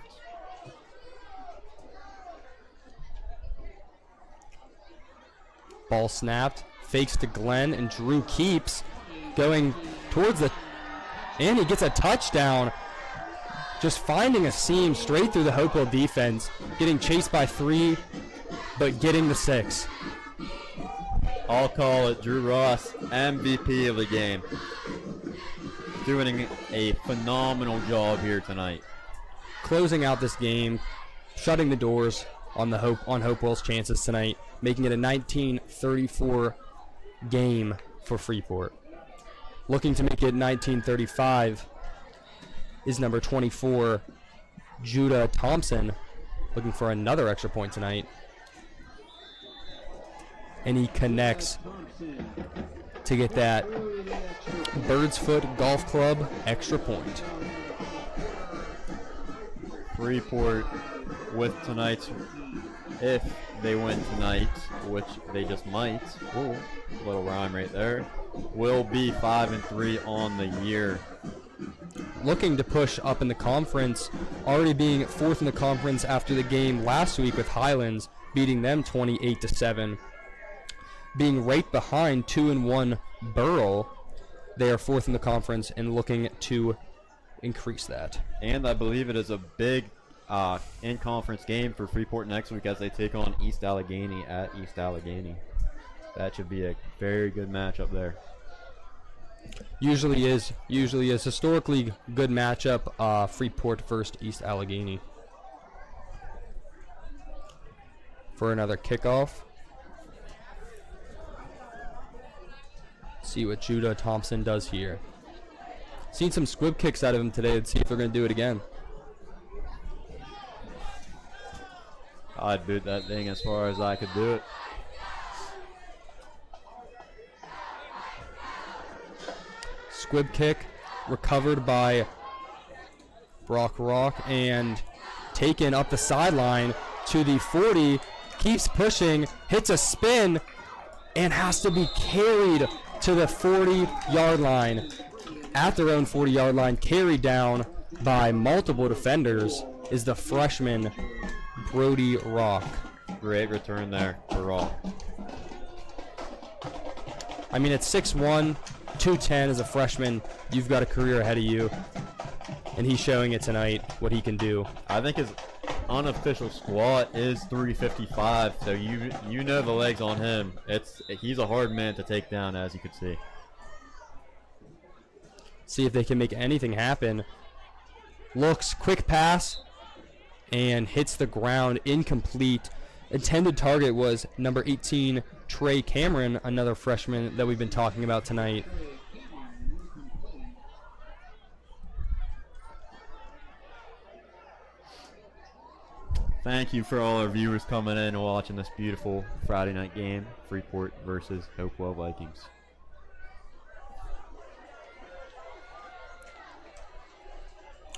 Ball snapped, fakes to Glenn, and Drew keeps going towards the, and he gets a touchdown. Just finding a seam straight through the Hopewell defense, getting chased by 3, but getting the 6. I'll call it Drew Ross, MVP of the game. Doing a phenomenal job here tonight. Closing out this game, shutting the doors on Hopewell's chances tonight, making it a 19-34 game for Freeport. Looking to make it 19-35 is number 24, Judah Thompson, looking for another extra point tonight. And he connects to get that Bird's Foot Golf Club extra point. Freeport with tonight's, if they win tonight, which they just might, ooh, little rhyme right there, will be 5-3 on the year. Looking to push up in the conference, already being 4th in the conference after the game last week with Highlands, beating them 28-7. Being right behind 2-1 Burrell, they are 4th in the conference and looking to increase that. And I believe it is a big in-conference game for Freeport next week as they take on East Allegheny at East Allegheny. That should be a very good matchup there. Usually is historically good matchup. Freeport versus East Allegheny for another kickoff. See what Judah Thompson does here. Seen some squib kicks out of him today. Let's see if they're going to do it again. I'd boot that thing as far as I could do it. Squib kick recovered by Brock Rock and taken up the sideline to the 40. Keeps pushing, hits a spin, and has to be carried to the 40-yard line. At their own 40-yard line, carried down by multiple defenders, is the freshman Brody Rock. Great return there for Rock. I mean, at 6'1", 210 as a freshman, you've got a career ahead of you. And he's showing it tonight, what he can do. I think his unofficial squat is 355, so you know the legs on him. He's a hard man to take down, as you could see. See if they can make anything happen. Looks, quick pass, and hits the ground, incomplete. Intended target was number 18, Trey Cameron, another freshman that we've been talking about tonight. Thank you for all our viewers coming in and watching this beautiful Friday night game, Freeport versus Hopewell Vikings.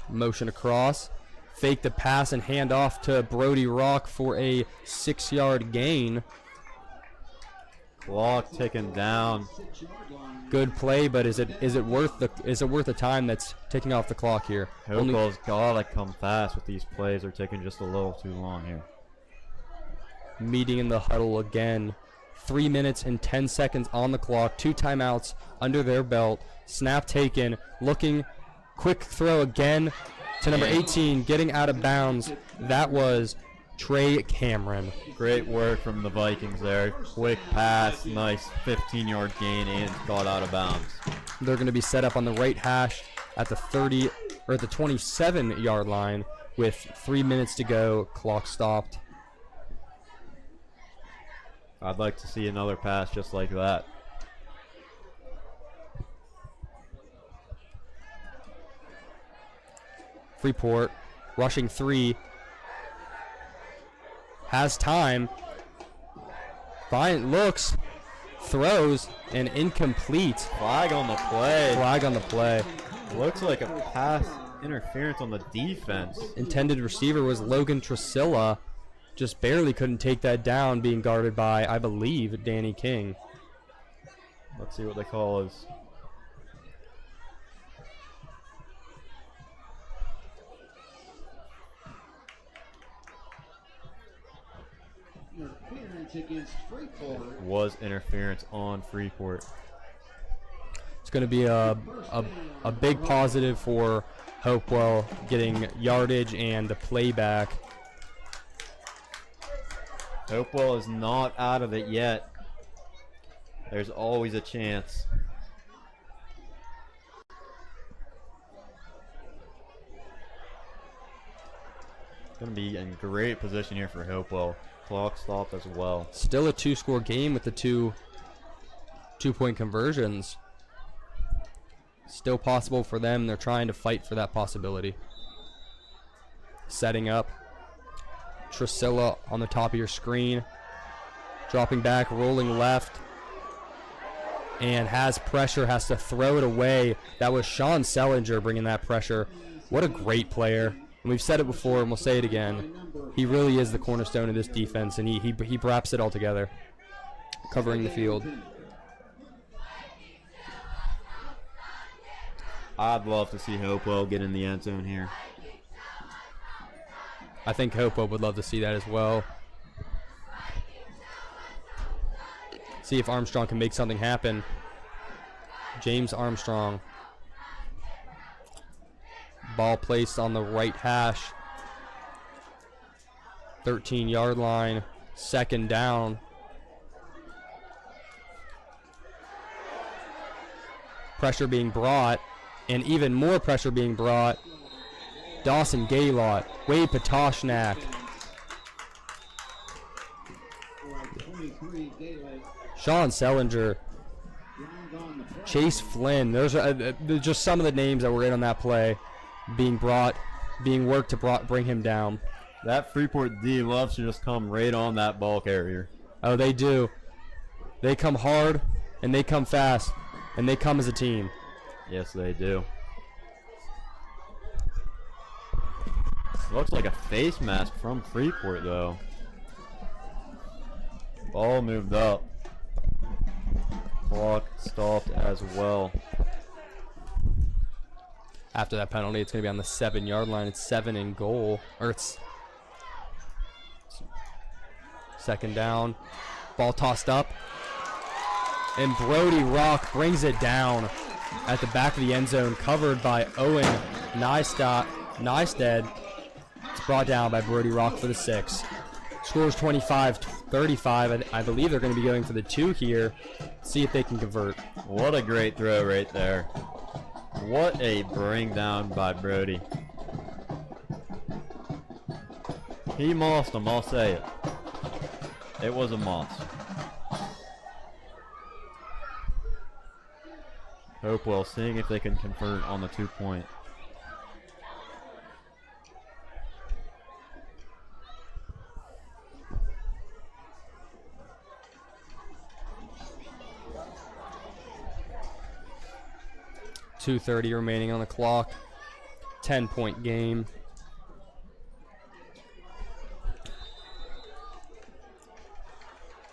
Motion across, fake the pass and hand off to Brody Rock for a 6-yard gain. Clock ticking down. Good play, but is it worth the time that's ticking off the clock here? Hopewell's gotta come fast with these plays. They're taking just a little too long here. Meeting in the huddle again. 3 minutes and 10 seconds on the clock. 2 timeouts under their belt. Snap taken. Looking. Quick throw again to number 18. Getting out of bounds. That was Trey Cameron. Great work from the Vikings there. Quick pass. Nice 15-yard gain and got out of bounds. They're going to be set up on the right hash at the 30 or at the 27-yard line with 3 minutes to go. Clock stopped. I'd like to see another pass just like that. Freeport rushing 3. Has time. Fine, looks, throws, and incomplete. Flag on the play. Flag on the play. Looks like a pass interference on the defense. Intended receiver was Logan Tresilla. Just barely couldn't take that down, being guarded by, I believe, Danny King. Let's see what they call us. Interference against Freeport. Was interference on Freeport. It's going to be a big positive for Hopewell getting yardage and the playback. Hopewell is not out of it yet. There's always a chance. Going to be in great position here for Hopewell. Clock stopped as well. Still a 2-score game with the two-point conversions. Still possible for them. They're trying to fight for that possibility. Setting up. Tresilla on the top of your screen. Dropping back, rolling left. And has pressure, has to throw it away. That was Sean Sellinger bringing that pressure. What a great player. And we've said it before and we'll say it again. He really is the cornerstone of this defense, and he wraps it all together, covering the field. I'd love to see Hopewell get in the end zone here. I think Hopewell would love to see that as well. See if Armstrong can make something happen. James Armstrong. Ball placed on the right hash. 13-yard line. Second down. Pressure being brought, and even more pressure being brought. Dawson Gaylott, Wade Patoshnak. Sean Sellinger, Chase Flynn. Those are just some of the names that were in on that play, being worked to bring him down. That Freeport D loves to just come right on that ball carrier. Oh, they do. They come hard, and they come fast, and they come as a team. Yes, they do. Looks like a face mask from Freeport, though. Ball moved up. Clock stopped as well. After that penalty, it's going to be on the 7-yard line. It's 7 and goal. Or it's second down. Ball tossed up. And Brody Rock brings it down at the back of the end zone, covered by Owen Nystad. It's brought down by Brody Rock for the 6. Scores 25-35. I believe they're going to be going for the 2 here. See if they can convert. What a great throw right there. What a bring down by Brody. He mossed him, I'll say it. It was a moss. Hopewell seeing if they can convert on the 2-point. .230 remaining on the clock. 10-point game.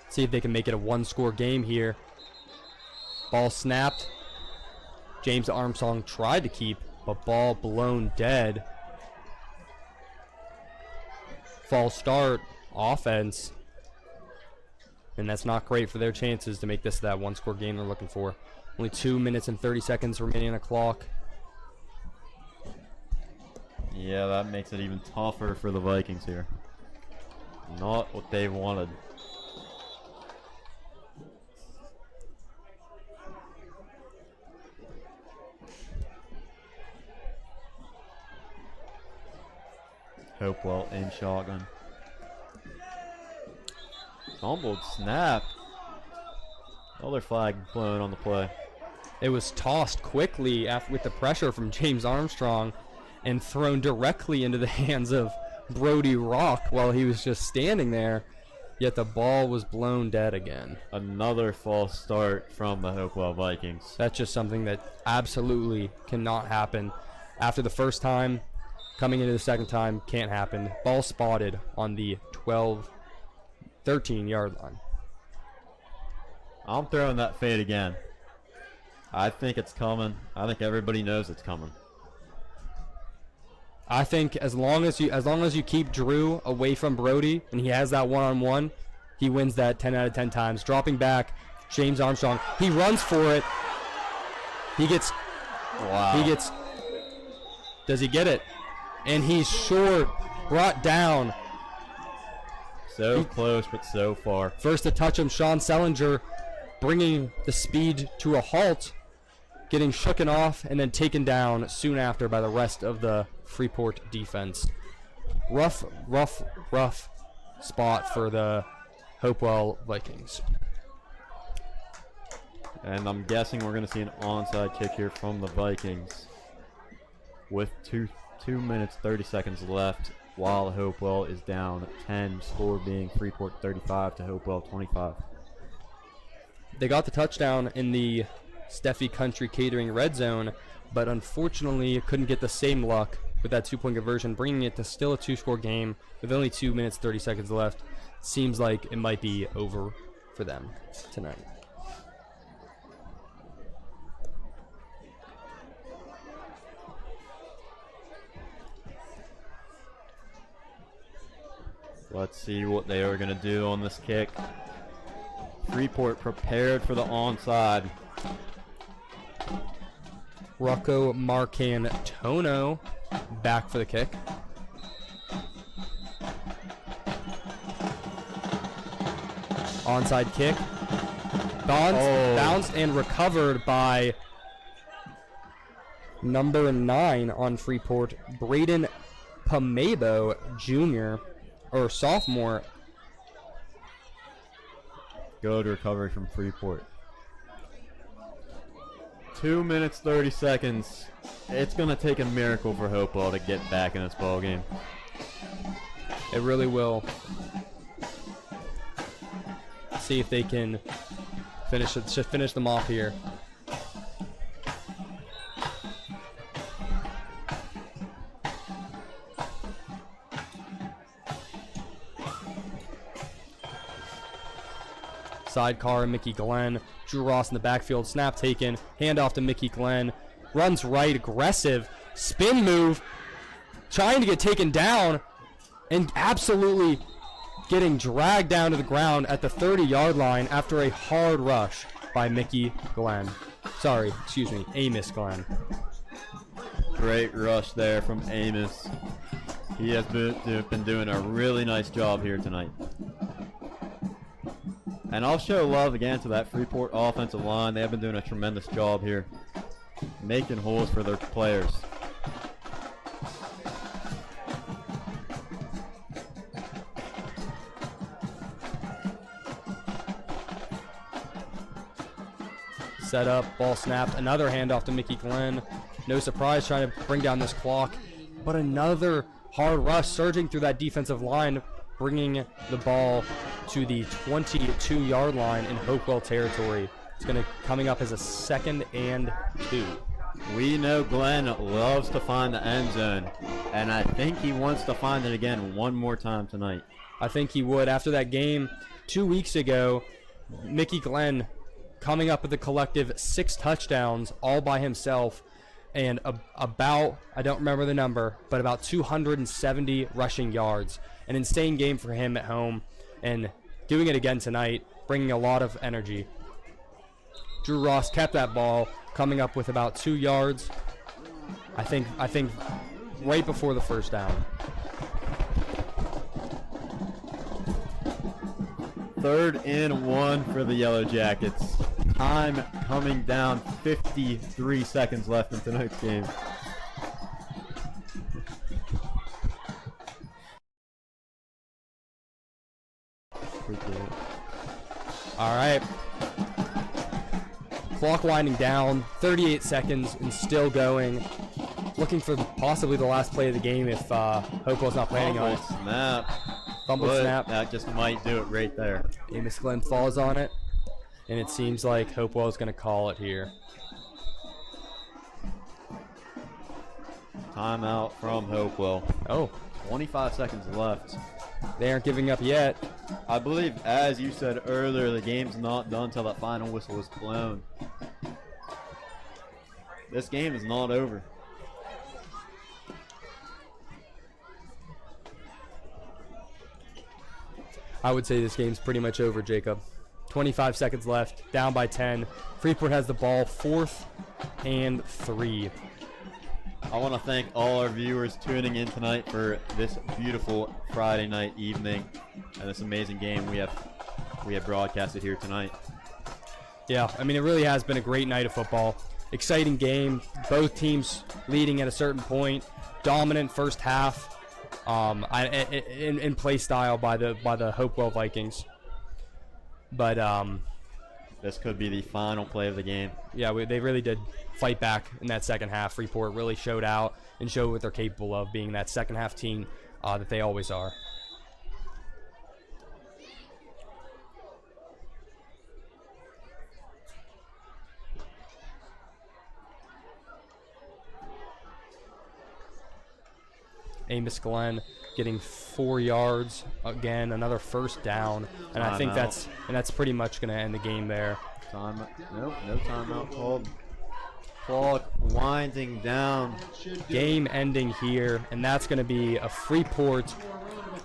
See if they can make it a 1-score game here. Ball snapped. James Armstrong tried to keep, but ball blown dead. False start, offense. And that's not great for their chances to make this that 1-score game they're looking for. Only 2 minutes and 30 seconds remaining on the clock. Yeah, that makes it even tougher for the Vikings here. Not what they wanted. Hopewell in shotgun. Fumbled snap. Another flag blown on the play. It was tossed quickly with the pressure from James Armstrong and thrown directly into the hands of Brody Rock while he was just standing there, yet the ball was blown dead again. Another false start from the Hopewell Vikings. That's just something that absolutely cannot happen. After the first time, coming into the second time, can't happen. Ball spotted on the 13-yard line. I'm throwing that fade again. I think it's coming. I think everybody knows it's coming. I think as long as you keep Drew away from Brody and he has that one-on-one, he wins that 10 out of 10 times. Dropping back, James Armstrong. He runs for it. He gets. Wow. Does he get it? And he's short, brought down. So close, but so far. First to touch him, Sean Sellinger, bringing the speed to a halt, getting shooken off and then taken down soon after by the rest of the Freeport defense. Rough spot for the Hopewell Vikings. And I'm guessing we're going to see an onside kick here from the Vikings with 2 minutes 30 seconds left while Hopewell is down 10, score being Freeport 35 to Hopewell 25. They got the touchdown in the Steffi Country Catering red zone, but unfortunately couldn't get the same luck with that 2-point conversion, bringing it to still a 2-score game with only 2 minutes 30 seconds left. Seems like it might be over for them tonight. Let's see what they are going to do on this kick. Freeport prepared for the onside. Rocco Marcantono back for the kick. Onside kick. Bounced and recovered by number 9 on Freeport, Braden Pamebo Jr. or sophomore. Good recovery from Freeport. 2 minutes 30 seconds. It's going to take a miracle for Hopewell to get back in this ball game. It really will. See if they can finish them off here. Sidecar, Mickey Glenn. Drew Ross in the backfield. Snap taken. Handoff to Mickey Glenn. Runs right. Aggressive. Spin move. Trying to get taken down. And absolutely getting dragged down to the ground at the 30-yard line after a hard rush by Mickey Glenn. Sorry, excuse me, Amos Glenn. Great rush there from Amos. He has been doing a really nice job here tonight. And I'll show love again to that Freeport offensive line. They have been doing a tremendous job here, making holes for their players. Set up, ball snapped, another handoff to Mickey Glenn. No surprise trying to bring down this clock, but another hard rush surging through that defensive line, bringing the ball to the 22-yard line in Hopewell territory. It's coming up as a 2nd and 2. We know Glenn loves to find the end zone, and I think he wants to find it again one more time tonight. I think he would. After that game 2 weeks ago, Mickey Glenn coming up with a collective 6 touchdowns all by himself and about, I don't remember the number, but about 270 rushing yards. An insane game for him at home, and doing it again tonight, bringing a lot of energy. Drew Ross kept that ball, coming up with about 2 yards. I think right before the first down. 3rd and 1 for the Yellowjackets. Time coming down, 53 seconds left in tonight's game. All right. Clock winding down, 38 seconds and still going. Looking for possibly the last play of the game if Hopewell's not planning on it. Snap. Fumble But snap. that just might do it right there. Amos Glenn falls on it, and it seems like Hopewell is going to call it here. Timeout from Hopewell. Oh, 25 seconds left. they aren't giving up yet. I believe, as you said earlier, the game's not done until that final whistle is blown. This game is not over. I would say this game's pretty much over, Jacob. 25 seconds left, down by 10. Freeport has the ball, 4th and 3. I want to thank all our viewers tuning in tonight for this beautiful Friday night evening and this amazing game we have broadcasted here tonight. Yeah, I mean, it really has been a great night of football. Exciting game, both teams leading at a certain point. Dominant first half in play style by the Hopewell Vikings. But this could be the final play of the game. yeah, they really did fight back in that second half. Freeport really showed out and showed what they're capable of, being that second half team that they always are. Amos Glenn getting 4 yards again, another first down, and I think that's pretty much going to end the game there. Nope, no timeout called. Clock winding down. Game ending here, and that's going to be a Freeport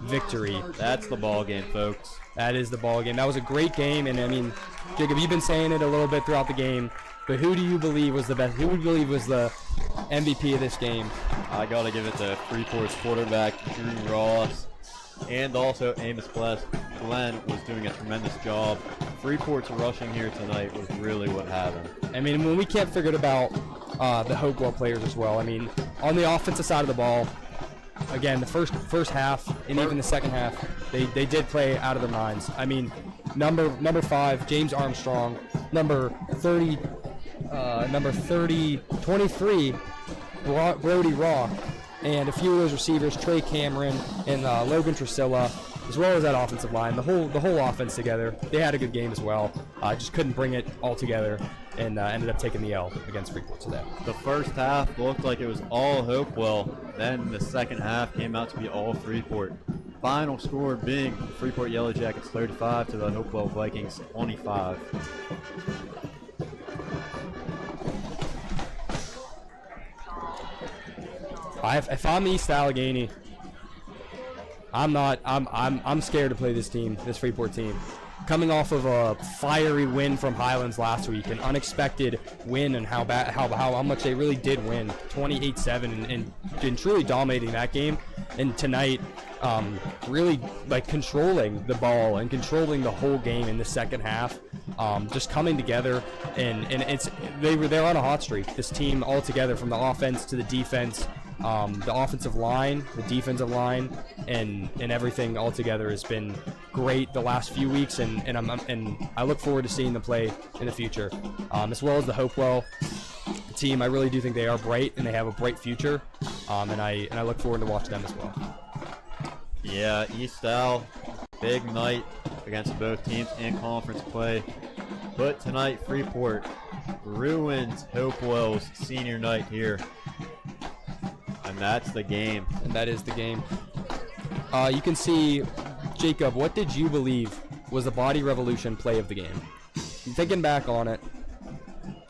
victory. That's the ball game, folks. That is the ball game. That was a great game, and I mean, Jacob, you've been saying it a little bit throughout the game, but who do you believe was the best? Who would you believe was the MVP of this game? I got to give it to Freeport's quarterback, Drew Ross, and also Amos Glenn was doing a tremendous job. Freeport's rushing here tonight was really what happened. I mean, when we can't forget about the Hopewell players as well. I mean, on the offensive side of the ball, again, the first half and even the second half, they did play out of their minds. I mean, number 5, James Armstrong, number 23, Brody Rock, and a few of those receivers, Trey Cameron and Logan Trisilla, as well as that offensive line, the whole offense together. They had a good game as well. Just couldn't bring it all together, and ended up taking the L against Freeport today. The first half looked like it was all Hopewell. Then the second half came out to be all Freeport. Final score being Freeport Yellowjackets 35 to the Hopewell Vikings 25. If I'm East Allegheny, I'm scared to play this Freeport team. Coming off of a fiery win from Highlands last week, an unexpected win, and how much they really did win, 28-7, and truly dominating that game. And tonight, really like controlling the ball and controlling the whole game in the second half. Just coming together, and they're on a hot streak. This team all together, from the offense to the defense. The offensive line, the defensive line, and everything all together has been great the last few weeks, and I look forward to seeing them play in the future, as well as the Hopewell team. I really do think they are bright and they have a bright future, and I look forward to watching them as well. Yeah, East Al, big night against both teams in conference play, but tonight Freeport ruined Hopewell's senior night here. And that's the game. And that is the game. You can see, Jacob, what did you believe was the body revolution play of the game? Thinking back on it.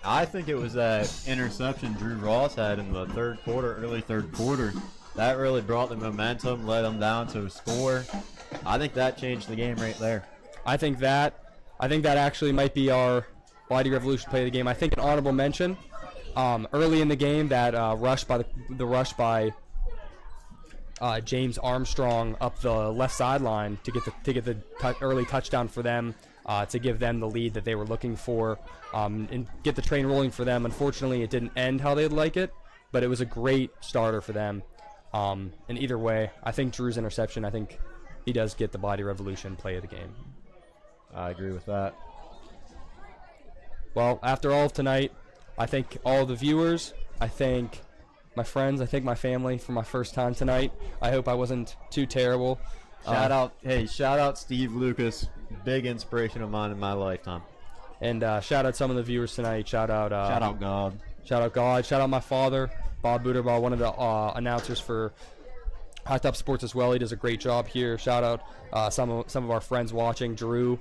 I think it was that interception Drew Ross had in the early third quarter. That really brought the momentum, led them down to a score. I think that changed the game right there. I think that actually might be our body revolution play of the game. I think an honorable mention. Early in the game, that rush by James Armstrong up the left sideline to get the early touchdown for them, to give them the lead that they were looking for, and get the train rolling for them. Unfortunately, it didn't end how they'd like it, but it was a great starter for them. And either way, I think Drew's interception, I think he does get the body revolution play of the game. I agree with that. Well, after all of tonight, I thank all the viewers. I thank my friends. I thank my family for my first time tonight. I hope I wasn't too terrible. Shout out Steve Lucas, big inspiration of mine in my lifetime. And shout out some of the viewers tonight. Shout out God. Shout out God. Shout out my father, Bob Buterball, one of the announcers for High Top Sports as well. He does a great job here. Shout out some of our friends watching, Drew.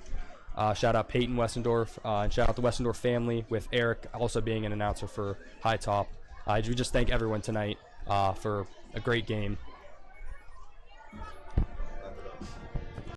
Shout out Peyton Westendorf, and shout out the Westendorf family, with Eric also being an announcer for High Top. We just thank everyone tonight for a great game.